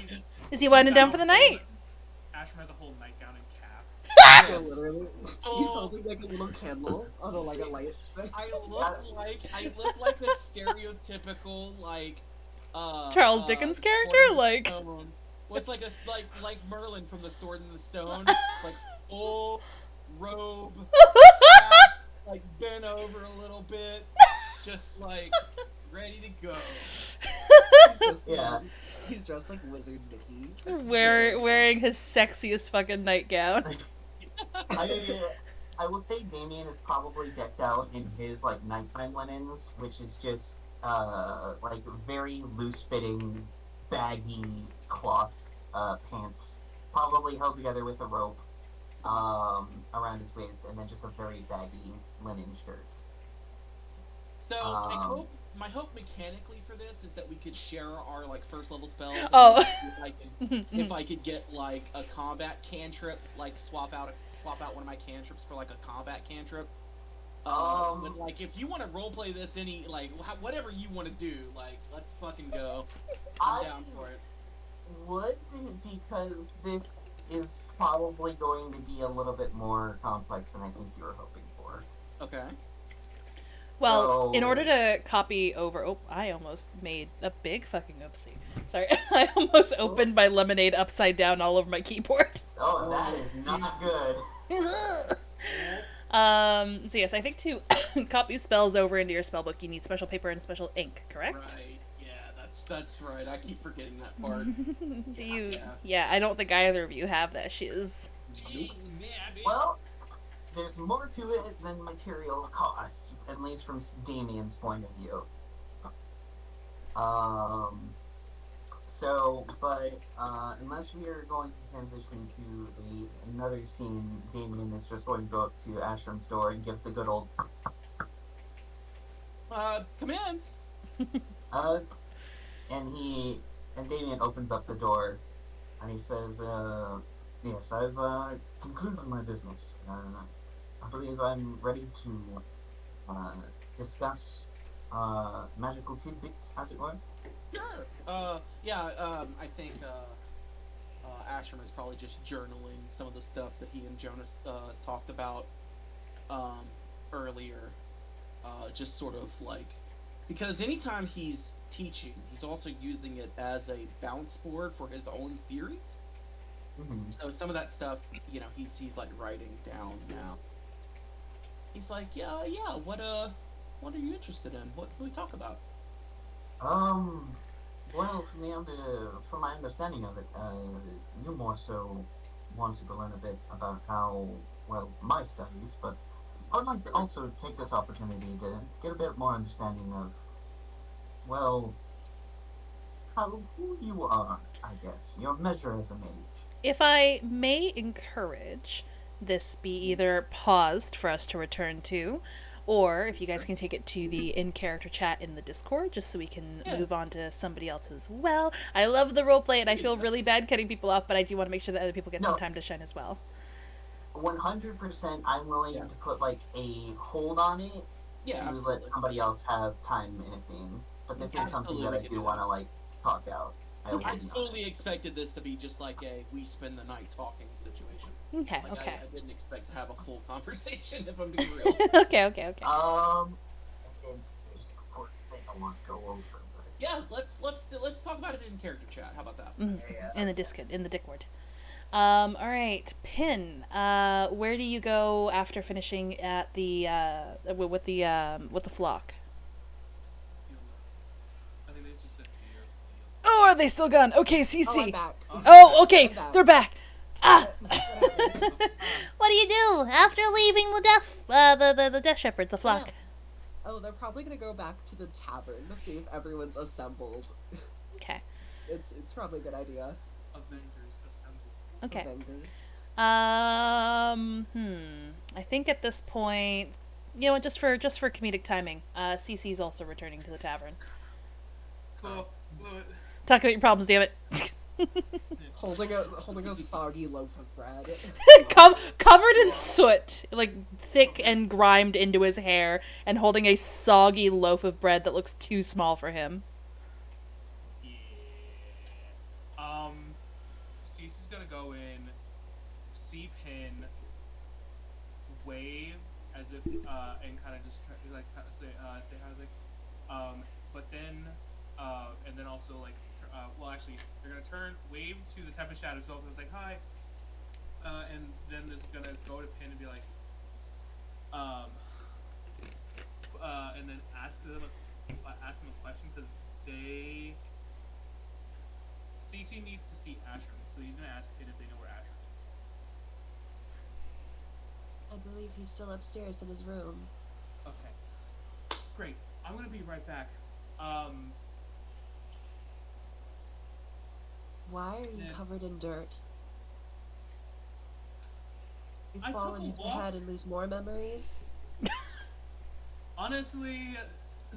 Is he winding down for the night? Ashram has a whole nightgown and cap. Yeah, literally. He's holding like a little candle on a light. I look like a stereotypical Charles Dickens character, like what's like Merlin from The Sword and the Stone, like full robe, hat, like bent over a little bit, just like ready to go. He's dressed like Wizard Mickey. Wearing his sexiest fucking nightgown. I will say Damien is probably decked out in his like nighttime linens, which is just like very loose fitting, baggy cloth pants, probably held together with a rope around his waist, and then just a very baggy linen shirt. So my hope mechanically for this is that we could share our like first level spells. Oh. If I could get like a combat cantrip, like swap out one of my cantrips for like a combat cantrip. But like if you want to roleplay this any like whatever you want to do, like let's fucking go. I'm down for it. Would, because this is probably going to be a little bit more complex than I think you were hoping for. Okay. Well, in order to copy over... Oh, I almost made a big fucking oopsie. Sorry. I almost opened my lemonade upside down all over my keyboard. Oh, that is not good. So yes, I think to copy spells over into your spellbook, you need special paper and special ink, correct? Right. Yeah, that's right. I keep forgetting that part. Do you... Yeah, I don't think either of you have that shiz. Well, there's more to it than material costs, at least from Damien's point of view. Unless we are going to transition to another scene, Damien is just going to go up to Ashram's door and give the good old... Come in! And Damien opens up the door, and he says, yes, I've concluded my business. I believe I'm ready to discuss magical tidbits, as it were. Sure. I think Ashram is probably just journaling some of the stuff that he and Jonas talked about earlier. Just sort of like, because anytime he's teaching, he's also using it as a bounce board for his own theories. Mm-hmm. So some of that stuff, he's like writing down now. He's like, yeah, what are you interested in? What can we talk about? Well, from my understanding of it, you more so wanted to learn a bit about how, well, my studies, but I would like to also take this opportunity to get a bit more understanding of, well, who you are, I guess, your measure as a mage. If I may encourage this be either paused for us to return to, or if you guys can take it to the in-character chat in the Discord, just so we can move on to somebody else as well. I love the roleplay, and I feel really bad cutting people off, but I do want to make sure that other people get some time to shine as well. 100% I'm willing to put, like, a hold on it to let somebody else have time in a scene. But this is something that I do want to, like, talk out. I fully expected this to be just like a we spend the night talking situation. Okay, like, okay. I didn't expect to have a full conversation, if I'm being real. Okay. And there's an important thing I want to go over. But... Yeah, let's talk about it in character chat. How about that? Mm-hmm. In the Discord. All right, Pin. Where do you go after finishing at the with the flock? I think they just said here. Oh, are they still gone? Okay, CC. Oh, I'm back. Oh, okay, I'm back. they're back. Ah. What do you do after leaving the Death Shepherds, the flock? Yeah. Oh, they're probably gonna go back to the tavern to see if everyone's assembled. Okay. It's probably a good idea. Avengers assemble. Okay. Avengers. I think at this point, you know what, just for comedic timing, CC's also returning to the tavern. Cool. Blew it. Talk about your problems, damn it. Holding a soggy loaf of bread. Covered in soot, like thick and grimed into his hair, and holding a soggy loaf of bread that looks too small for him. Yeah. Cece's gonna go in, see Pin, wave as if and kind of just like say how's it, but then and then also like well actually they're gonna turn wave to the Tempest Shadows open and say hi, and then is gonna go to Pin and be like and then ask them a question because Cece needs to see Asher, so he's gonna ask Pin if they know where Asher is. I believe he's still upstairs in his room. Okay. Great. I'm gonna be right back. Why are you Yeah. covered in dirt? You I fall took and a hit your walk. head and lose more memories? Honestly,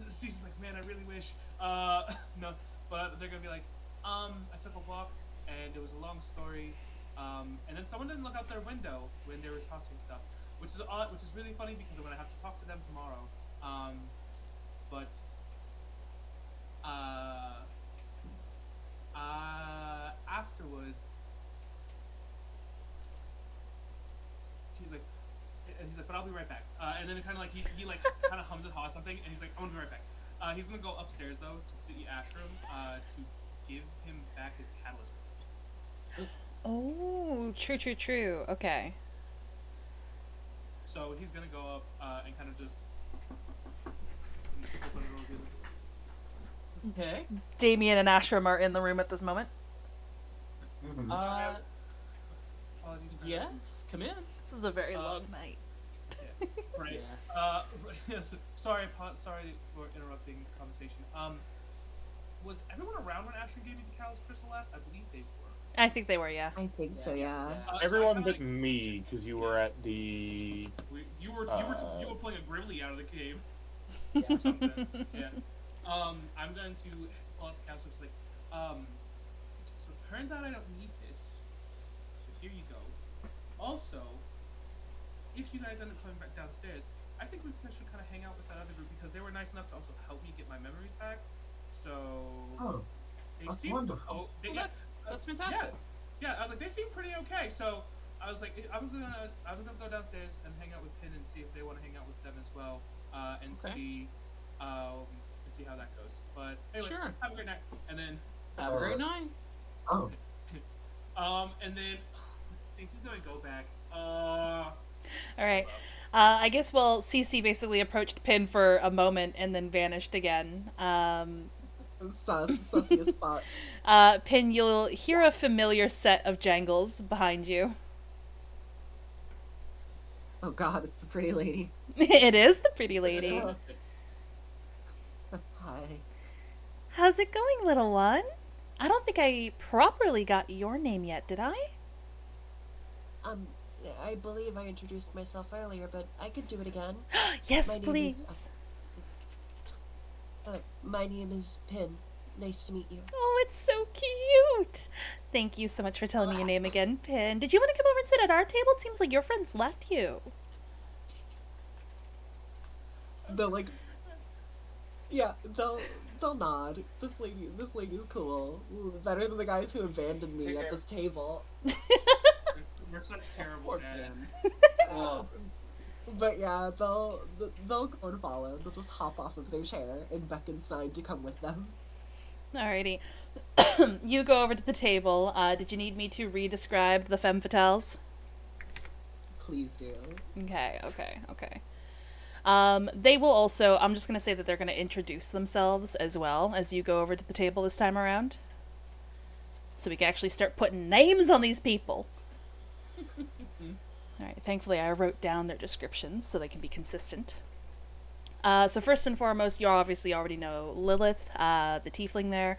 Cece's like, man, I really wish. No, but they're gonna be like, I took a walk and it was a long story. And then someone didn't look out their window when they were tossing stuff, which is odd, which is really funny because I'm gonna have to talk to them tomorrow. But afterwards, he's like, but I'll be right back. And then kind of like he like kind of hums and haws something, and he's like, I'm gonna be right back. He's gonna go upstairs though to see Ashram to give him back his catalyst crystals. Oh, true. Okay. So he's gonna go up and kind of just open it over this. Okay. Damien and Ashram are in the room at this moment. Apologies for Yes, come in. This is a very long night. Yeah, right. Yeah. Yes, sorry for interrupting the conversation. Was everyone around when Ashram gave you the Callus Crystal last? I believe they were. I think they were, yeah. I think so, yeah. So Everyone I but kinda, me, because you were at the. you were pulling a Grimly out of the cave. Yeah. Or something. Yeah. I'm going to pull up the Callus Crystal. So it turns out I don't need this. So here you go. Also, if you guys end up coming back downstairs, I think we should kind of hang out with that other group because they were nice enough to also help me get my memories back. So they that's seem wonderful. That's fantastic. Yeah, I was like, they seem pretty okay. So I was like, I was gonna go downstairs and hang out with Pin and see if they want to hang out with them as well, and see how that goes. But anyway, Sure. have a great night, and then Have a great night. Oh, and then Cece's gonna go back. All right. I guess, well, Cece basically approached Pin for a moment and then vanished again. Sussy as fuck. Pin, you'll hear a familiar set of jangles behind you. Oh god, it's the pretty lady. It is the pretty lady. Hi. How's it going, little one? I don't think I properly got your name yet, did I? I believe I introduced myself earlier, but I could do it again. Yes, My name please. My name is Pin. Nice to meet you. Oh, it's so cute. Thank you so much for telling me your name again, Pin. Did you want to come over and sit at our table? It seems like your friends left you. They'll like, yeah, they'll nod. This lady's cool. Ooh, better than the guys who abandoned me at this table. We're such terrible Poor dads. Pin. Oh. But yeah, they'll go and follow. They'll just hop off of their chair and beckon Stein to come with them. Alrighty. You go over to the table. Did you need me to re-describe the femme fatales? Please do. Okay. They will also, I'm just going to say that they're going to introduce themselves as well as you go over to the table this time around. So we can actually start putting names on these people. Alright, thankfully I wrote down their descriptions so they can be consistent. So first and foremost, you obviously already know Lilith, the tiefling there.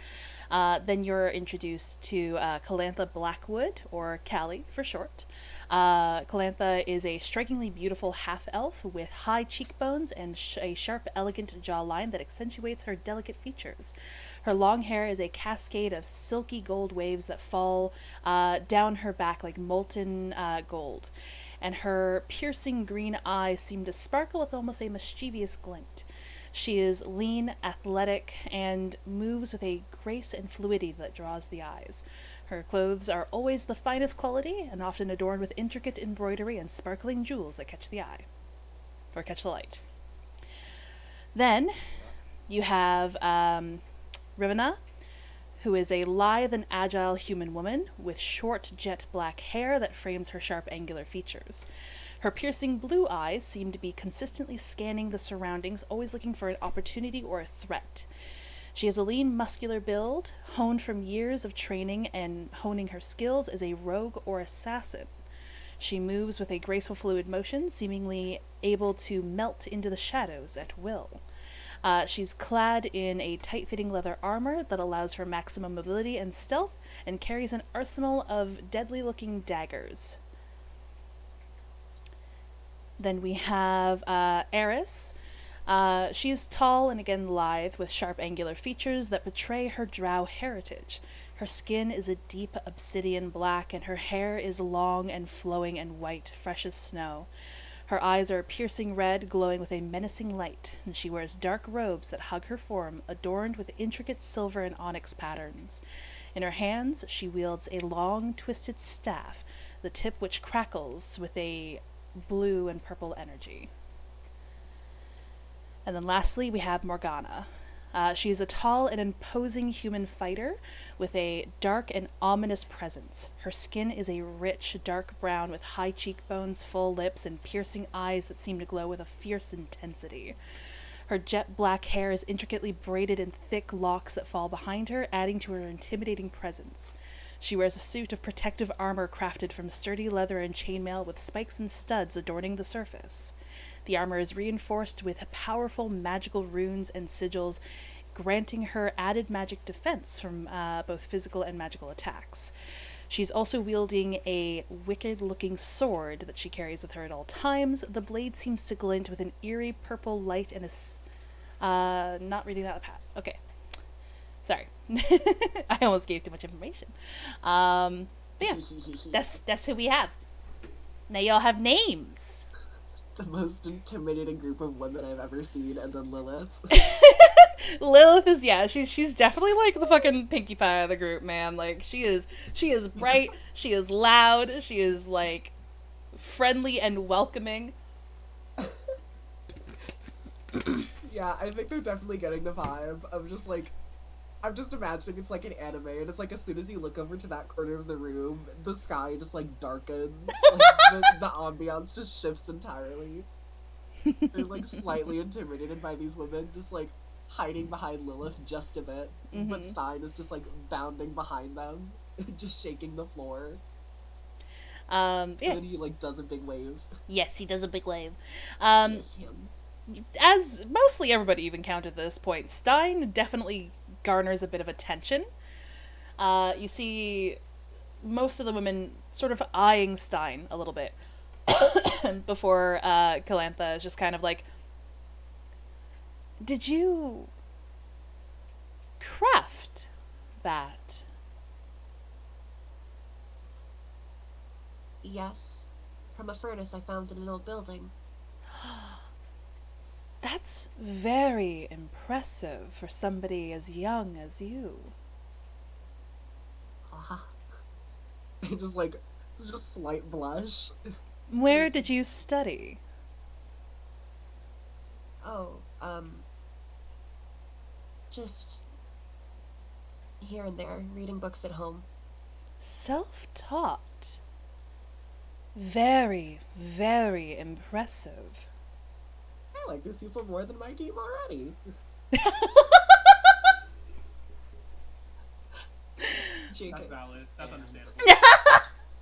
Then you're introduced to Calantha Blackwood, or Callie for short. Calantha is a strikingly beautiful half-elf with high cheekbones and a sharp, elegant jawline that accentuates her delicate features. Her long hair is a cascade of silky gold waves that fall down her back like molten gold, and her piercing green eyes seem to sparkle with almost a mischievous glint. She is lean, athletic, and moves with a grace and fluidity that draws the eyes. Her clothes are always the finest quality and often adorned with intricate embroidery and sparkling jewels that catch the eye, or catch the light. Then you have Rivena, who is a lithe and agile human woman with short jet black hair that frames her sharp angular features. Her piercing blue eyes seem to be consistently scanning the surroundings, always looking for an opportunity or a threat. She has a lean, muscular build, honed from years of training and honing her skills as a rogue or assassin. She moves with a graceful, fluid motion, seemingly able to melt into the shadows at will. She's clad in a tight-fitting leather armor that allows for maximum mobility and stealth, and carries an arsenal of deadly-looking daggers. Then we have Eris. She is tall and again lithe, with sharp angular features that betray her drow heritage. Her skin is a deep obsidian black, and her hair is long and flowing and white, fresh as snow. Her eyes are a piercing red, glowing with a menacing light, and she wears dark robes that hug her form, adorned with intricate silver and onyx patterns. In her hands, she wields a long, twisted staff, the tip which crackles with a blue and purple energy. And then lastly, we have Morgana. She is a tall and imposing human fighter with a dark and ominous presence. Her skin is a rich, dark brown with high cheekbones, full lips, and piercing eyes that seem to glow with a fierce intensity. Her jet black hair is intricately braided in thick locks that fall behind her, adding to her intimidating presence. She wears a suit of protective armor crafted from sturdy leather and chainmail with spikes and studs adorning the surface. The armor is reinforced with powerful magical runes and sigils, granting her added magic defense from both physical and magical attacks. She's also wielding a wicked-looking sword that she carries with her at all times. The blade seems to glint with an eerie purple light and is... not reading that path. Okay. Sorry. I almost gave too much information. But yeah, that's who we have. Now y'all have names. The most intimidating group of women I've ever seen, and then Lilith. Lilith is, yeah, she's definitely like the fucking Pinkie Pie of the group, man. Like, she is bright, she is loud, she is like friendly and welcoming. Yeah, I think they're definitely getting the vibe of just like, I'm just imagining it's like an anime, and it's like as soon as you look over to that corner of the room, the sky just like darkens, like, the ambiance just shifts entirely. They're like slightly intimidated by these women, just like hiding behind Lilith just a bit, but Stein is just like bounding behind them, just shaking the floor. Yeah. And then he like does a big wave. Yes, he does a big wave. Yes, him. As mostly everybody you've encountered at this point, Stein definitely garners a bit of attention. You see most of the women sort of eyeing Stein a little bit before Calantha is just kind of like, did you craft that? Yes. From a furnace I found in an old building. That's very impressive for somebody as young as you. Just slight blush. Where did you study? Oh, just here and there, reading books at home. Self-taught. Very, very impressive. I like this people more than my team already. That's JK. valid. That's understandable.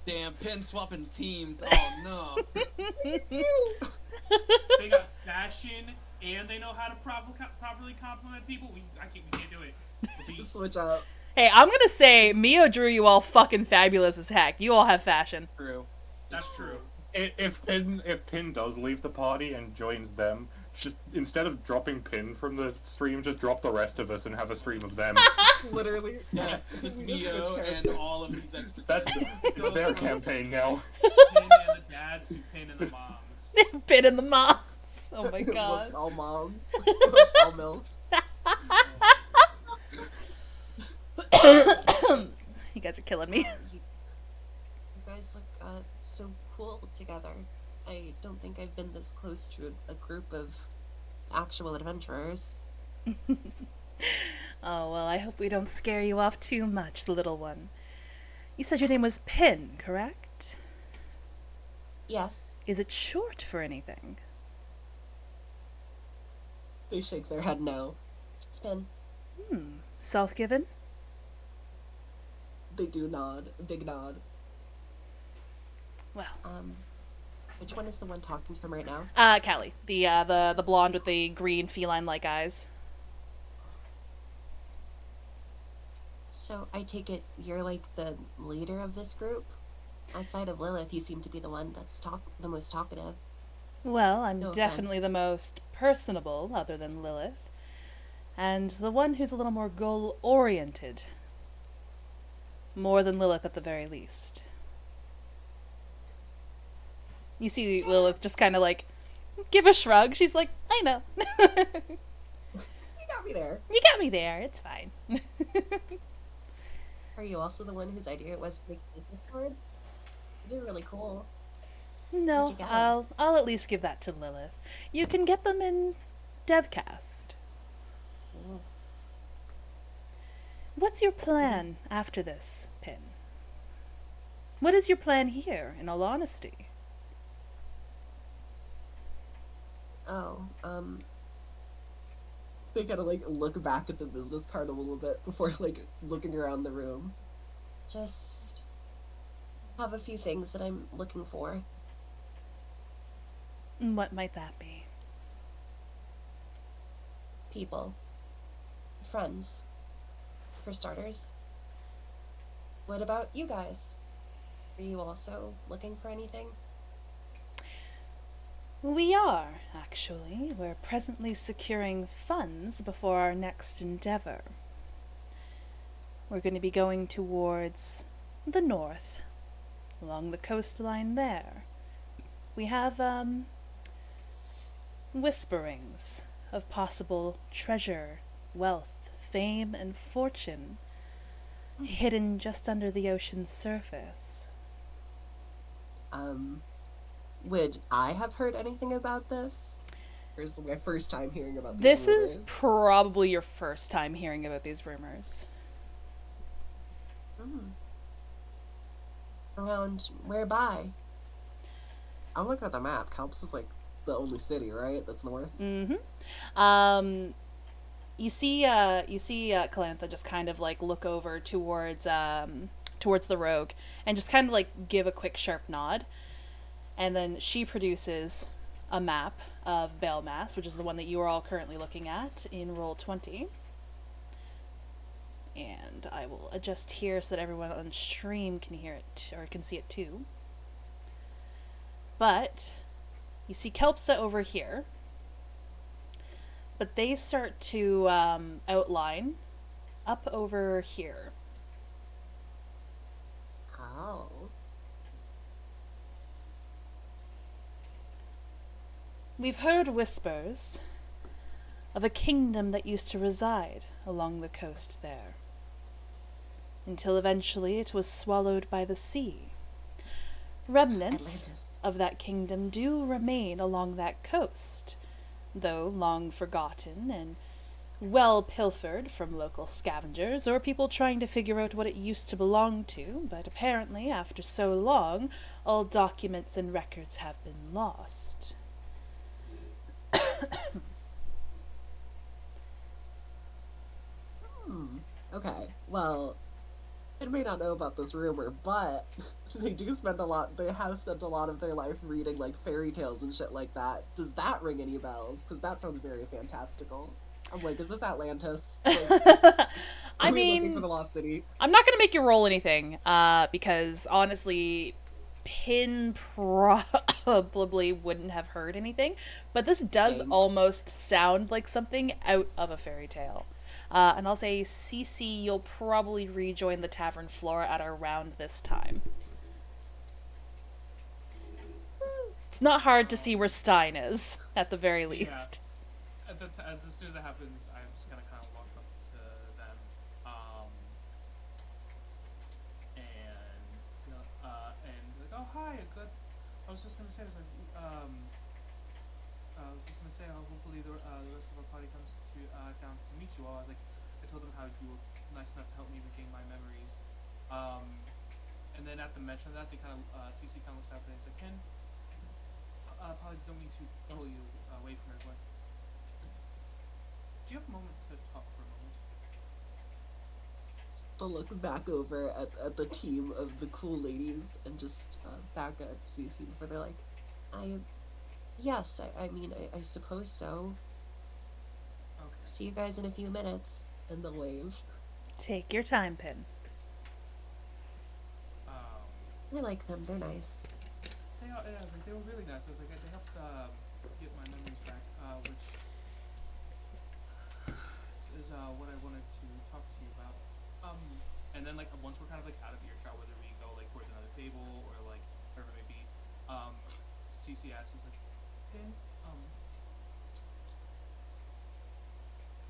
Damn, pin swapping teams. Oh no. They got fashion and they know how to properly compliment people. We can't do it. Switch up. Hey, I'm gonna say Mio drew you all fucking fabulous as heck. You all have fashion. True. That's true. If Pin does leave the party and joins them, just instead of dropping Pin from the stream, just drop the rest of us and have a stream of them. Literally. Yeah, just Neo and all of these extra That's characters. their campaign now. Pin and the dads to Pin and the moms. Pin in the moms. Oh my god. Looks all moms. Looks all milfs. You guys are killing me. You guys look so cool together. I don't think I've been this close to a group of actual adventurers. Oh, well, I hope we don't scare you off too much, little one. You said your name was Pin, correct? Yes. Is it short for anything? They shake their head no. Spin. Self-given? They do nod. A big nod. Well, Which one is the one talking to him right now? Callie, the blonde with the green feline-like eyes. So I take it you're like the leader of this group? Outside of Lilith, you seem to be the one that's the most talkative. Well, I'm No definitely the most personable, other than Lilith, and the one who's a little more goal-oriented. More than Lilith at the very least. You see Lilith just kind of like give a shrug. She's like, I know. You got me there. You got me there. It's fine. Are you also the one whose idea it was to make business cards? These are really cool. No, Where'd you get 'em? I'll at least give that to Lilith. You can get them in Devcast. Cool. What's your plan after this, Pin? What is your plan here, in all honesty? Oh, They kind of like look back at the business card a little bit before like looking around the room. just have a few things that I'm looking for. What might that be? People. Friends. For starters. What about you guys? Are you also looking for anything? We are, actually. We're presently securing funds before our next endeavor. We're going to be going towards the north, along the coastline there. We have, whisperings of possible treasure, wealth, fame, and fortune hidden just under the ocean's surface. Would I have heard anything about this? Or is it my first time hearing about This these is rumors? probably your first time hearing about these rumors. Around whereby? I'm looking at the map. Kelps is like the only city, right? That's north. Mm-hmm. You see Calantha just kind of like look over towards the rogue and just kind of like give a quick sharp nod, and then she produces a map of Belmas, which is the one that you are all currently looking at in roll 20. And I will adjust here so that everyone on stream can hear it or can see it too. But you see Kelpsa over here. But they start to outline up over here. Oh. We've heard whispers of a kingdom that used to reside along the coast there, until eventually it was swallowed by the sea. Remnants Atlantis. of that kingdom do remain along that coast, though long forgotten and well pilfered from local scavengers or people trying to figure out what it used to belong to, but apparently, after so long, all documents and records have been lost. Okay. Well, I may not know about this rumor, but they have spent a lot of their life reading like fairy tales and shit like that. Does that ring any bells? Because that sounds very fantastical. I'm like, is this Atlantis? Like, I are we looking mean, for the lost city? I'm not gonna make you roll anything, because honestly, Pin probably wouldn't have heard anything, but this does Thank. almost sound like something out of a fairy tale. And I'll say, Cece, you'll probably rejoin the tavern floor at around this time. It's not hard to see where Stein is, at the very least. As soon as it happens, I'm just gonna kind of walk up to them, and you know, and be like, oh hi, good. I was just gonna say, hopefully the rest of our party comes to down to meet you all. Like, I told them how you were nice enough to help me regain my memories. And then at the mention of that, they kind of, CC kind of looks out there and said, Ken, apologies, don't mean to pull you away from everyone. Do you have a moment to talk for a moment? I'll look back over at the team of the cool ladies and just back at Cece before they're like, Yes, I mean, I suppose so. Okay. See you guys in a few minutes. and they'll wave. Take your time, Pin. I like them, they're nice. They are, yeah, like, they were really nice. I was like, they helped get my memories back, which is what I wanted to talk to you about. And then like once we're kind of like out of earshot, whether we go like towards another table or like wherever it may be, CC asks us like, Pin,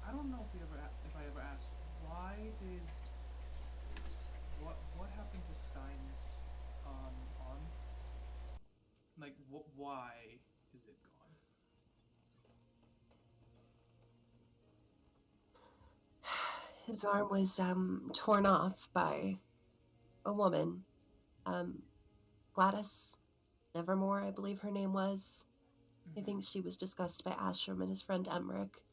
I don't know if I ever asked, why did what happened to Stein's arm? Like, why is it gone? His arm was torn off by a woman. Gladys Nevermore, I believe her name was. I think she was discussed by Ashram and his friend Emmerich.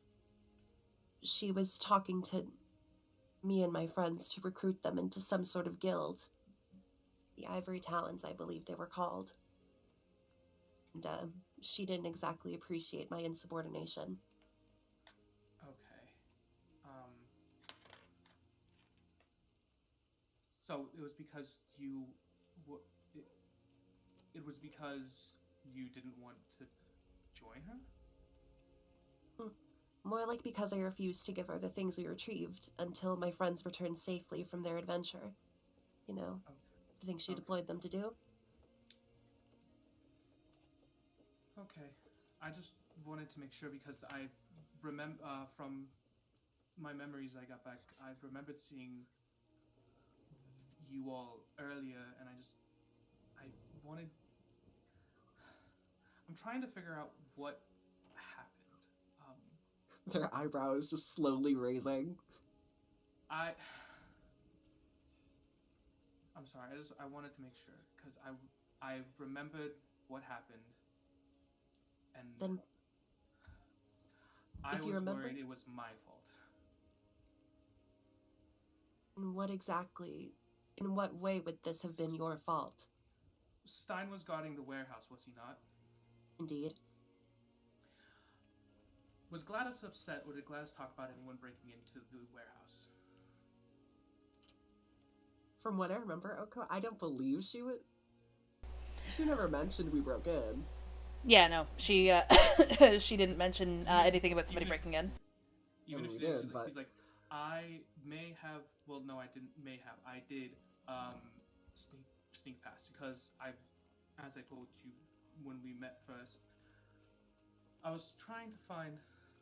She was talking to me and my friends to recruit them into some sort of guild. The Ivory Talons, I believe they were called. And she didn't exactly appreciate my insubordination. Okay. So it was because it was because you didn't want to join her? More like because I refused to give her the things we retrieved until my friends returned safely from their adventure. You know, the things she deployed them to do. Okay. I just wanted to make sure because I remember from my memories I got back, I remembered seeing you all earlier, and I'm trying to figure out what happened. Their eyebrow is just slowly raising. I'm sorry. I wanted to make sure because I remembered what happened, and Then, I if you was remember, worried it was my fault. in what way would this have been your fault? Stein was guarding the warehouse, was he not? Indeed. Was Gladys upset, or did Gladys talk about anyone breaking into the warehouse? From what I remember, I don't believe she would. She never mentioned we broke in. Yeah, no, she she didn't mention anything about somebody breaking in. Even if we she did, did, but he's like, I may have. Well, no, I didn't. May have. I did. Sneak past because as I told you when we met first, I was trying to find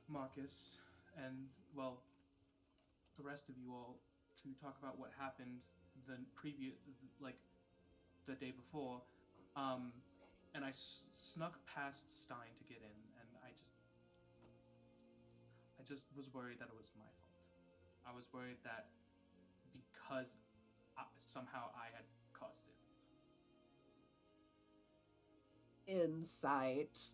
Marcus and the rest of you all to talk about what happened the day before, and I snuck past Stein to get in, and I just was worried that it was my fault. I was worried that because somehow I had caused it. Insight.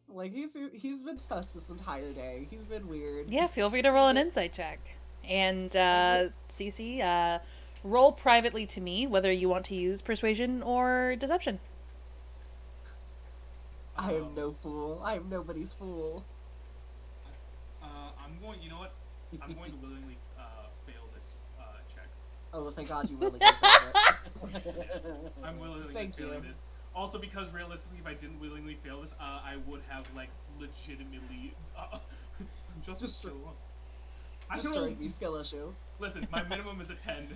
Like he's been sus this entire day. He's been weird. Yeah, feel free to roll an insight check. And Cece, roll privately to me whether you want to use persuasion or deception. I am no fool. I am nobody's fool. I'm going. You know what? I'm going to willingly fail this check. Oh, well, thank God you willingly did it. I'm willingly failing this. Also, because realistically, if I didn't willingly fail this, I would have legitimately just destroyed the skill issue. Listen, my minimum is a 10.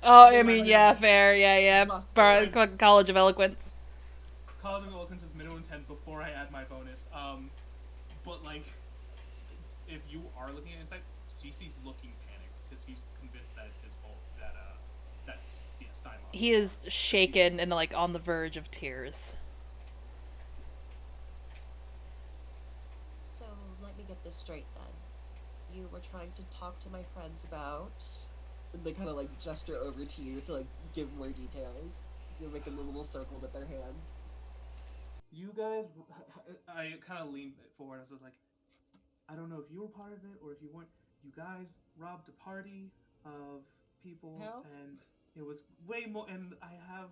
Oh, I mean, yeah, fair, yeah. College of Eloquence. College of Eloquence is minimum 10 before I add my bonus. But if you are looking at insight, CC's looking panicked because he's convinced that it's his fault that's Stein lost. He is shaken and on the verge of tears. So let me get this straight then. you were trying to talk to my friends about. And they kind of like gesture over to you to like give more details. You're making a little circle with their hands. You guys, I kind of leaned forward. I was like, I don't know if you were part of it or if you weren't. You guys robbed a party of people, How? and it was way more. And I have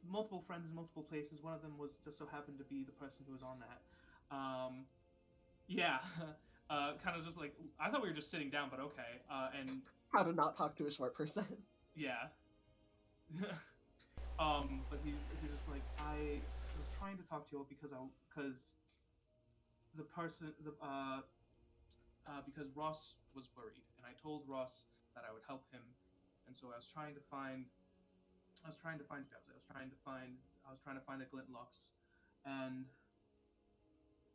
multiple friends in multiple places. One of them was just so happened to be the person who was on that. Yeah, kind of just like I thought we were just sitting down, but okay. And How to not talk to a short person. yeah. But he's just like I was trying to talk to you because the person because Ross was worried, and I told Ross that I would help him, and so I was trying to find you guys. I was trying to find the Glintlocks, and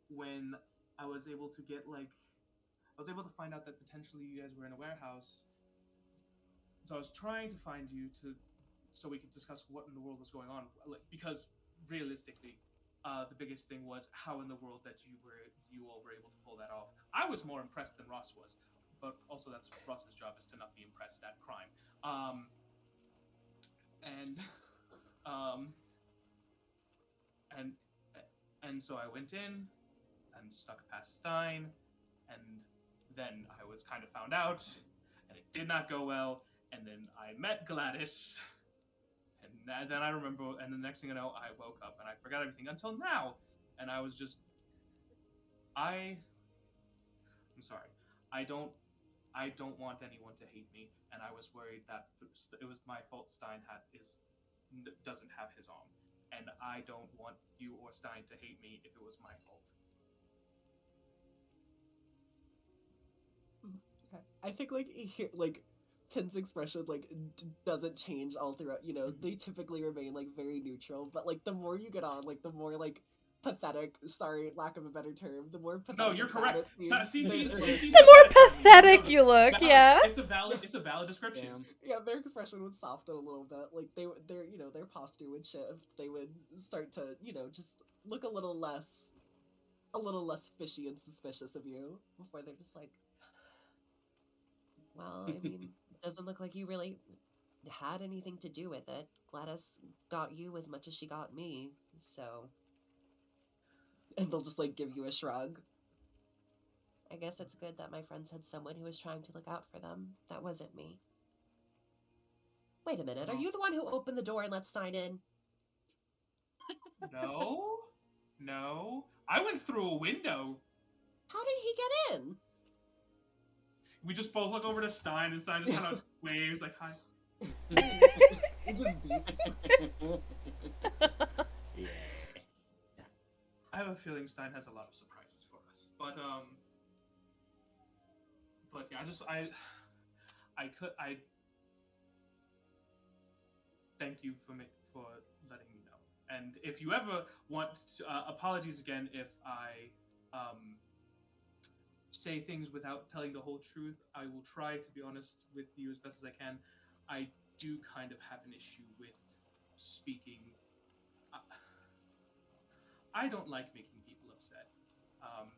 when I was able to I was able to find out that potentially you guys were in a warehouse. So I was trying to find you so we could discuss what in the world was going on. Because realistically, the biggest thing was how in the world that you all were able to pull that off. I was more impressed than Ross was, but also that's Ross's job is to not be impressed at crime. And um, and and so I went in and stuck past Stein, and then I was kind of found out, and it did not go well. And then I met Gladys, and then I remember, and the next thing I know, I woke up and I forgot everything until now, and I was just, I'm sorry, I don't, I don't want anyone to hate me, and I was worried that it was my fault Stein doesn't have his arm, and I don't want you or Stein to hate me if it was my fault. I think Tin's expression doesn't change all throughout. You know, they typically remain like very neutral, but like the more you get on, like the more like pathetic. Sorry, lack of a better term. The more pathetic. No, you're correct. The more pathetic you look, yeah. It's a valid description. Yeah, their expression would soften a little bit. Like their posture would shift. They would start to just look a little less fishy and suspicious of you before they're just like, Well, I mean, it doesn't look like you really had anything to do with it. Gladys got you as much as she got me, so. And they'll just like give you a shrug. I guess it's good that my friends had someone who was trying to look out for them. That wasn't me. Wait a minute, are you the one who opened the door and let Stein in? No. I went through a window. How did he get in? We just both look over to Stein, and Stein just kind of waves like, hi. It just beeps. Yeah. I have a feeling Stein has a lot of surprises for us. But yeah, I thank you for letting me know. And if you ever want to, apologies again if I say things without telling the whole truth. I will try to be honest with you as best as I can. I do kind of have an issue with speaking. I don't like making people upset.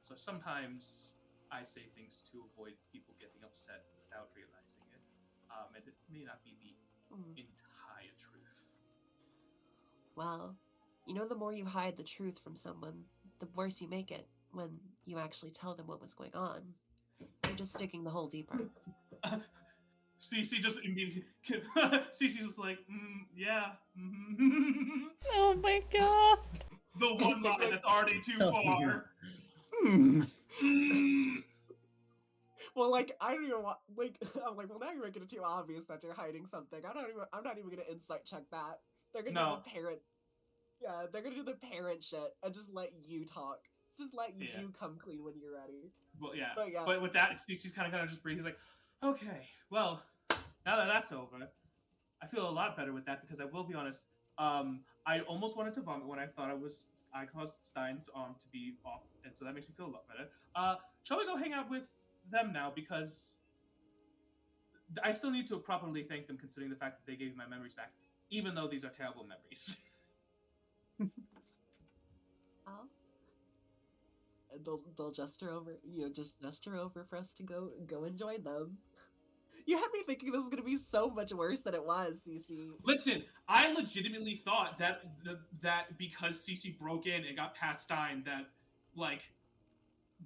So sometimes I say things to avoid people getting upset without realizing it. And it may not be the entire truth. Well, the more you hide the truth from someone, the worse you make it when you actually tell them what was going on. You're just digging the hole deeper. Cece just immediately. Cece's just like, yeah. Oh my god. The one line that's already too far. Well, like I don't even want. I'm like, well, now you're making it too obvious that you're hiding something. I'm not even gonna insight check that. They're gonna do the parent. Yeah, they're gonna do the parent shit and just let you talk. Just let you come clean when you're ready. Well, yeah. But with that, Cece's kind of just breathes. He's like, okay, well, now that that's over, I feel a lot better with that because I will be honest. I almost wanted to vomit when I thought I caused Stein's arm to be off, and so that makes me feel a lot better. Shall we go hang out with them now? Because I still need to properly thank them, considering the fact that they gave me my memories back, even though these are terrible memories. Oh. and they'll gesture over, just gesture over for us to go and join them. You had me thinking this was gonna be so much worse than it was, Cece. Listen, I legitimately thought that because Cece broke in and got past Stein, that like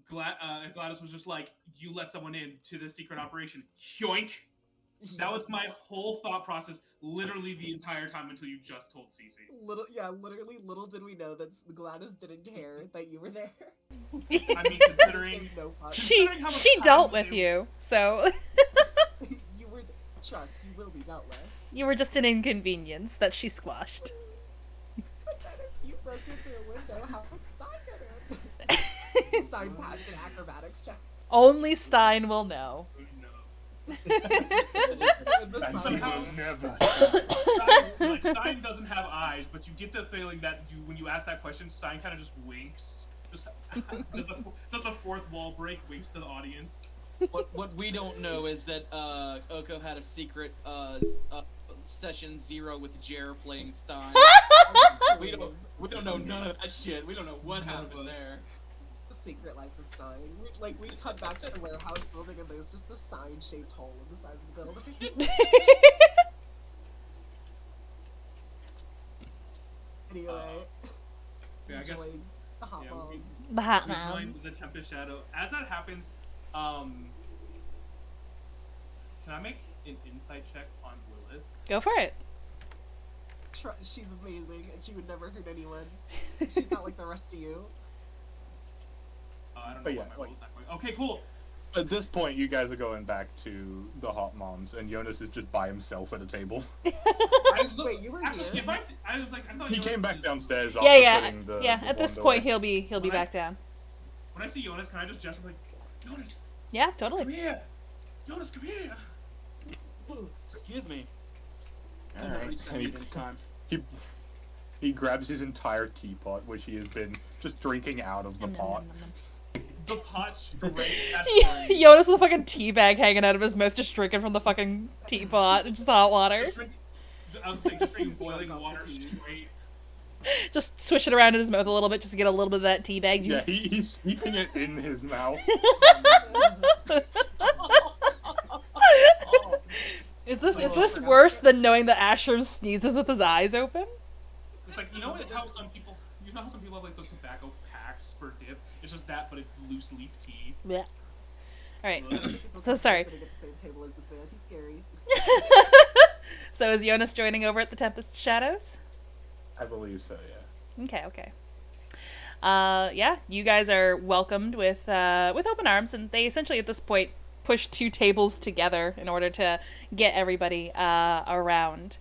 Gladys was just like, you let someone in to the secret operation. Yoink. That was my whole thought process, literally the entire time until you just told Cece. Literally, little did we know that Gladys didn't care that you were there. I mean, considering she dealt with you, so you were trust. You will be dealt with. You were just an inconvenience that she squashed. But then if you broke in through a window, how would Stein get in? Stein passed an acrobatics check. Only Stein will know. And he will never. Stein doesn't have eyes, but you get the feeling that when you ask that question, Stein kind of just winks. Just does a fourth wall break, winks to the audience. What we don't know is that Oko had a secret session 0 with Jer playing Stein. we don't know none of that shit. We don't know what happened there. The secret life of Stein. We cut back to the warehouse building and there's just a Stein-shaped hole in the side of the building. Anyway, Yeah, I guess. the hot Yeah, moms. The hot We joined moms. the Tempest Shadow. As that happens, can I make an insight check on Lilith? Go for it. She's amazing and she would never hurt anyone. She's not like the rest of you. I don't know But yeah, what my roll's not going. Okay, cool. At this point, you guys are going back to the hot moms, and Jonas is just by himself at a table. Wait, you were Actually, here? I was like, I thought He Jonas came back was- downstairs Yeah, after putting the at this wand point away. he'll be back down. When I see Jonas, can I just gesture like, Jonas, Yeah, come totally. here. Jonas, come here. Excuse me. I Alright. reached that And in time. he grabs his entire teapot, which he has been just drinking out of the pot. The pot's great. That's great. Jonas with a fucking tea bag hanging out of his mouth, just drinking from the fucking teapot, just hot water. I was like, just drinking boiling water straight. Just swish it around in his mouth a little bit, just to get a little bit of that tea bag Yeah, juice. he's keeping it in his mouth. Is this worse than knowing that Ashram sneezes with his eyes open? It's like, you know how some people have like those tobacco packs for dip? It's just that, but it's loose leaf tea. Yeah. Alright. So sorry. Sitting at the same table as this man. He's scary. So is Jonas joining over at the Tempest Shadows? I believe so, yeah. Okay. Yeah, you guys are welcomed with open arms, and they essentially at this point push 2 tables together in order to get everybody around.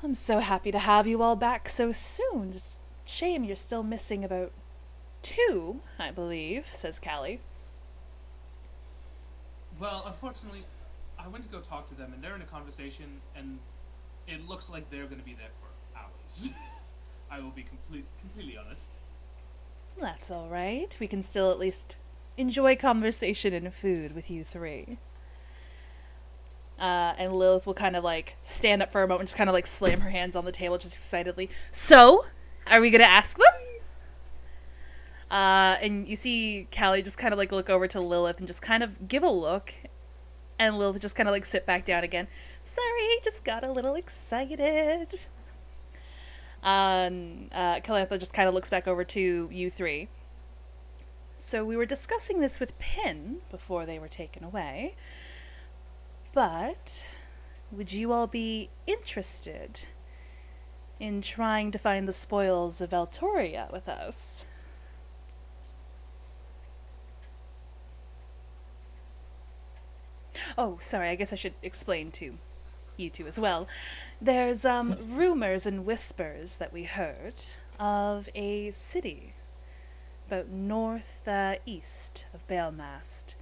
I'm so happy to have you all back so soon. It's a shame you're still missing about 2, I believe, says Callie. Well, unfortunately, I went to go talk to them, and they're in a conversation, and it looks like they're going to be there for hours. I will be completely honest. That's all right. We can still at least enjoy conversation and food with you 3. And Lilith will kind of like stand up for a moment, just kind of like slam her hands on the table just excitedly. So, are we gonna ask them? And you see Callie just kind of like look over to Lilith and just kind of give a look. And Lilith just kind of like sit back down again. Sorry, just got a little excited. Calantha just kind of looks back over to you 3. So we were discussing this with Pin before they were taken away. But would you all be interested in trying to find the spoils of Valtoria with us? Oh, sorry, I guess I should explain to you 2 as well. There's rumors and whispers that we heard of a city about north-east of Balemast,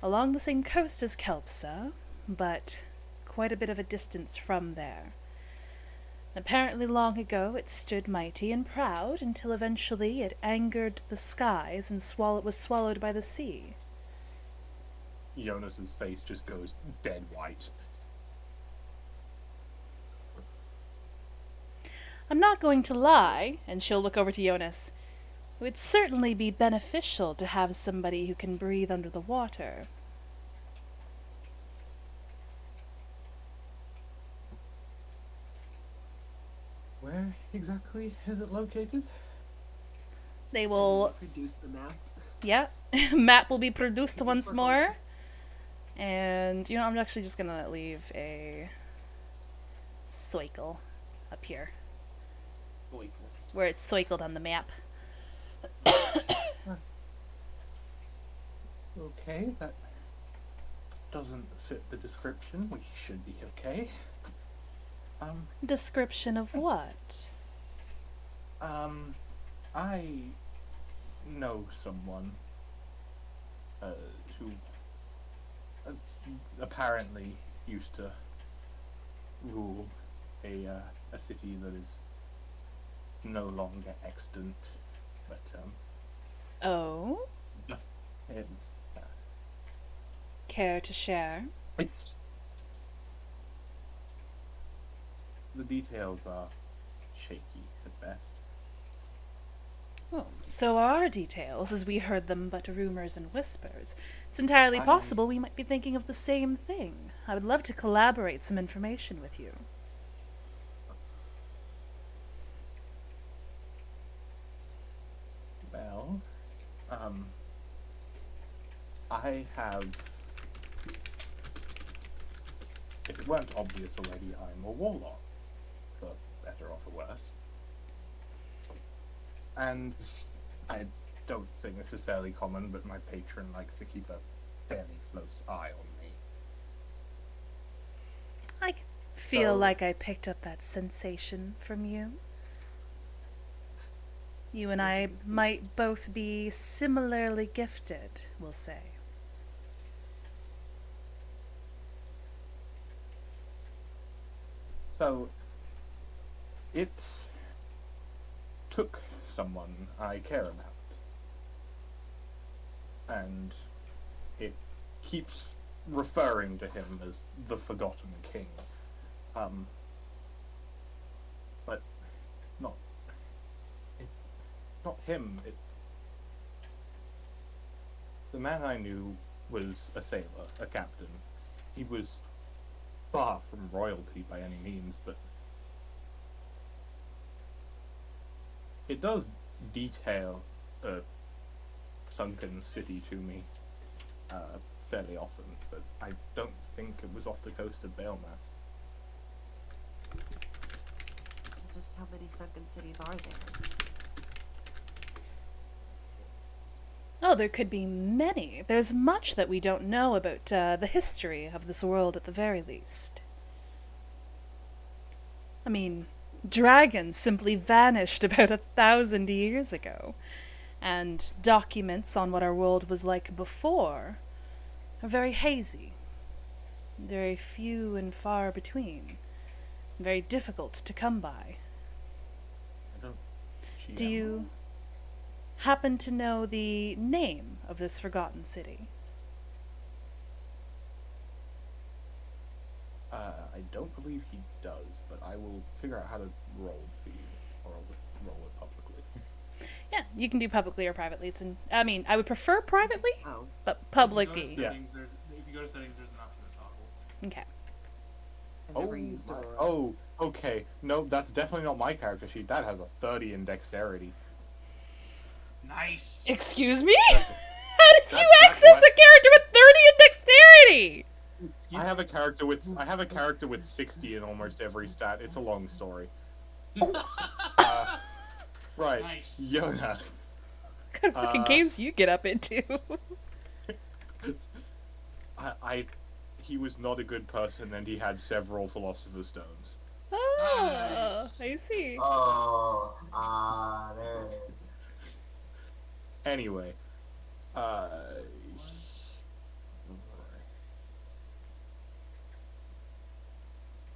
along the same coast as Kelpsa, but quite a bit of a distance from there. Apparently long ago it stood mighty and proud until eventually it angered the skies and was swallowed by the sea. Jonas's face just goes dead white. I'm not going to lie, and she'll look over to Jonas. It would certainly be beneficial to have somebody who can breathe under the water. Where exactly is it located? They will, Produce the map. yeah, map will be produced once more. And, you know, I'm actually just gonna leave a cycle up here, where it's cycled on the map. Okay, that doesn't fit the description. We should be okay. Description of what? I know someone who apparently used to rule a city that is no longer extant, but Oh? it, Care to share? it's the details are shaky at best. Oh, so are our details, as we heard them but rumors and whispers. It's entirely possible we might be thinking of the same thing. I would love to collaborate some information with you. Well, I have. If it weren't obvious already, I'm a warlock, for better or for worse. And I don't think this is fairly common, but my patron likes to keep a fairly close eye on me. I feel So- like I picked up that sensation from you. You and I might both be similarly gifted, we'll say. So, it took someone I care about. And it keeps referring to him as the Forgotten King. But not. It's not him. The man I knew was a sailor, a captain. He was far from royalty by any means, but it does detail a sunken city to me fairly often, but I don't think it was off the coast of Baelmas. Just how many sunken cities are there? Oh, there could be many. There's much that we don't know about the history of this world at the very least. I mean, dragons simply vanished about 1,000 years ago, and documents on what our world was like before are very hazy, very few and far between, very difficult to come by. I don't. Do you happen to know the name of this forgotten city? I don't believe he does, but I will figure out how to roll for you, or I'll roll it publicly. Yeah, you can do publicly or privately. I mean, I would prefer privately, Oh. but publicly. If you go to settings, there's an option to toggle. Okay. I've never used Aurora. Oh, okay. No, that's definitely not my character sheet. That has a 30 in dexterity. Nice. Excuse me? How did you access a character with 30 in dexterity? I have a character with 60 in almost every stat. It's a long story. Right. Nice. Yona. What kind of fucking games you get up into? He was not a good person, and he had several Philosopher's Stones. Oh, I see. Oh, there it is. Anyway,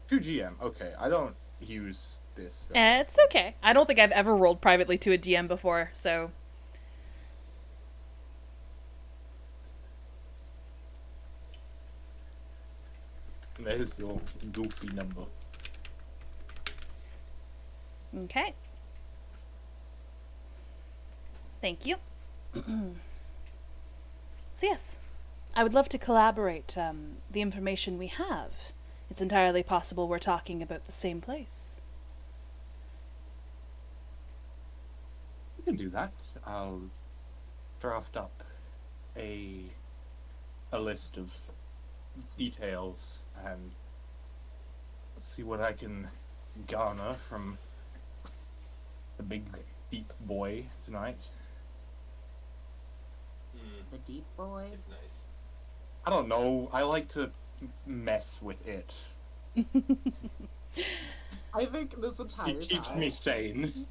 to GM. Okay, I don't use this. It's okay. I don't think I've ever rolled privately to a DM before, so... There's your goofy number. Okay. Thank you. So yes, I would love to collaborate. The information we have, it's entirely possible we're talking about the same place. We can do that. I'll draft up a list of details and see what I can garner from the big deep boy tonight. The deep boy. It's nice. I don't know. I like to mess with it. I think this entire It keeps time, me sane.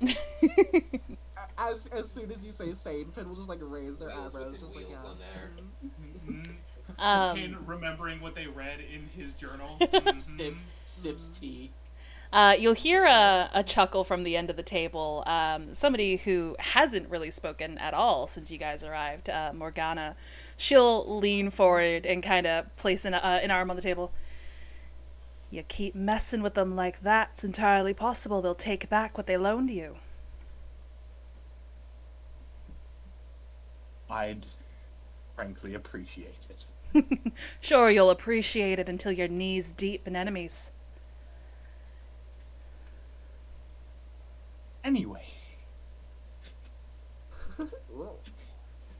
as soon as you say sane, Finn will just like raise their Wheels eyebrows, within just like wheels yeah. on there. Finn remembering what they read in his journal. Sips tea. You'll hear a chuckle from the end of the table. Somebody who hasn't really spoken at all since you guys arrived, Morgana. She'll lean forward and kind of place an arm on the table. You keep messing with them like that, it's entirely possible they'll take back what they loaned you. I'd frankly appreciate it. Sure, you'll appreciate it until you're knees deep in enemies. Anyway, Ooh.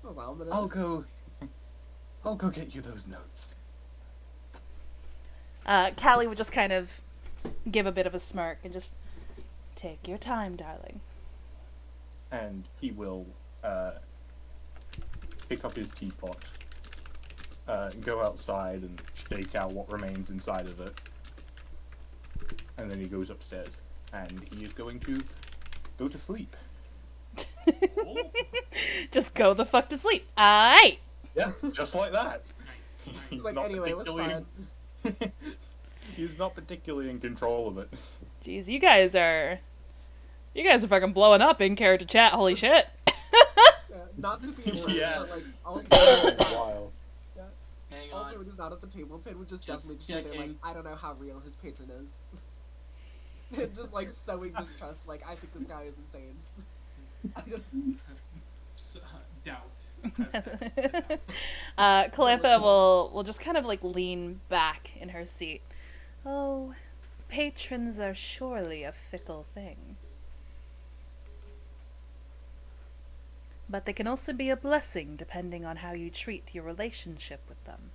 That was ominous. I'll go get you those notes. Callie would just kind of give a bit of a smirk and just take your time, darling. And he will pick up his teapot, go outside and shake out what remains inside of it, and then he goes upstairs, and he is going to go to sleep. Just go the fuck to sleep. Aight! Yeah, just like that. He's like, anyway, it was fun. He's not particularly in control of it. Jeez, you guys are fucking blowing up in character chat. Holy shit. Not to be rude, Yeah. but like also, Wild. Hang on. also when he's not at the table, Finn would just Just definitely just be there, like, checking. I don't know how real his patron is. And just like sowing distrust, like I think this guy is insane. I don't- Doubt. Calantha will just kind of like lean back in her seat. Oh, patrons are surely a fickle thing. But they can also be a blessing depending on how you treat your relationship with them.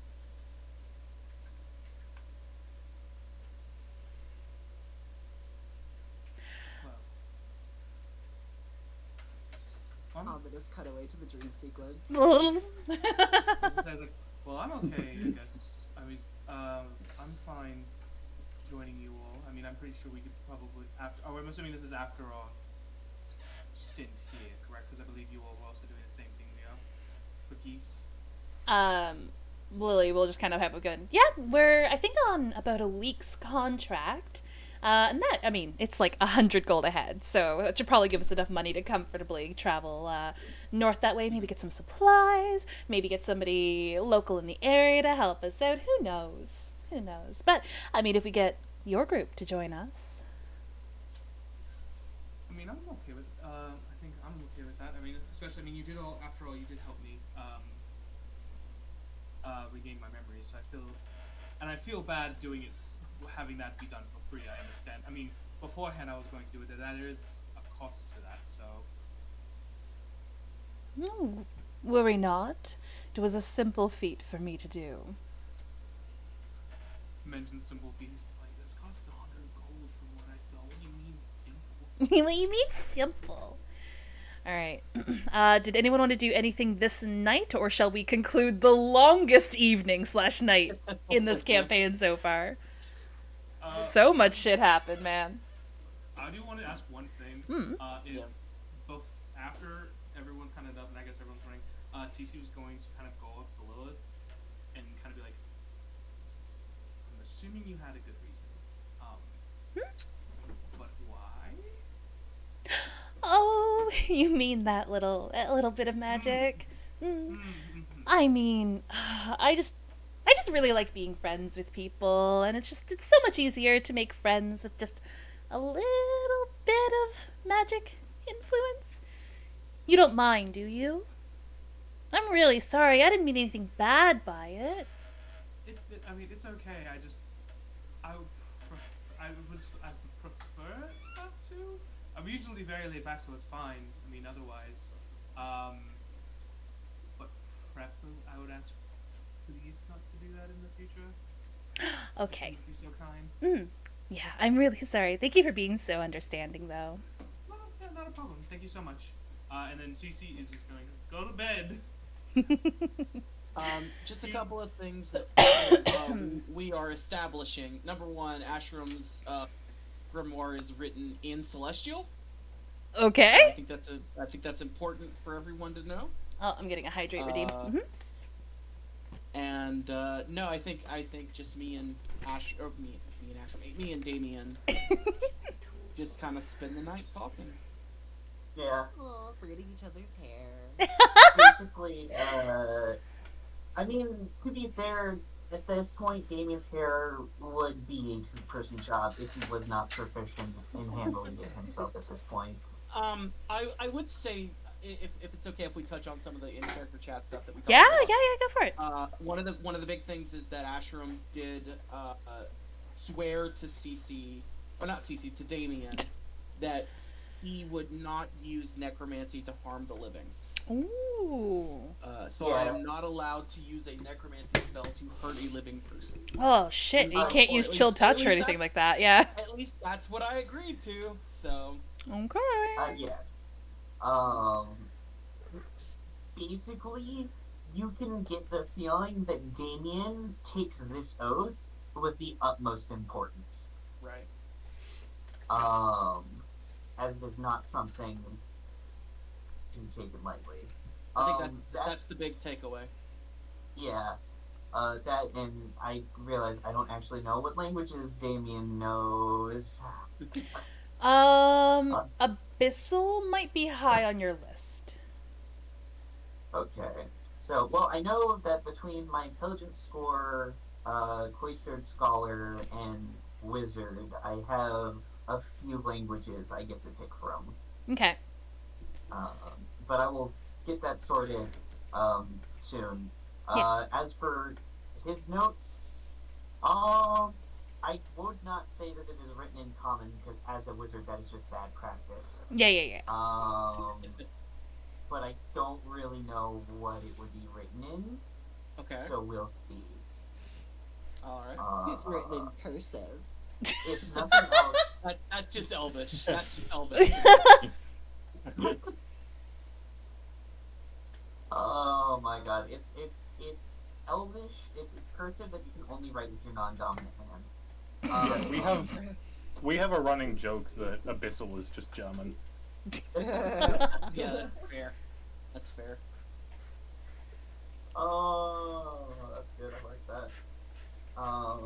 Ominous cutaway to the dream sequence. Well, I'm okay, I guess. I'm fine joining you all. I mean, I'm pretty sure we could probably after. Oh, I'm assuming this is after our stint here, correct? Because I believe you all were also doing the same thing, for geese. Lily will just kind of have a good, yeah, we're, I think, on about a week's contract. And that, I mean, it's like 100 gold ahead, so that should probably give us enough money to comfortably travel north that way, maybe get some supplies, maybe get somebody local in the area to help us out. Who knows? Who knows? But, I mean, if we get your group to join us. I mean, I'm okay with. I think I'm okay with that. I mean, especially, I mean, you did all. After all, you did help me regain my memories. So I feel bad doing it, having that be done for free. I understand. I mean, beforehand, I was going to do it. There is a cost to that. So. No, worry not. It was a simple feat for me to do. Mention simple fees like this costs 100 gold from what I saw. What do you mean simple? What do you mean simple? Alright. Did anyone want to do anything this night, or shall we conclude the longest evening/night in this campaign so far? So much shit happened, man. I do want to ask one thing. If after everyone's kind of up, and I guess everyone's running, Cece was going to kind of go up to Lilith and kind of be like, I'm assuming you had a good reason. But why? Oh, you mean that little bit of magic? I mean, I just really like being friends with people, and it's so much easier to make friends with just a little bit of magic influence. You don't mind, do you? I'm really sorry. I didn't mean anything bad by it. I mean, it's okay. I would, I would prefer not to. I'm usually very laid back, so it's fine. I mean, otherwise, but preferably, I would ask, please, not to do that in the future. Okay. If you're so kind. Yeah, I'm really sorry. Thank you for being so understanding, though. No, yeah, not a problem. Thank you so much. And then Cece is just going to go to bed. Just a couple of things that we are establishing. Number one, Ashram's grimoire is written in Celestial. Okay. I think that's important for everyone to know. Oh, I'm getting a hydrate redeem. And no, I think just me and Damien just kind of spend the night talking. Yeah. Oh, braiding each other's hair. Basically, I mean, to be fair, at this point, Damien's hair would be a two-person job if he was not proficient in handling it himself at this point. I would say, if it's okay if we touch on some of the in-character chat stuff that we talked Yeah, about. go for it. One of the big things is that Ashram did swear to to Damien, that he would not use necromancy to harm the living. Ooh. So I am not allowed to use a necromancy spell to hurt a living person. Oh shit! You can't use chill touch or anything like that. Yeah. At least that's what I agreed to. So. Okay. Yes. Basically, you can get the feeling that Damien takes this oath with the utmost importance. Right. As it is not something to be taken lightly. I think that's the big takeaway. Yeah. That, and I realize I don't actually know what languages Damien knows. Abyssal might be high on your list. Okay. So, well, I know that between my intelligence score, cloistered scholar, and wizard, I have a few languages I get to pick from. Okay. But I will get that sorted soon. Yeah. As for his notes, I would not say that it is written in common, because as a wizard that is just bad practice. Yeah. But I don't really know what it would be written in. Okay. So we'll see. Alright. It's written in cursive. If nothing else... That's just Elvish. That's just Elvish. Oh my god, it's Elvish. It's cursive that you can only write with your non-dominant hand. We have a running joke that Abyssal is just German. Yeah, that's fair. That's fair. Oh, that's good. I like that. I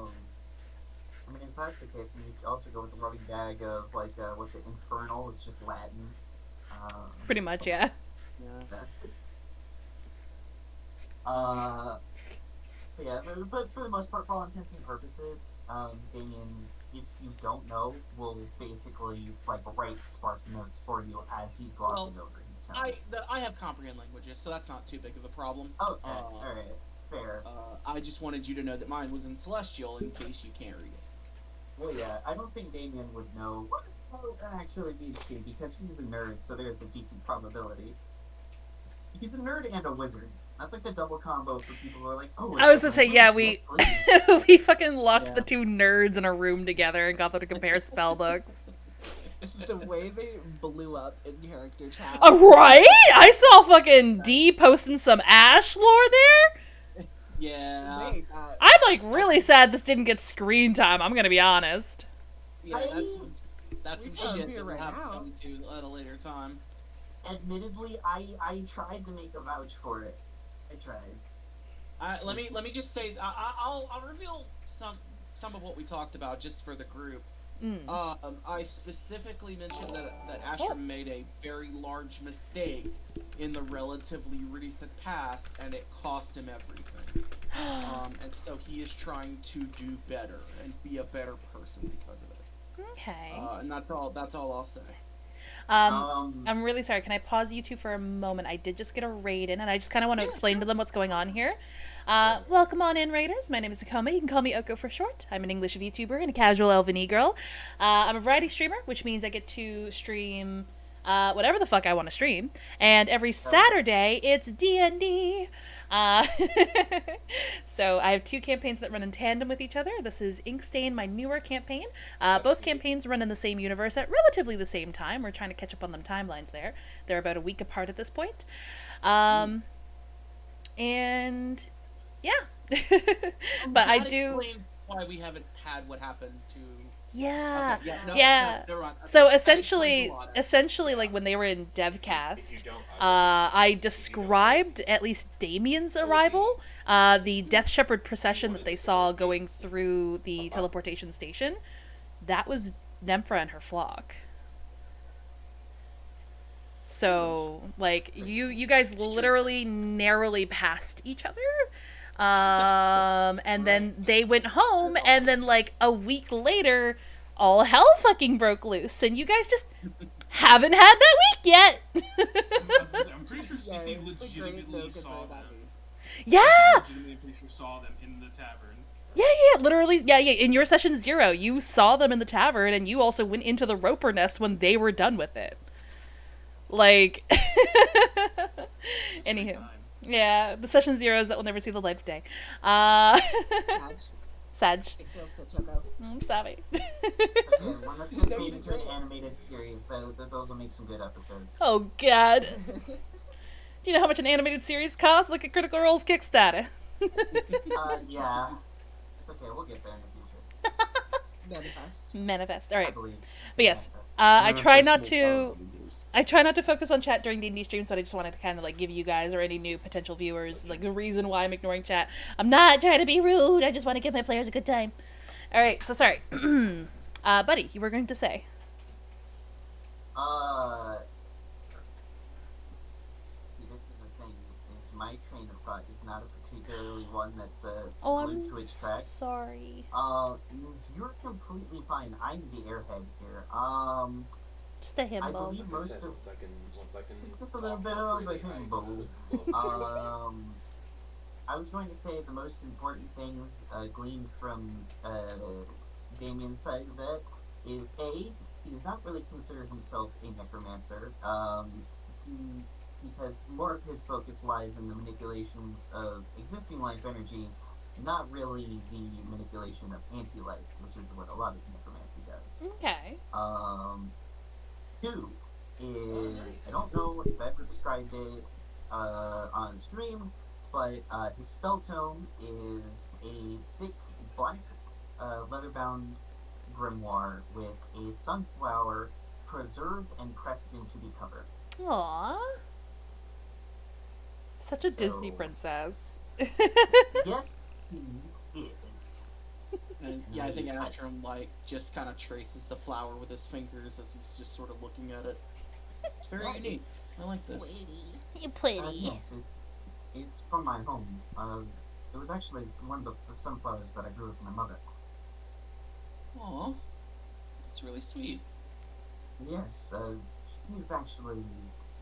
mean, if that's the case, then you could also go with the running gag of, like, what's it, Infernal? It's just Latin. Pretty much, yeah. Yeah. But yeah, but for the most part, for all intents and purposes, Damien, if you don't know, will basically, like, write spark notes for you as he's glossing over each time. I have comprehend languages, so that's not too big of a problem. Okay, alright, fair. I just wanted you to know that mine was in Celestial in case you can't read it. Well, yeah, I don't think Damien would know what it actually needs to, because he's a nerd, so there's a decent probability. He's a nerd and a wizard. That's like the double combo for people who are like, oh... I was gonna say, yeah, we we fucking locked the two nerds in a room together and got them to compare spell books. The way they blew up in character chat. Right? I saw fucking D posting some Ash lore there. Yeah. I'm like really sad this didn't get screen time, I'm gonna be honest. Yeah, that's some shit that we'll have to come to at a later time. Admittedly, I tried to make a vouch for it. I tried. Let me just say, I'll reveal some of what we talked about just for the group. I specifically mentioned that Ashram made a very large mistake in the relatively recent past, and it cost him everything. And so he is trying to do better and be a better person because of it. Okay. And that's all I'll say. I'm really sorry. Can I pause you two for a moment? I did just get a raid in, and I just kind of want to explain to them what's going on here. Welcome on in, raiders. My name is Okomie. You can call me Oko for short. I'm an English VTuber and a casual elven e-girl. I'm a variety streamer, which means I get to stream whatever the fuck I want to stream. And every Saturday, it's D&D. So I have 2 campaigns that run in tandem with each other. This is Inkstain, my newer campaign. Both campaigns run in the same universe at relatively the same time. We're trying to catch up on them timelines there. They're about a week apart at this point. And yeah. But I do... Explain why we haven't had what happened to... Yeah. Okay, Yeah. No, okay. So essentially, like when they were in DevCast, I described at least Damien's arrival, the Death Shepherd procession that they saw going through the teleportation station. That was Nemphra and her flock. So, like, you guys literally narrowly passed each other. And then they went home, and then like a week later, all hell fucking broke loose, and you guys just haven't had that week yet. I'm pretty sure CC legitimately saw them. Yeah. Legitimately pretty sure saw them in the tavern. Yeah, literally, yeah. In your session 0, you saw them in the tavern, and you also went into the Roper nest when they were done with it. Like, anywho. Yeah, the session 0s that will never see the light of day. Sag. I'm sorry. When let's get made into an animated series, those will make some good episodes. Oh, God. Do you know how much an animated series costs? Look at Critical Role's Kickstarter. Yeah. It's okay, we'll get there in the future. Manifest. Alright. But yes, I try not to focus on chat during D&D streams, but I just wanted to kind of like give you guys or any new potential viewers like the reason why I'm ignoring chat. I'm not trying to be rude. I just want to give my players a good time. All right, so sorry. Buddy, you were going to say. This is the thing. Is my train of thought is not a particularly one that's I'm to its track. sorry. You're completely fine. I'm the airhead here. Just a himbo. I believe most of once I can just a little bit of a himbo. I was going to say the most important things gleaned from Damien's side of that is A, he does not really consider himself a necromancer. Because more of his focus lies in the manipulations of existing life energy, not really the manipulation of anti-life, which is what a lot of necromancy does. Okay. 2 is, I don't know if I ever described it on stream, but his spell tome is a thick black leather-bound grimoire with a sunflower preserved and pressed into the cover. Aww. Such a Disney princess. Yes, he is. And yeah, I think Astrum like just kind of traces the flower with his fingers as he's just sort of looking at it. It's very unique. I like this. You're pretty. Yes, it's from my home. It was actually one of the sunflowers that I grew with my mother. Aw, that's really sweet. Yes, he's actually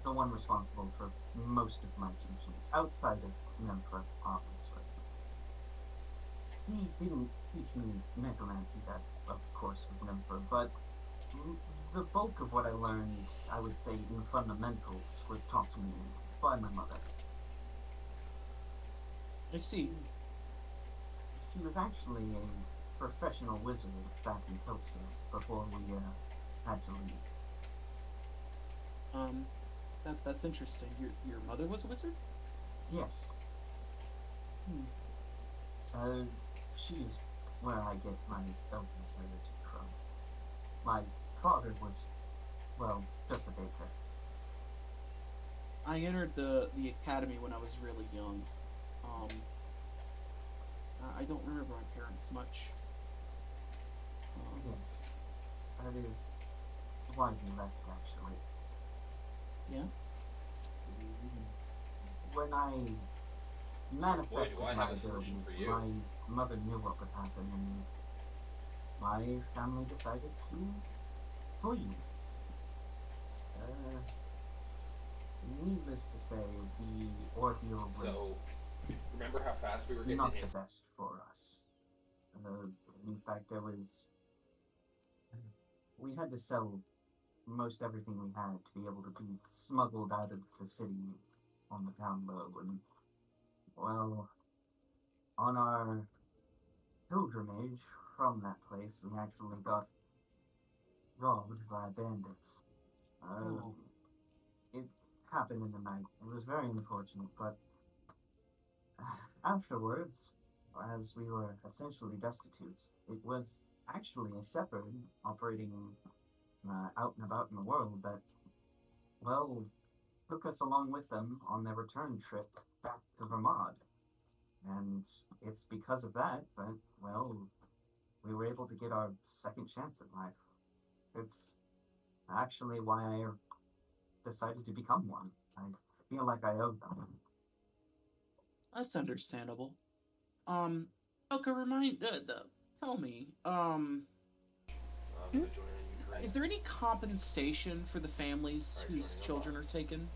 the one responsible for most of my teachings, outside of Nemphra, obviously. He didn't teach me necromancy, that, of course, was Nemphra, but the bulk of what I learned, I would say, in fundamentals, was taught to me by my mother. I see. She was actually a professional wizard back in Tokyo before we had to leave. That's interesting. Your mother was a wizard? Yes. She's where I get my elven heritage from. My father was, well, just a baker. I entered the academy when I was really young. I don't remember my parents much. Yes. That is why we left, actually. Yeah? When I manifested Boy, do I my have a solution abilities, for you. my mother knew what would happen, and my family decided to flee. needless to say, the ordeal was So, remember how fast we were getting not the hit? best for us. In fact, we had to sell most everything we had to be able to be smuggled out of the city on the down low, and well, on our pilgrimage from that place, we actually got robbed by bandits. Oh. It happened in the night. It was very unfortunate, but afterwards, as we were essentially destitute, it was actually a shepherd operating out and about in the world that, well, took us along with them on their return trip back to Vermont. And it's because of that that, well, we were able to get our second chance at life. It's actually why I decided to become one. I feel like I owe them. That's understandable. Oka, tell me, I'm gonna join a Ukraine. is there any compensation for the families whose children are taken?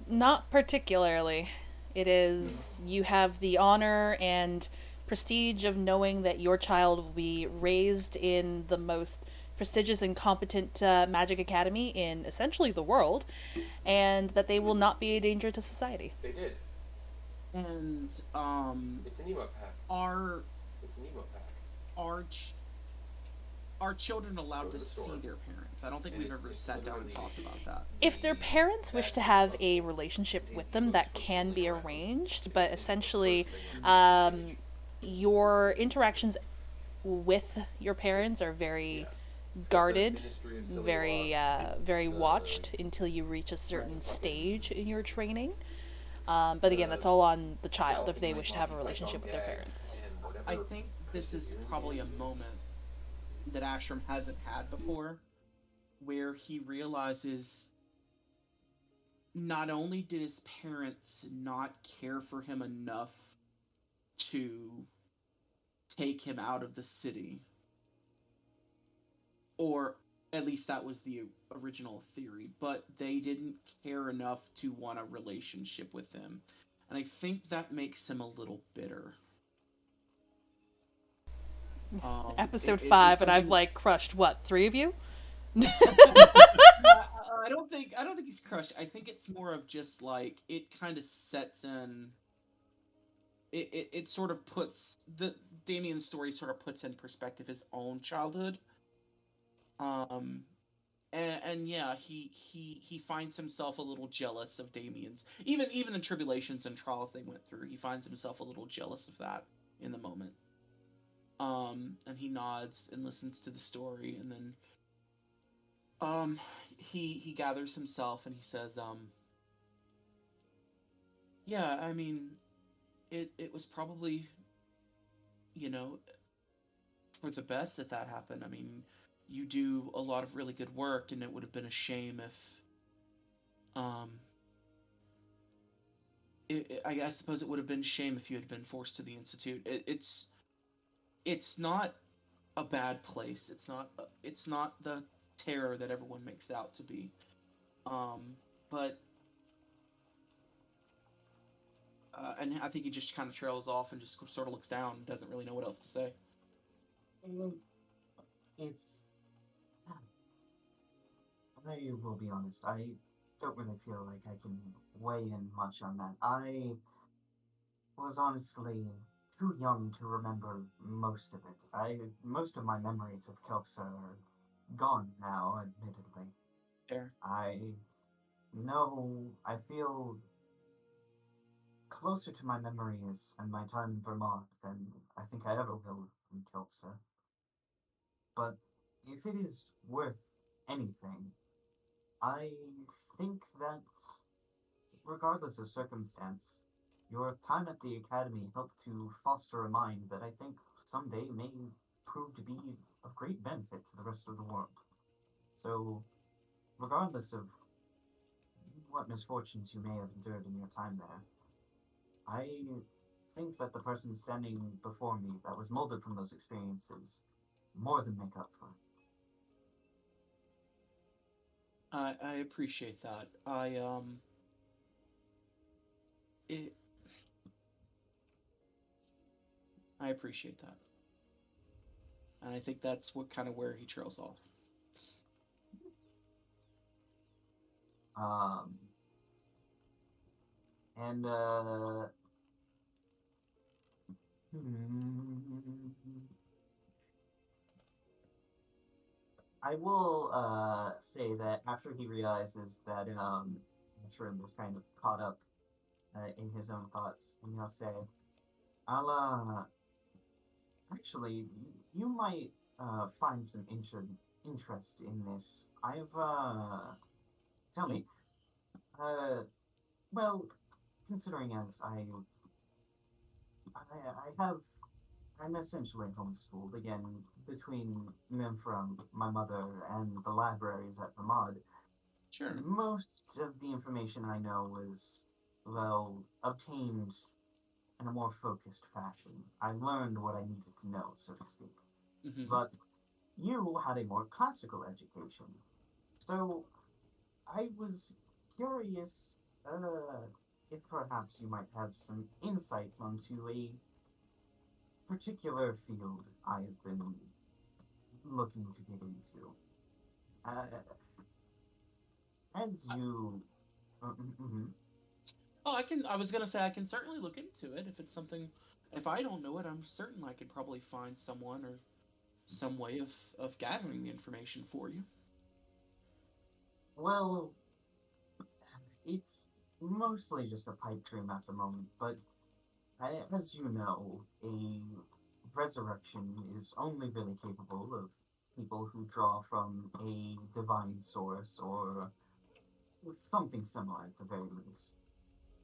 Not particularly. It is, you have the honor and prestige of knowing that your child will be raised in the most prestigious and competent magic academy in essentially the world, and that they will not be a danger to society. They did. And It's an emo pack. It's an emo pack. Are children allowed Go to to the store. see their parents? I don't think And we've it's- ever it's sat down and literally- talked about that. If their parents wish to have a relationship with them, that can be arranged, but essentially, your interactions with your parents are very guarded, very watched until you reach a certain stage in your training. But again, that's all on the child if they wish to have a relationship with their parents. I think this is probably a moment that Ashram hasn't had before, where he realizes not only did his parents not care for him enough to take him out of the city, or at least that was the original theory, but they didn't care enough to want a relationship with him. And I think that makes him a little bitter. Episode 5, and I've like crushed what, 3 of you? I don't think he's crushed. I think it's more of just like it kind of sets in. It sort of puts Damien's story sort of puts in perspective his own childhood. And yeah, he finds himself a little jealous of Damien's, even the tribulations and trials they went through. He finds himself a little jealous of that in the moment. And he nods and listens to the story, and then he gathers himself and he says, yeah, I mean, it was probably, for the best that happened. I mean, you do a lot of really good work, and it would have been a shame if, I suppose it would have been a shame if you had been forced to the Institute. It's not a bad place. It's not the terror that everyone makes it out to be. But and I think he just kind of trails off and just sort of looks down and doesn't really know what else to say. I will be honest, I don't really feel like I can weigh in much on that. I was honestly too young to remember most of it. Most of my memories of Kelps are gone now, admittedly. Fair. I feel closer to my memories and my time in Vermont than I think I ever will in Kelpsa. But if it is worth anything, I think that, regardless of circumstance, your time at the Academy helped to foster a mind that I think someday may prove to be of great benefit to the rest of the world. So, regardless of what misfortunes you may have endured in your time there, I think that the person standing before me that was molded from those experiences more than make up for it. I appreciate that. It, I appreciate that. And I think that's what kind of where he trails off. Um, and I will say that after he realizes that Shrimp is kind of caught up in his own thoughts, and he'll say, "I'll actually, you might find some interest in this. I've tell me, uh, well, considering as I have I'm essentially homeschooled again between them from my mother and the libraries at Vermont. Sure. Most of the information I know was, well, obtained in a more focused fashion. I learned what I needed to know, so to speak. Mm-hmm. But you had a more classical education. So I was curious if perhaps you might have some insights onto a particular field I've been looking to get into. Uh, as you. Mhm. Oh, I was gonna say I can certainly look into it if it's something. If I don't know it, I'm certain I could probably find someone or some way of gathering the information for you. Well, it's mostly just a pipe dream at the moment, but as you know, a resurrection is only really capable of people who draw from a divine source or something similar at the very least.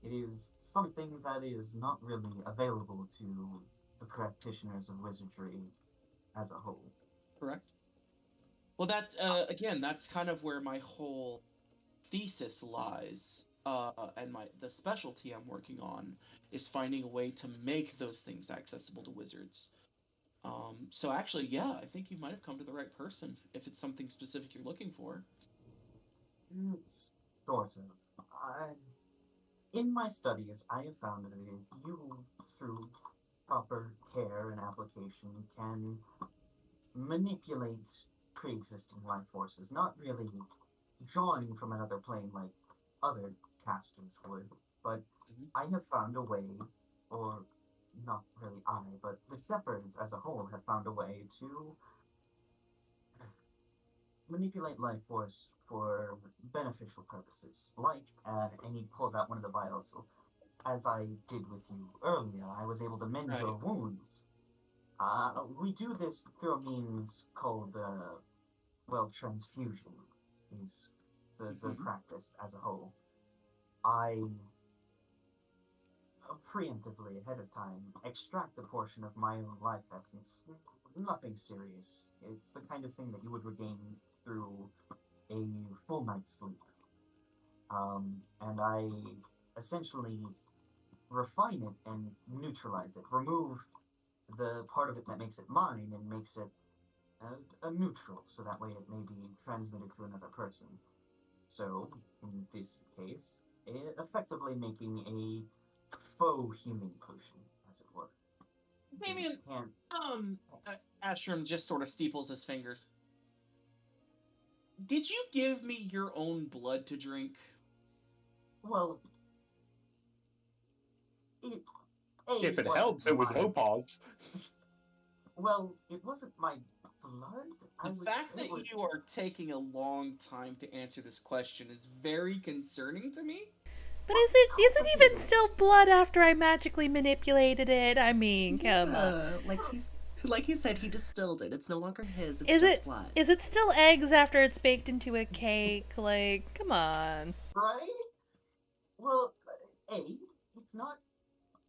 It is something that is not really available to the practitioners of wizardry as a whole. Correct. Well, again, that's kind of where my whole thesis lies, and the specialty I'm working on is finding a way to make those things accessible to wizards. So actually, yeah, I think you might have come to the right person if it's something specific you're looking for. Sort of. In my studies, I have found that you, through proper care and application, can manipulate pre-existing life forces, not really drawing from another plane like other casters would, but Mhm. I have found a way, or not really I, but the shepherds as a whole have found a way to manipulate life force for beneficial purposes. And he pulls out one of the vials. So, as I did with you earlier, I was able to mend your Right. wounds. We do this through a means called, well, transfusion, is the Mhm. practice as a whole. I preemptively, ahead of time, extract a portion of my own life essence. Nothing serious. It's the kind of thing that you would regain through a full night's sleep. And I essentially refine it and neutralize it, remove the part of it that makes it mine and makes it a neutral, so that way it may be transmitted to another person. So, in this case, effectively making a faux healing potion, as it were. Damien, Ashram just sort of steeples his fingers. Did you give me your own blood to drink? Well, If it wasn't helps, it was my. Opal's. Well, it wasn't my blood. The fact that you are taking a long time to answer this question is very concerning to me. But is it even still blood after I magically manipulated it? I mean, come on. Like he said, he distilled it. It's no longer his. It's Is just it blood. is it still eggs after it's baked into a cake? Like, come on. Right? Well, it's not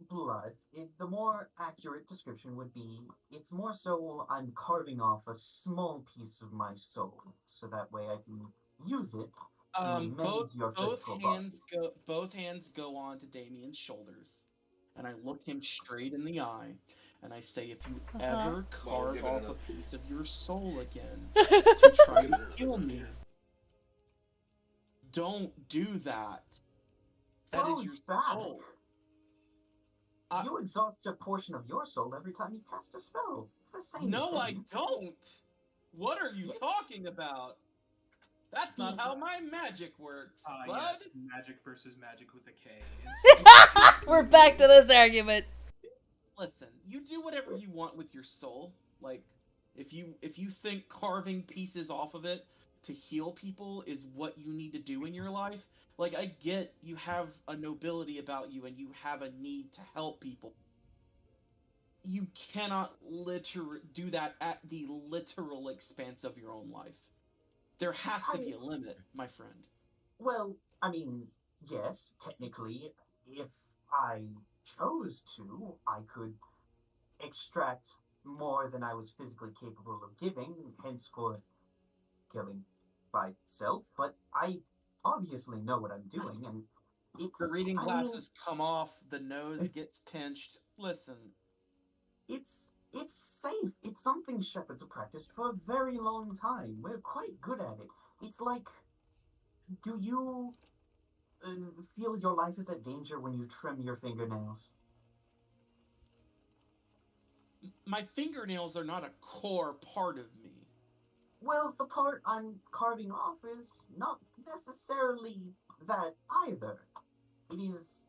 blood. The more accurate description would be it's more so I'm carving off a small piece of my soul, so that way I can use it to mend your physical body. Both hands go on to Damien's shoulders, and I look him straight in the eye, and I say, if you ever carve off a piece of your soul again to try to kill me, Don't do that. That is your soul. You exhaust a portion of your soul every time you cast a spell. It's the same No, thing. I don't. What are you talking about? That's not how my magic works, bud. Yes, magic versus magic with a K. We're back to this argument. Listen, you do whatever you want with your soul. Like, if you think carving pieces off of it to heal people is what you need to do in your life, like, I get you have a nobility about you and you have a need to help people. You cannot do that at the literal expense of your own life. There has to be a limit, my friend. Well, I mean, yes, technically, if I chose to, I could extract more than I was physically capable of giving, henceforth killing by self, but I obviously know what I'm doing, and it's... The reading glasses come off, the nose gets pinched. Listen. It's safe. It's something shepherds have practiced for a very long time. We're quite good at it. It's like, do you feel your life is at danger when you trim your fingernails? My fingernails are not a core part of me. Well, the part I'm carving off is not necessarily that either. It is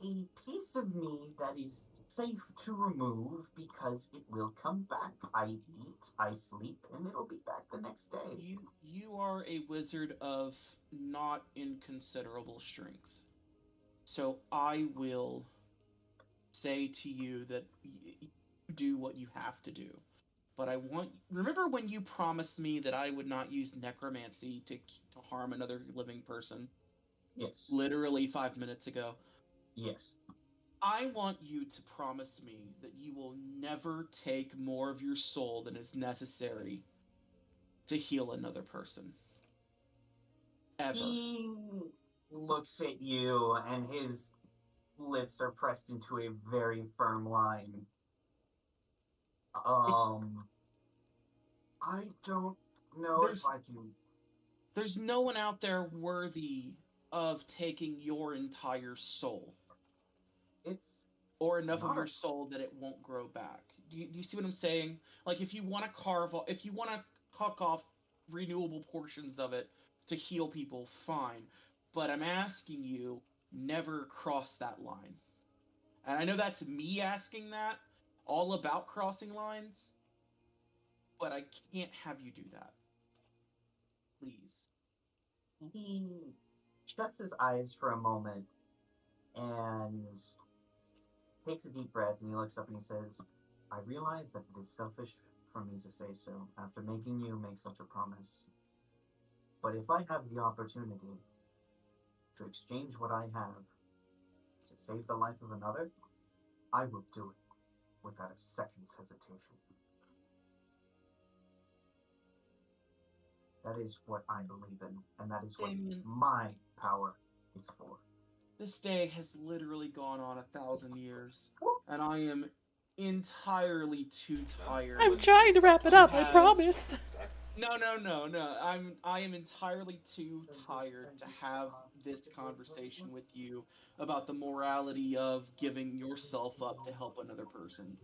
a piece of me that is safe to remove because it will come back. I eat, I sleep, and it'll be back the next day. You are a wizard of not inconsiderable strength. So I will say to you that you do what you have to do. But remember when you promised me that I would not use necromancy to harm another living person? Yes. Literally 5 minutes ago. Yes. I want you to promise me that you will never take more of your soul than is necessary to heal another person. Ever. He looks at you, and his lips are pressed into a very firm line. I don't know if I can... There's no one out there worthy of taking your entire soul. Or enough of your soul that it won't grow back. Do you see what I'm saying? Like, if you want to huck off renewable portions of it to heal people, fine. But I'm asking you, never cross that line. And I know that's me asking that, all about crossing lines, but I can't have you do that. Please. He shuts his eyes for a moment and takes a deep breath, and he looks up and he says, I realize that it is selfish for me to say so after making you make such a promise. But if I have the opportunity to exchange what I have to save the life of another, I will do it without a second's hesitation. That is what I believe in, and that is what my power is for. This day has literally gone on 1,000 years, and I am entirely too tired. I'm trying to wrap it up, I promise. No. I am entirely too tired to have this conversation with you about the morality of giving yourself up to help another person.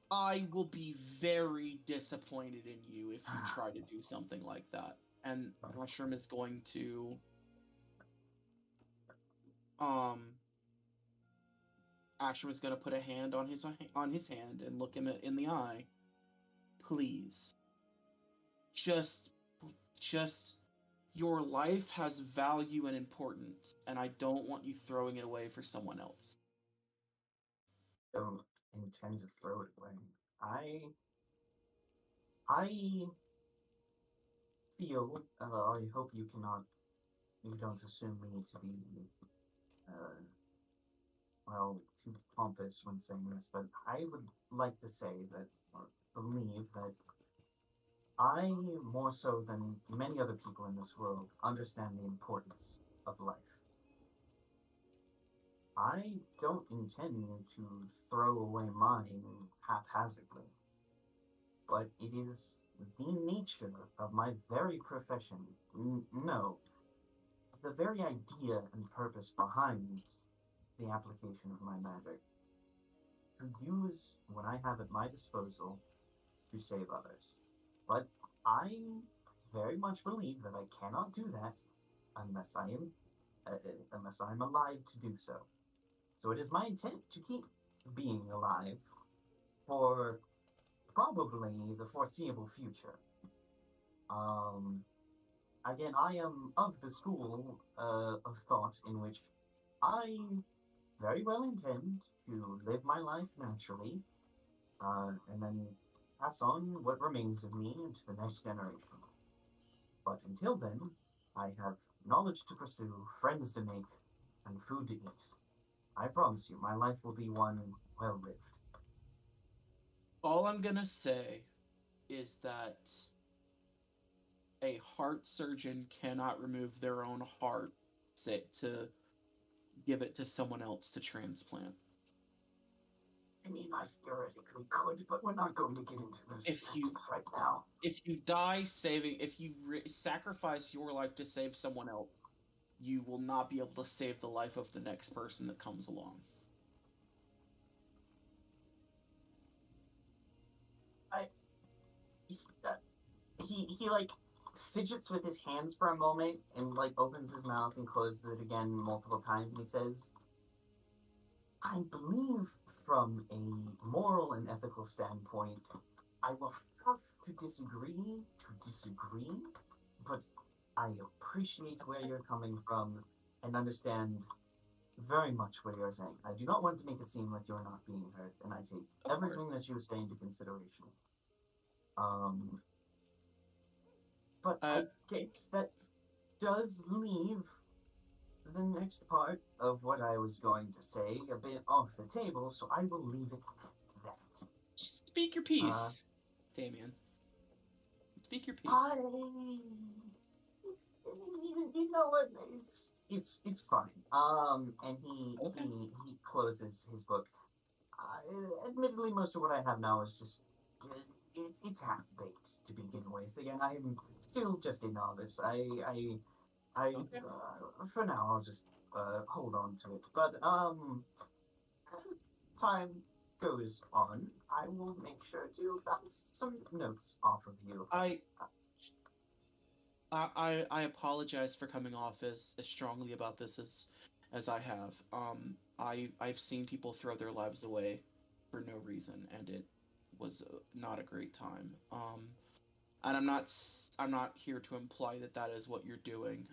I will be very disappointed in you if you try to do something like that. And Mushroom is going to Ashram is going to put a hand on his hand and look him in the eye. Please. Just your life has value and importance, and I don't want you throwing it away for someone else. Don't intend to throw it away. I feel, I hope you don't assume me to be, too pompous when saying this, but I would like to say that, or believe that I, more so than many other people in this world, understand the importance of life. I don't intend to throw away mine haphazardly, but it is the nature of my very profession. No, the very idea and purpose behind the application of my magic. To use what I have at my disposal to save others. But I very much believe that I cannot do that unless I am unless I'm alive to do so. So it is my intent to keep being alive for probably the foreseeable future. Um, Again, I am of the school of thought in which I very well intend to live my life naturally, and then pass on what remains of me to the next generation. But until then, I have knowledge to pursue, friends to make, and food to eat. I promise you, my life will be one well lived. All I'm gonna say is that a heart surgeon cannot remove their own heart to give it to someone else to transplant. I mean, I theoretically could, but we're not going to get into those If you tactics right now. if you sacrifice your life to save someone else, you will not be able to save the life of the next person that comes along. He like fidgets with his hands for a moment and like opens his mouth and closes it again multiple times. And he says, "I believe from a moral and ethical standpoint, I will have to disagree, but I appreciate where you're coming from and understand very much what you're saying. I do not want to make it seem like you're not being heard, and I take everything that you're saying into consideration. But I guess that does leave the next part of what I was going to say a bit off the table, so I will leave it at that. Speak your piece, Damien. Speak your piece. You know what? It's fine. And he closes his book. Admittedly, most of what I have now is just it's half baked to begin with. Again, I'm still just a novice. For now, I'll just hold on to it. But as time goes on, I will make sure to bounce some notes off of you. I apologize for coming off as strongly about this as I have. I've seen people throw their lives away for no reason, and it was not a great time. And I'm not here to imply that is what you're doing.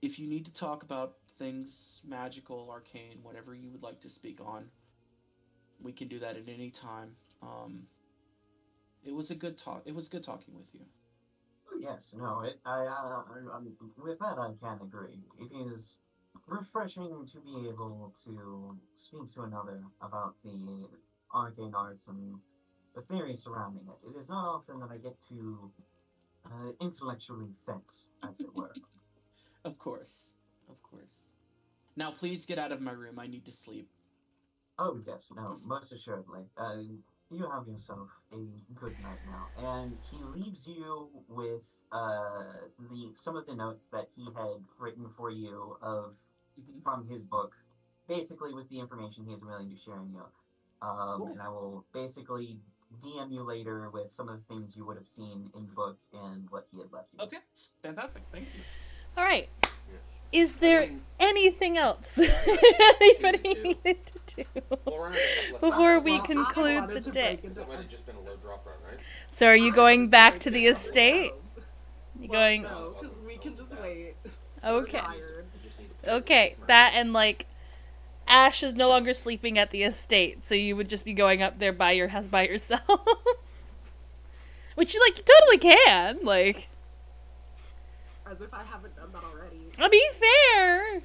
If you need to talk about things magical, arcane, whatever you would like to speak on, we can do that at any time. It was a good talk. It was good talking with you. Yes, no, with that I can agree. It is refreshing to be able to speak to another about the arcane arts and the theory surrounding it. It is not often that I get to intellectually fence, as it were. Of course. Now please get out of my room. I need to sleep. Oh yes, no, most assuredly. You have yourself a good night now. And he leaves you with some of the notes that he had written for you from his book, basically with the information he is willing to share in you. Cool. And I will basically DM you later with some of the things you would have seen in the book and what he had left you. Okay, fantastic. Thank you. All right. Is there anything else anybody needed to do before we conclude the day? That might have just been a low drop run, right? So are you going back to the estate? You going? No, because we can just wait. Okay. Okay, that and like Ash is no longer sleeping at the estate, so you would just be going up there by your house by yourself. Which you totally can, like. As if I haven't done that already. I'll be fair.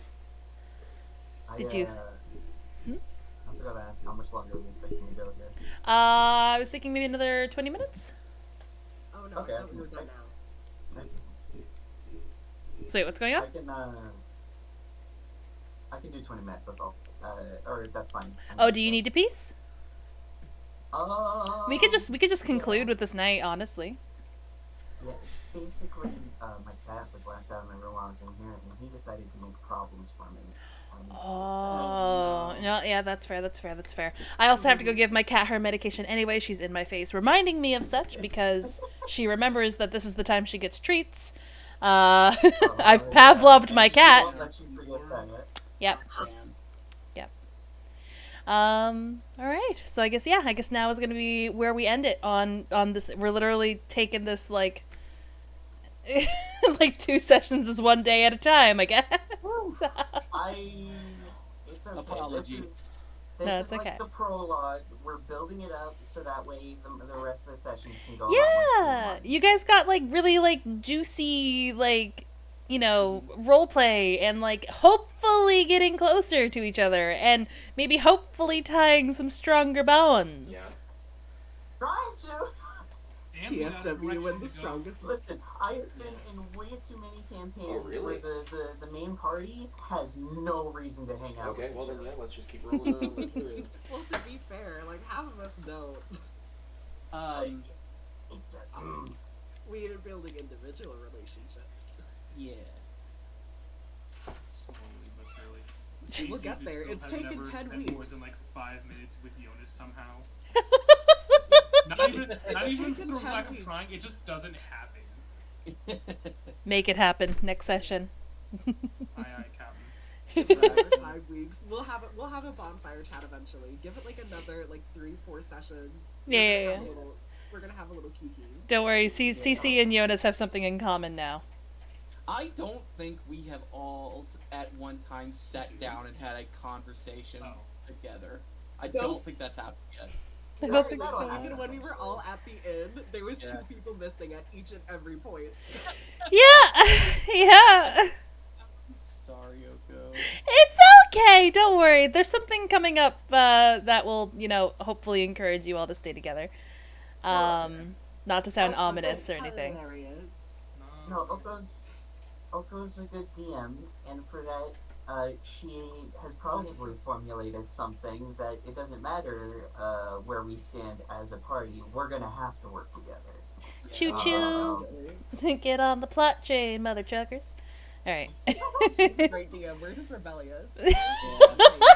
Did you? I forgot to ask how much longer we expecting to go here. I was thinking maybe another 20 minutes. Oh no, okay. I thought we were done now. So wait, what's going on? I can do 20 minutes, that's all. Or that's fine. Oh, do you need a piece? We could just conclude with this night, honestly. Yeah, basically, my cat was left out of my room while I was in here, and he decided to make problems for me. Oh, no, yeah, that's fair, that's fair, that's fair. I also have to go give my cat her medication anyway. She's in my face, reminding me of such because she remembers that this is the time she gets treats. I've Pavloved my cat. Yep. Yep. Alright, so I guess now is gonna be where we end it on this. We're literally taking this, like, like 2 sessions is 1 day at a time, I guess. It's okay. Apologies. This No, is it's like okay. the prologue. We're building it up so that way the rest of the sessions can go. Yeah, you guys got like really like juicy like, you know, role play and like hopefully getting closer to each other and maybe hopefully tying some stronger bonds. Trying to. And we got a TFW when direction the to go. strongest. Listen, I've been in way too many campaigns really? where the main party has no reason to hang out. Okay, with well each then other. yeah, let's just keep rolling on with it. Well, to be fair, like half of us don't. It's We are building individual relationships. Yeah. Slowly but surely. We'll Casey get just there. still It's has taken never 10 spent More weeks. than like 5 minutes with Jonas somehow. not even taken through 10 lack of weeks. trying. It just doesn't happen. Make it happen next session. Aye, aye, Captain. For 5 weeks. We'll have a bonfire chat eventually. Give it like another like 3-4 sessions. Yeah. We're gonna have a little kiki. Don't worry, Cece and Jonas have something in common now. I don't think we have all at one time sat down and had a conversation together. I don't think that's happened yet. I don't think That'll so. happen. Even when we were all at the inn, there was Yeah. 2 people missing at each and every point. Yeah, yeah. Sorry, Oko. It's okay. Don't worry. There's something coming up that will, you know, hopefully encourage you all to stay together. Not to sound ominous or anything. Hilarious. No, Oko's a good DM, and for that, she has probably formulated something that it doesn't matter where we stand as a party. We're gonna have to work together. Choo choo. Get on the plot train, mother chuckers. All right. Great DM. We're just rebellious. I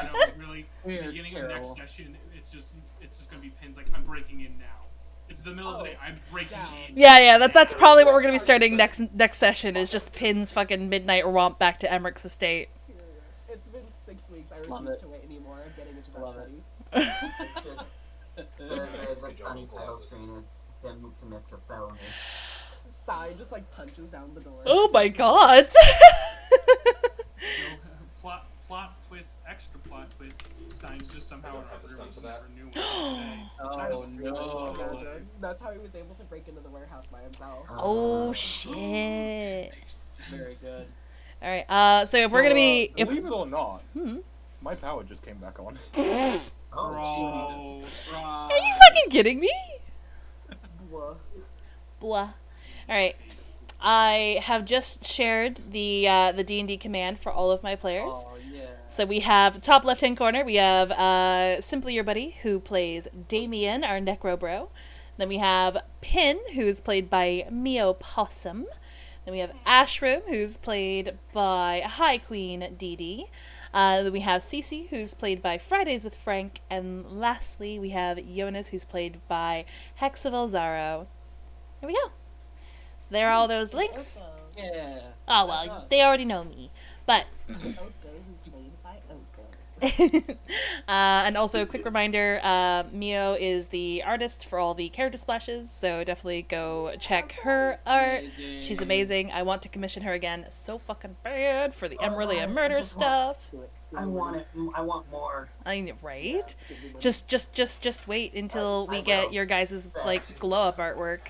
know, really. We're Beginning of terrible. next session, it's just gonna be pins like I'm breaking in now. It's the middle of the day. I'm breaking in. Yeah. That's probably what we're gonna be starting next session. Is just Pin's fucking midnight romp back to Emmerich's estate. It's been 6 weeks. I Love refuse it. to wait anymore. I'm getting into that Love it. study. It's just the Good job funny with title glasses. screen. It's him who commits a felony. Stein just like punches down the door. Oh my god. So, plot twist, extra plot twist. Stein's just somehow I don't have the releasing stunt for that. her new one today. Oh no. Imagine. That's how he was able to break into the warehouse by himself. Oh shit. Very good. All right. So if we're gonna be Believe it or not, Hmm? my power just came back on. Oh, Bro, Are you fucking kidding me? Blah. Blah. All right. I have just shared the D&D command for all of my players. Oh yeah. So we have top left-hand corner. We have Simply Your Buddy, who plays Damien, our Necro Bro. Then we have Pin, who's played by Mio Possum. Then we have Ashroom, who's played by High Queen Dee Dee. Then we have Cece, who's played by Fridays with Frank. And lastly, we have Jonas, who's played by Hexavel Zaro. There we go. So there are all those links. Yeah. Oh, well, they already know me. But Oko, who's made by Oko. and also a quick reminder, Mio is the artist for all the character splashes, so definitely go check her art. Amazing. She's amazing. I want to commission her again so fucking bad for the Emerald Murder stuff. I want it. I want more. I know, right? Just wait until we get your guys' like glow up artwork.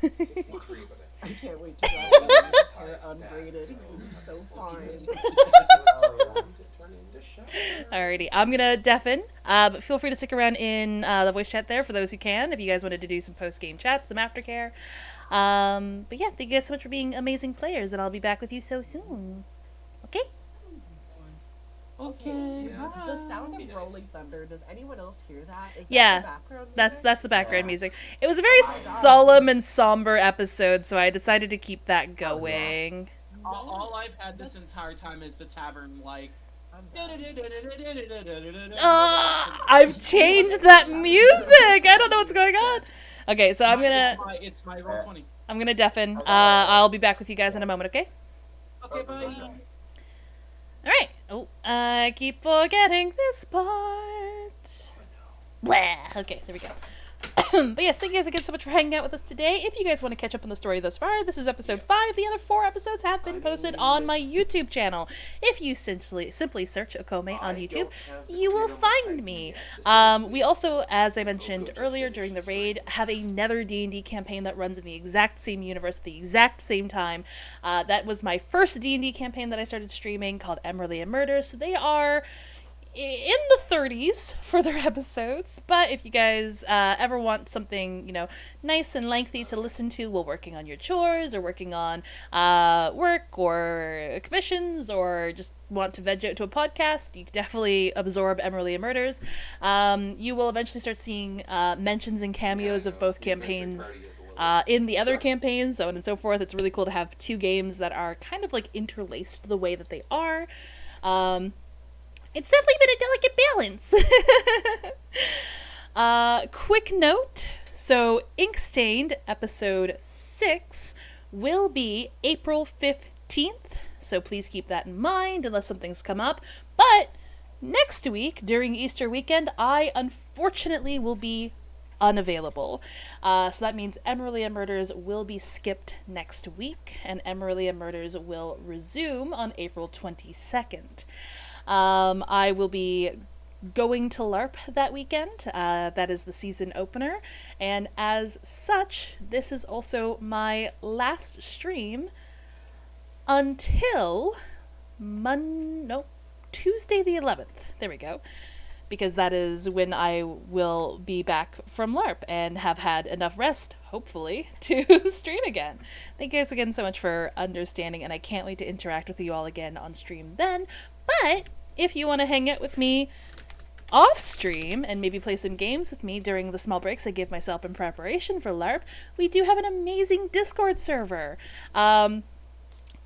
63, but I can't wait to drive his hair unbraided. He's so fine. Alrighty, I'm gonna deafen, but feel free to stick around in the voice chat there for those who can, if you guys wanted to do some post-game chats, some aftercare. But yeah, thank you guys so much for being amazing players, and I'll be back with you so soon. Okay? Okay. Yeah. The sound Be of nice. rolling thunder. Does anyone else hear that? Is Yeah, that the background music? that's the background Yeah. music. It was a very Oh my God. solemn and somber episode, so I decided to keep that Oh, yeah. going. All I've had this entire time is the tavern, like. I'm done. I've changed that music. I don't know what's going on. Okay, so It's my roll 20. I'm gonna deafen. I'll be back with you guys in a moment. Okay. Okay, bye. All right. Oh, I keep forgetting this part. Blah. Okay, there we go. But yes, thank you guys again so much for hanging out with us today. If you guys want to catch up on the story thus far, this is episode 5. The other 4 episodes have been posted on my YouTube channel. If you simply search Okomie on YouTube, you will find me. We also, as I mentioned earlier during the raid, have another D&D campaign that runs in the exact same universe at the exact same time. That was my first D&D campaign that I started streaming, called Emerly and Murder. So they are in the 30s for their episodes, but if you guys ever want something, you know, nice and lengthy to listen to while working on your chores or working on work or commissions, or just want to veg out to a podcast, you can definitely absorb Emerly and Murders. You will eventually start seeing mentions and cameos of both campaigns in the other campaigns, so on and so forth. It's really cool to have 2 games that are kind of like interlaced the way that they are. It's definitely been a delicate balance. Quick note. So, Inkstained episode 6 will be April 15th. So please keep that in mind unless something's come up. But next week, during Easter weekend, I unfortunately will be unavailable. So that means Emerly and Murders will be skipped next week, and Emerly and Murders will resume on April 22nd. I will be going to LARP that weekend. That is the season opener. And as such, this is also my last stream until Tuesday the 11th. There we go. Because that is when I will be back from LARP and have had enough rest, hopefully, to stream again. Thank you guys again so much for understanding, and I can't wait to interact with you all again on stream then. But if you want to hang out with me off stream and maybe play some games with me during the small breaks I give myself in preparation for LARP, we do have an amazing Discord server. All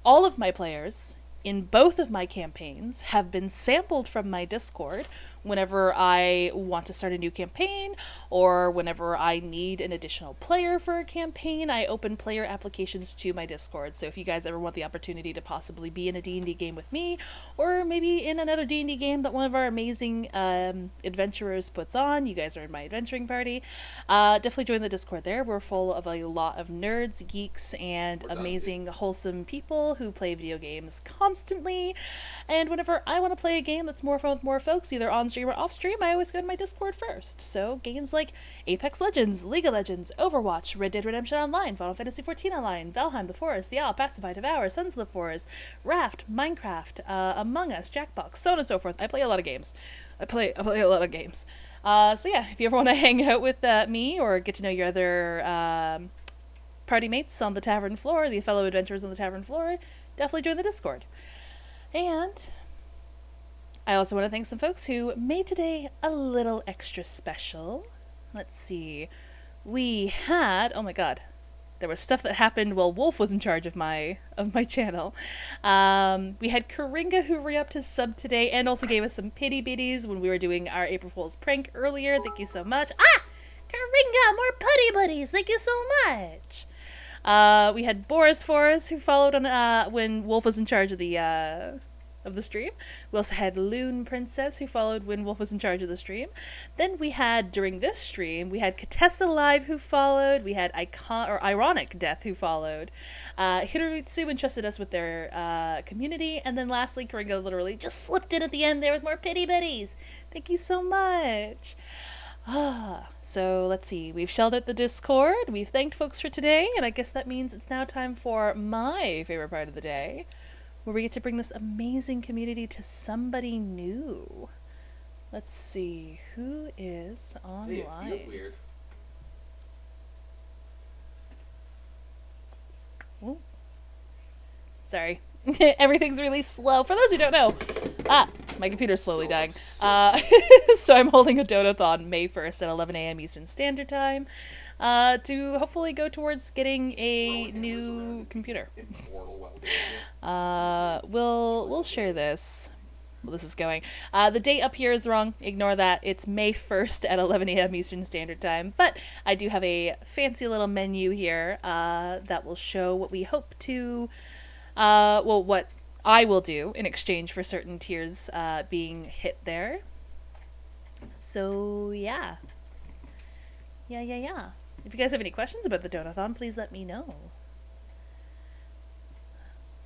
of my players in both of my campaigns have been sampled from my Discord whenever I want to start a new campaign, or whenever I need an additional player for a campaign. I open player applications to my Discord, so if you guys ever want the opportunity to possibly be in a D&D game with me, or maybe in another D&D game that one of our amazing adventurers puts on, you guys are in my adventuring party, definitely join the Discord there. We're full of a lot of nerds, geeks, and amazing, wholesome people who play video games constantly, and whenever I want to play a game that's more fun with more folks, either on stream or off stream, I always go to my Discord first. So games like Apex Legends, League of Legends, Overwatch, Red Dead Redemption Online, Final Fantasy XIV Online, Valheim, The Forest, The Owl, Pacify, Devour, Sons of the Forest, Raft, Minecraft, Among Us, Jackbox, so on and so forth. I play a lot of games. I play a lot of games. So yeah, if you ever want to hang out with me or get to know your other party mates on the tavern floor, the fellow adventurers on the tavern floor, definitely join the Discord. And I also want to thank some folks who made today a little extra special. Let's see. We had, oh my god, there was stuff that happened while Wolf was in charge of my channel. We had Karinga, who re-upped his sub today and also gave us some pity bitties when we were doing our April Fool's prank earlier. Thank you so much. Karinga, more putty buddies. Thank you so much. We had Boris Forrest, who followed on when Wolf was in charge of the stream. We also had Loon Princess, who followed when Wolf was in charge of the stream. Then we had, during this stream, we had Katessa Live, who followed. We had Ironic Death, who followed. Hiromitsu entrusted us with their community. And then lastly, Karinga literally just slipped in at the end there with more pity bitties. Thank you so much. So let's see. We've shelled out the Discord. We've thanked folks for today. And I guess that means it's now time for my favorite part of the day, where we get to bring this amazing community to somebody new. Let's see, who is online? It feels weird. Ooh. Sorry. Everything's really slow. For those who don't know, My computer's slowly dying. So I'm holding a Donathon May 1st at 11 a.m. Eastern Standard Time to hopefully go towards getting a new computer. We'll share this. Well, this is going. The date up here is wrong. Ignore that. It's May 1st at 11 a.m. Eastern Standard Time. But I do have a fancy little menu here that will show what we hope to, what I will do in exchange for certain tiers being hit there. So, yeah. Yeah. If you guys have any questions about the Donathon, please let me know.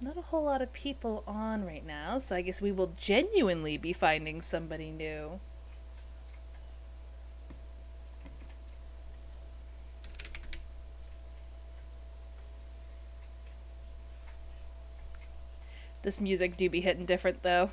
Not a whole lot of people on right now, so I guess we will genuinely be finding somebody new. This music do be hitting different, though.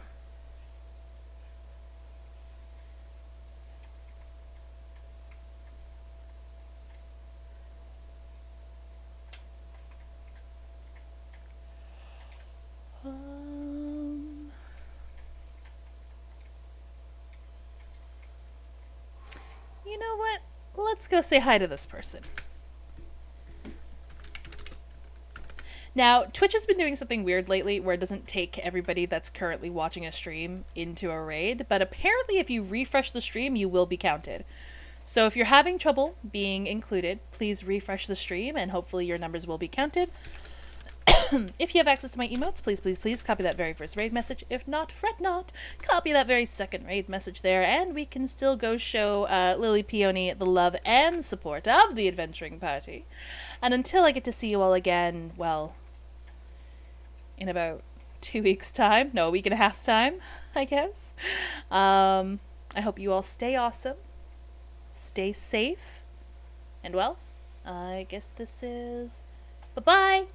You know what? Let's go say hi to this person. Now, Twitch has been doing something weird lately where it doesn't take everybody that's currently watching a stream into a raid, but apparently if you refresh the stream, you will be counted. So if you're having trouble being included, please refresh the stream and hopefully your numbers will be counted. If you have access to my emotes, please copy that very first raid message. If not, fret not. Copy that very second raid message there, and we can still go show Lily Peony the love and support of the adventuring party. And until I get to see you all again, well, in about 2 weeks' time, no, a week and a half's time, I guess. I hope you all stay awesome, stay safe, and well, I guess this is bye-bye.